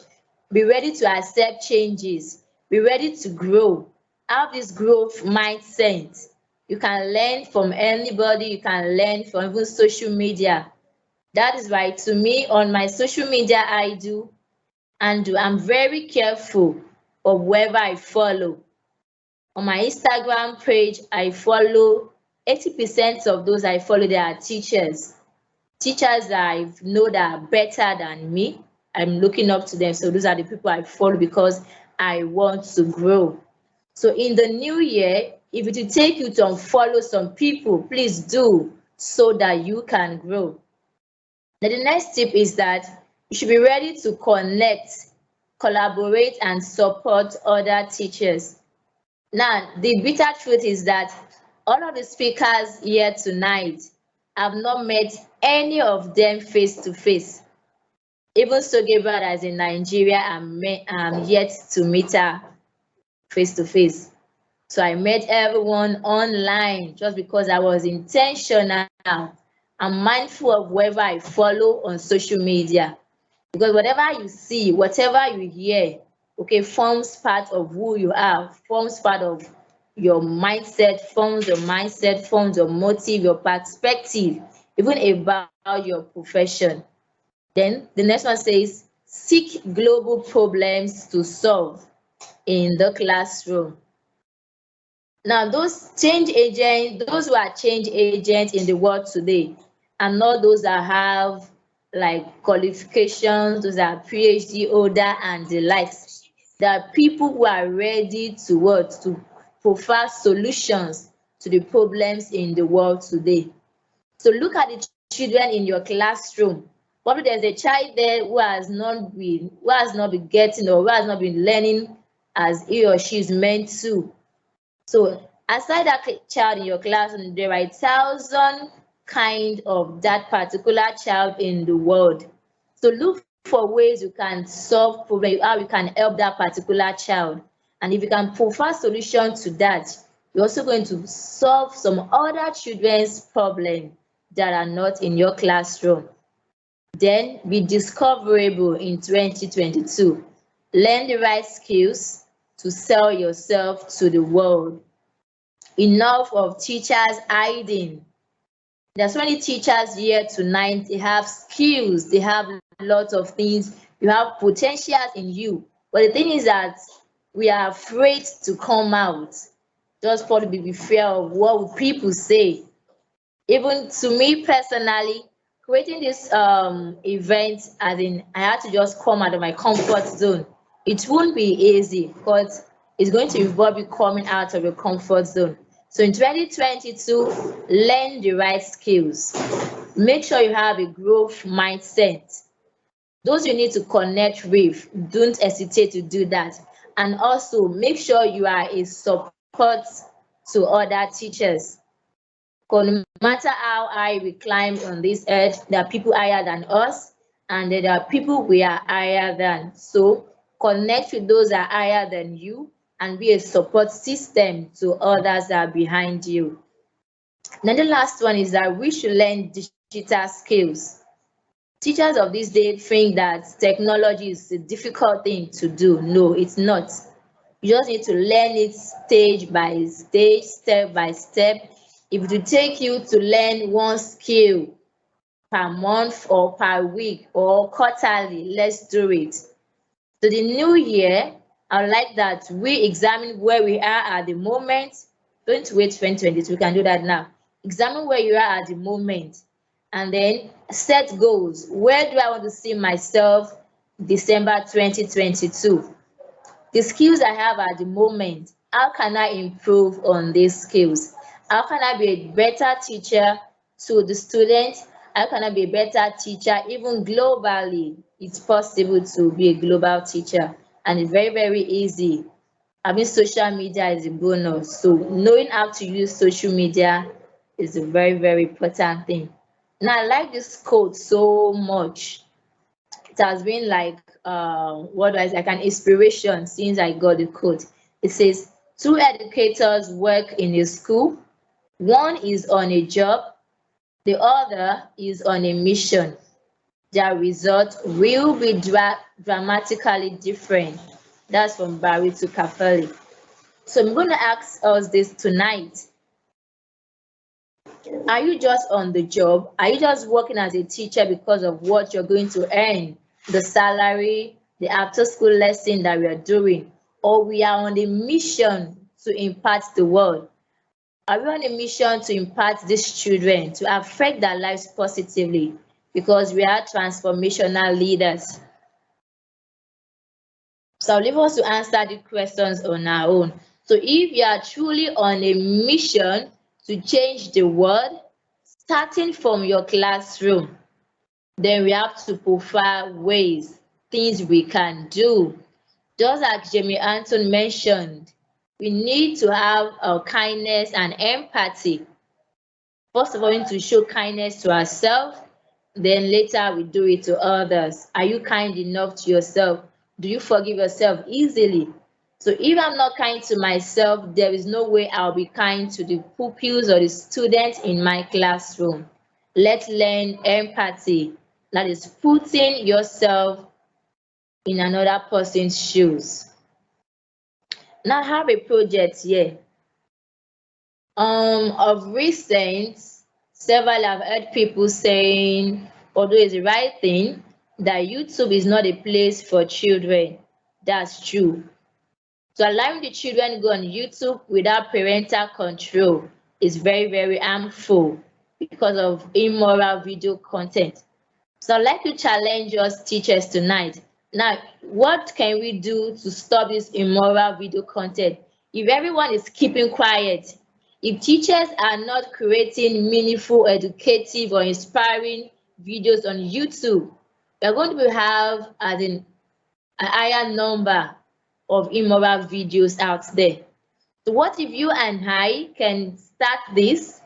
Be ready to accept changes. Be ready to grow. Have this growth mindset. You can learn from anybody. You can learn from even social media. That is why, to me, on my social media, I'm very careful of whoever I follow. On my Instagram page, I follow 80% of those I follow, they are teachers. Teachers that I know that are better than me. I'm looking up to them. So those are the people I follow because I want to grow. So in the new year, if it will take you to unfollow some people, please do so that you can grow. Now, the next tip is that you should be ready to connect, collaborate, and support other teachers. Now, the bitter truth is that all of the speakers here tonight have not met any of them face to face. Even so, Gabriel, as in Nigeria, I'm yet to meet her face to face. So I met everyone online just because I was intentional. I'm mindful of whoever I follow on social media, because whatever you see, whatever you hear, okay, forms part of who you are, forms part of your mindset, forms your motive, your perspective, even about your profession. Then the next one says, seek global problems to solve in the classroom. Now, those change agents, those who are change agents in the world today, are not those that have like qualifications, those that are PhD holder and the likes. There are people who are ready to what? To provide solutions to the problems in the world today. So look at the children in your classroom. Probably there's a child there who has not been getting or who has not been learning as he or she is meant to. So aside that child in your classroom, there are 1,000 kind of that particular child in the world. So look for ways you can solve problems, how you can help that particular child. And if you can provide solution to that, you're also going to solve some other children's problem that are not in your classroom. Then be discoverable in 2022. Learn the right skills to sell yourself to the world. Enough of teachers hiding. There's so many teachers here tonight. They have skills, they have lots of things. You have potentials in you, But the thing is that we are afraid to come out, just probably be fear of what will people say. Even to me personally, creating this event, as in I had to just come out of my comfort zone. It won't be easy because it's going to involve you coming out of your comfort zone. So in 2022, learn the right skills. Make sure you have a growth mindset. Those you need to connect with, don't hesitate to do that. And also make sure you are a support to other teachers. Because no matter how high we climb on this earth, there are people higher than us, and there are people we are higher than. So connect with those that are higher than you and be a support system to others that are behind you. Then the last one is that we should learn digital skills. Teachers of this day think that technology is a difficult thing to do. No, it's not. You just need to learn it stage by stage, step by step. If it will take you to learn one skill per month or per week or quarterly, let's do it. So the new year, I would like that we examine where we are at the moment. Don't wait 2022, we can do that now. Examine where you are at the moment and then set goals. Where do I want to see myself December 2022? The skills I have at the moment, how can I improve on these skills? How can I be a better teacher to the students? How can I be a better teacher even globally? It's possible to be a global teacher and it's very, very easy. I mean, social media is a bonus. So knowing how to use social media is a very, very important thing. Now, I like this quote so much. It has been like what was like an inspiration since I got the quote. It says, two educators work in a school. One is on a job, the other is on a mission. Their result will be dramatically different. That's from Barry to Kafali. So I'm going to ask us this tonight. Are you just on the job? Are you just working as a teacher because of what you're going to earn, the salary, the after school lesson that we are doing? Or we are on a mission to impact the world? Are we on a mission to impact these children, to affect their lives positively? Because we are transformational leaders. So I'll leave us to answer the questions on our own. So if you are truly on a mission to change the world, starting from your classroom, then we have to profile ways, things we can do. Just like Jamie Anton mentioned, we need to have kindness and empathy. First of all, we need to show kindness to ourselves, then later we do it to others. Are you kind enough to yourself? Do you forgive yourself easily? So if I'm not kind to myself, there is no way I'll be kind to the pupils or the students in my classroom. Let's learn empathy. That is putting yourself in another person's shoes. Now I have a project here. Of recent, several have heard people saying, although it's the right thing, that YouTube is not a place for children. That's true. So allowing the children to go on YouTube without parental control is very, very harmful because of immoral video content. So I'd like to challenge us teachers tonight. Now, what can we do to stop this immoral video content? If everyone is keeping quiet, if teachers are not creating meaningful, educative, or inspiring videos on YouTube, we're going to have a higher number of immoral videos out there. So what if you and I can start this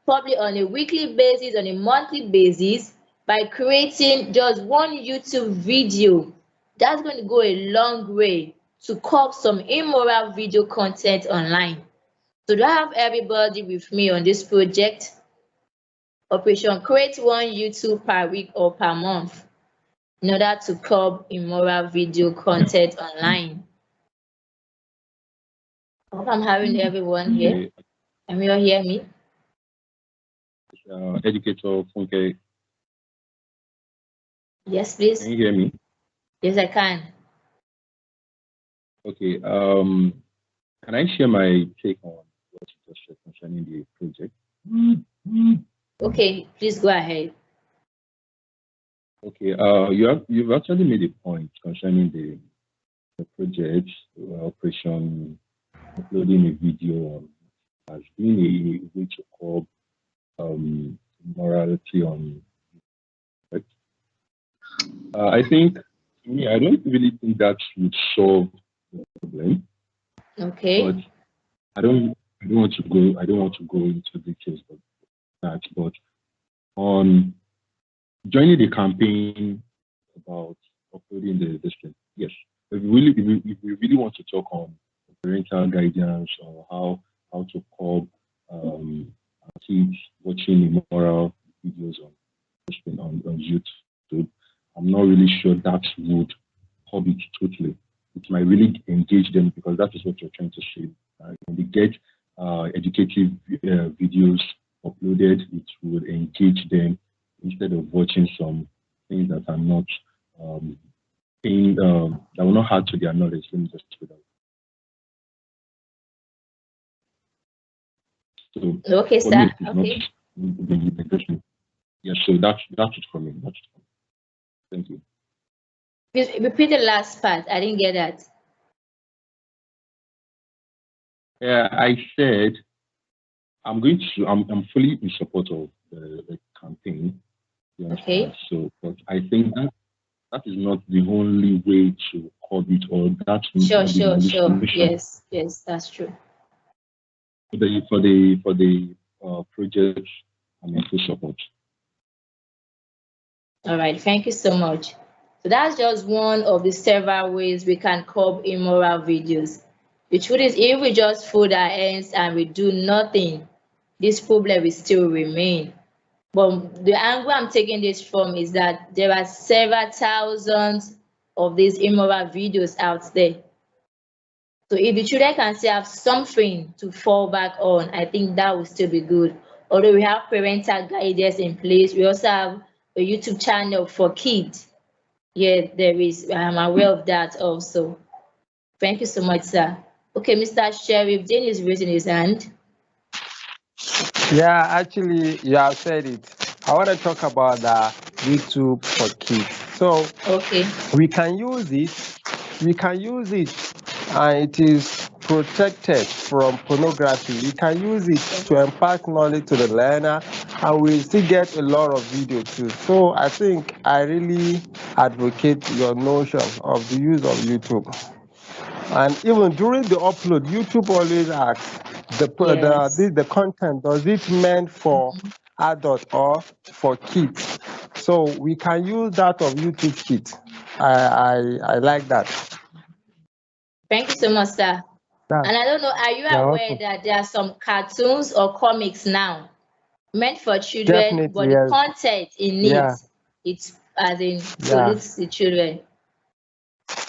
probably on a weekly basis, on a monthly basis, by creating just one YouTube video? That's going to go a long way to curb some immoral video content online. So do I have everybody with me on this project? Operation create one YouTube per week or per month in order to curb immoral video content online. I hope I'm having everyone here. Can you all hear me? Educator Funke. Yes, please. Can you hear me? Yes, I can. Okay. Can I share my take on what you just said concerning the project? Okay, please go ahead. Okay. You've actually made a point concerning the project operation, uploading a video as being a way to curb morality on. Right? I think, to me, I don't really think that would solve the problem. Okay. But I don't want to go into details of that. But on joining the campaign about uploading this thing, yes. If we really want to talk on parental guidance or how to curb kids watching immoral videos on YouTube, I'm not really sure that would curb it totally. It might really engage them because that is what you're trying to say. When they get educative videos uploaded, it will engage them instead of watching some things that are not that will not add to their knowledge. Let me just put that. So okay, for sir. me, it's Okay. not. Yes, so that's it for me. That's it for me. Thank you. Please repeat the last part. I didn't get that. Yeah, I said I'm fully in support of the campaign. You understand? Okay. So, but I think that is not the only way to curb it, or that will Sure. not be the only solution. Yes, that's true. For the project, I'm in full support. All right, thank you so much. So that's just one of the several ways we can curb immoral videos. The truth is, if we just fold our hands and we do nothing, this problem will still remain. But the angle I'm taking this from is that there are several thousands of these immoral videos out there. So if the children can still have something to fall back on, I think that will still be good. Although we have parental guidance in place, we also have a YouTube channel for kids. Yeah, there is. I'm aware of that also. Thank you so much, sir. Okay, Mr. Sheriff, Jane is raising his hand. Yeah, actually, you have said it. I want to talk about the YouTube for kids. So Okay. we can use it. We can use it, and it is protected from pornography. We can use it to impart knowledge to the learner, and we still get a lot of video too. So I think I really advocate your notion of the use of YouTube. And even during the upload, YouTube always asks the content, does it meant for adult or for kids? So we can use that of YouTube Kids. I like that. Thank you so much, sir. And I don't know, are you You're aware welcome. that there are some cartoons or comics now meant for children, but Definitely, the yes. content in Yeah, it's as in yeah, pollutes the children.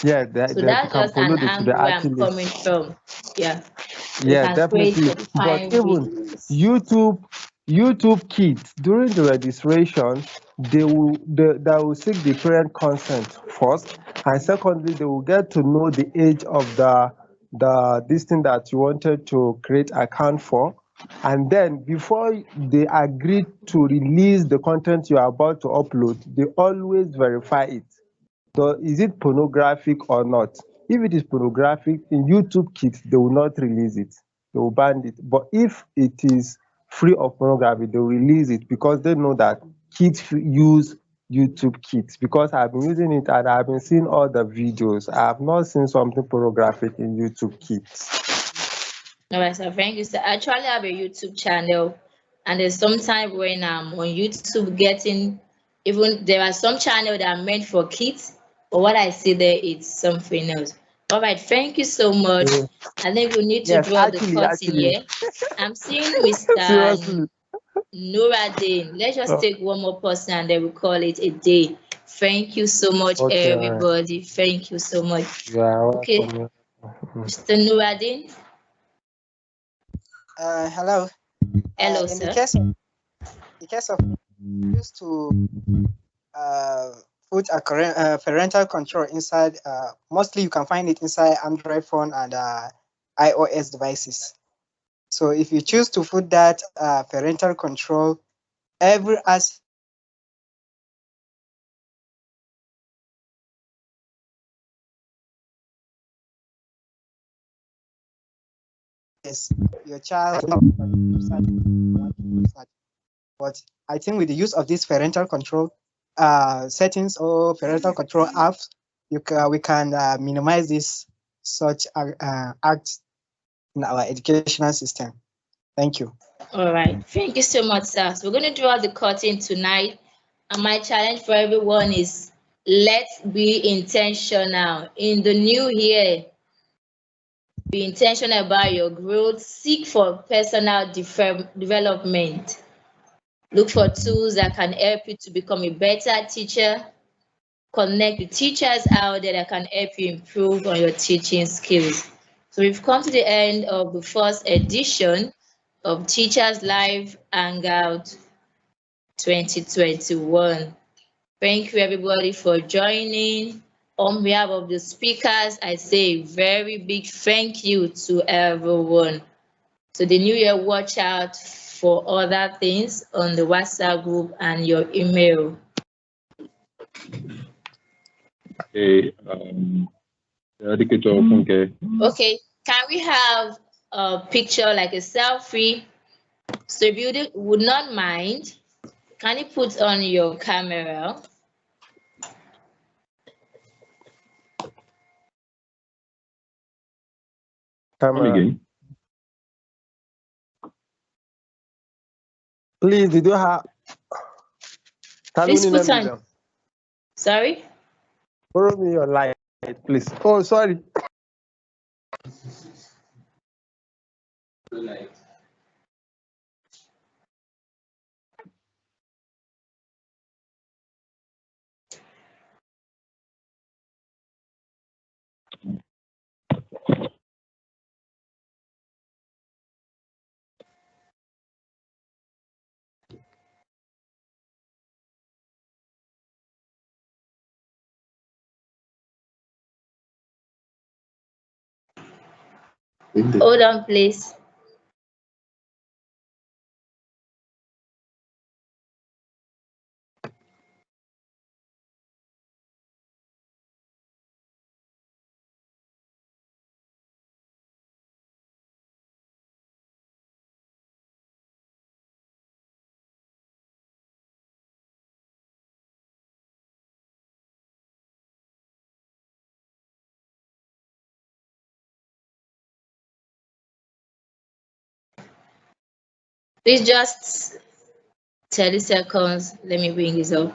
yeah. So They that's can just an pollute it to the angle where I'm actually. coming from. Yeah. They Yeah, can create definitely. But edifying even videos. YouTube Kids during the registration, they will seek the parent consent first, and secondly, they will get to know the age of the this thing that you wanted to create account for, and then before they agree to release the content you are about to upload, they always verify it. So is it pornographic or not? If it is pornographic, in YouTube Kids, they will not release it. They will ban it. But if it is free of pornography, they will release it because they know that kids use YouTube Kids. Because I've been using it and I've been seeing all the videos. I have not seen something pornographic in YouTube Kids. All right, so thank you, sir. I actually have a YouTube channel, and there's some time when I'm on YouTube getting even there are some channels that are meant for kids, but what I see there is something else. All right, thank you so much. I think we need to Yes, draw the curtain here. I'm seeing Mr. Seriously. Nuruddin. Let's just Oh, take one more person and then we call it a day. Thank you so much, okay, all right. everybody. Thank you so much. You are Okay, welcome. Mr. Nuruddin. Hello. Hello, In sir. the case of used to put a parental control inside. Mostly you can find it inside Android phone and iOS devices. So if you choose to put that parental control, every as yes, your child but I think with the use of this parental control settings or parental control apps, we can minimize this such acts in our educational system. Thank you. All right. Thank you so much, sir. So we're going to draw the curtain tonight. And my challenge for everyone is let's be intentional in the new year. Be intentional about your growth. Seek for personal development. Look for tools that can help you to become a better teacher. Connect with teachers out there that can help you improve on your teaching skills. So we've come to the end of the first edition of Teachers Live Hangout 2021. Thank you everybody for joining. On behalf of the speakers, I say a very big thank you to everyone. So the new year, watch out for other things on the WhatsApp group and your email. Okay, okay. Okay, can we have a picture like a selfie? So if you would not mind, can you put on your camera? Come again. Please, did you have? Please put on. Sorry? Borrow me your light, please. Oh, sorry. Hold on, please. Please just 30 seconds. Let me bring this up.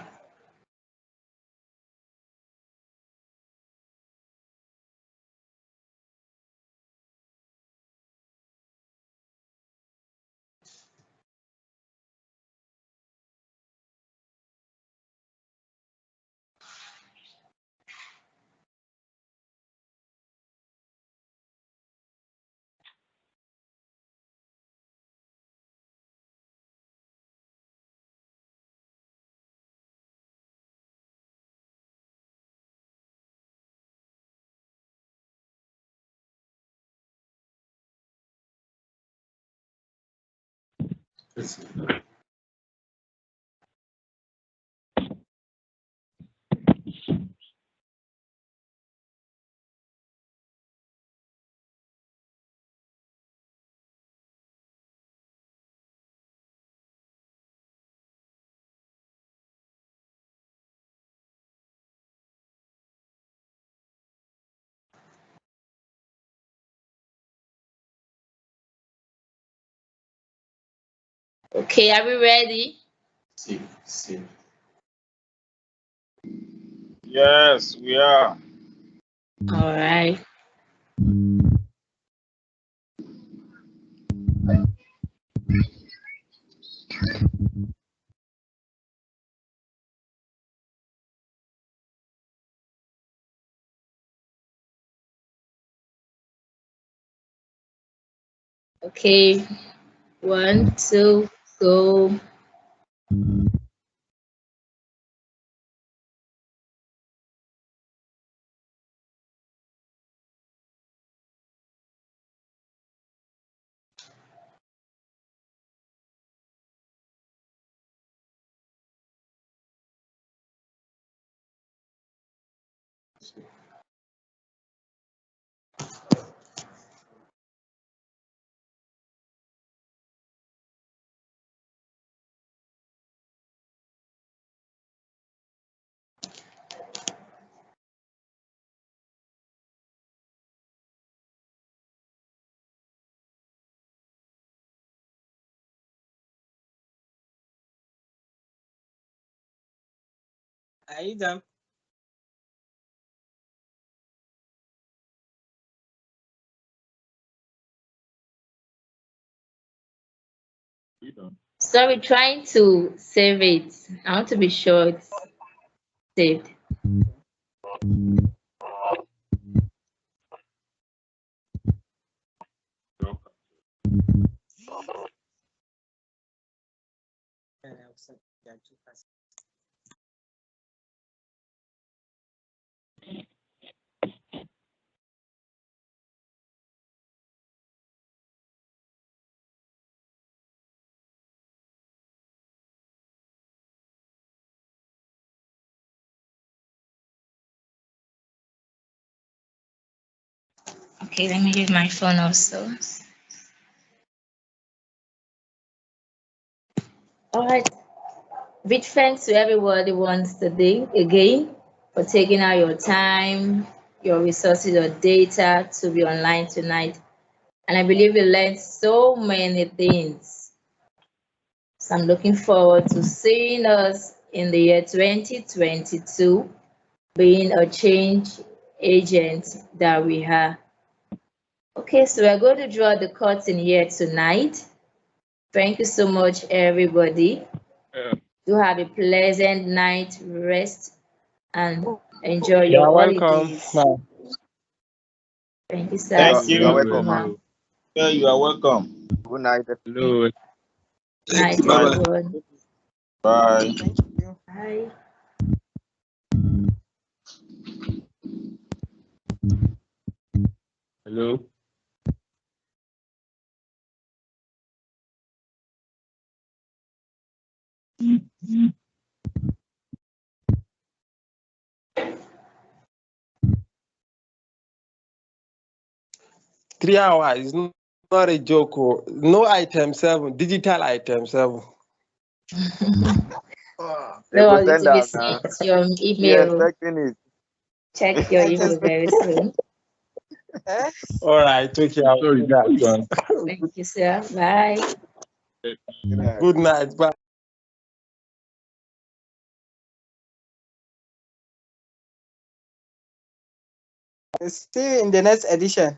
Okay, are we ready? See. Yes, we are. All right. Okay, 1, 2, go. Are you done? Sorry, trying to save it. I want to be sure it's saved. Okay, let me use my phone also. All right. Big thanks to everybody once today again for taking out your time, your resources, your data to be online tonight. And I believe you learned so many things. So I'm looking forward to seeing us in the year 2022 being a change agent that we are. Okay, so we're going to draw the curtain here tonight. Thank you so much, everybody. You have a pleasant night rest and enjoy You your are welcome. holidays. Bye. Thank you, sir. You're, Thank you. you're See you welcome. tomorrow. Yeah, you are welcome. Good night. Hello. Night, Bye bye. everyone. Bye. Thank you. Bye. Hello. Mm-hmm. 3 hours is not a joke. Oh. No item 7, digital item 7. They No, go it send will be out now. sent to your She email. expecting it. Check your email very soon. All right, take care. Sorry, before you answer. Thank you, sir. Bye. Good night. Good night. Bye. See you in the next edition.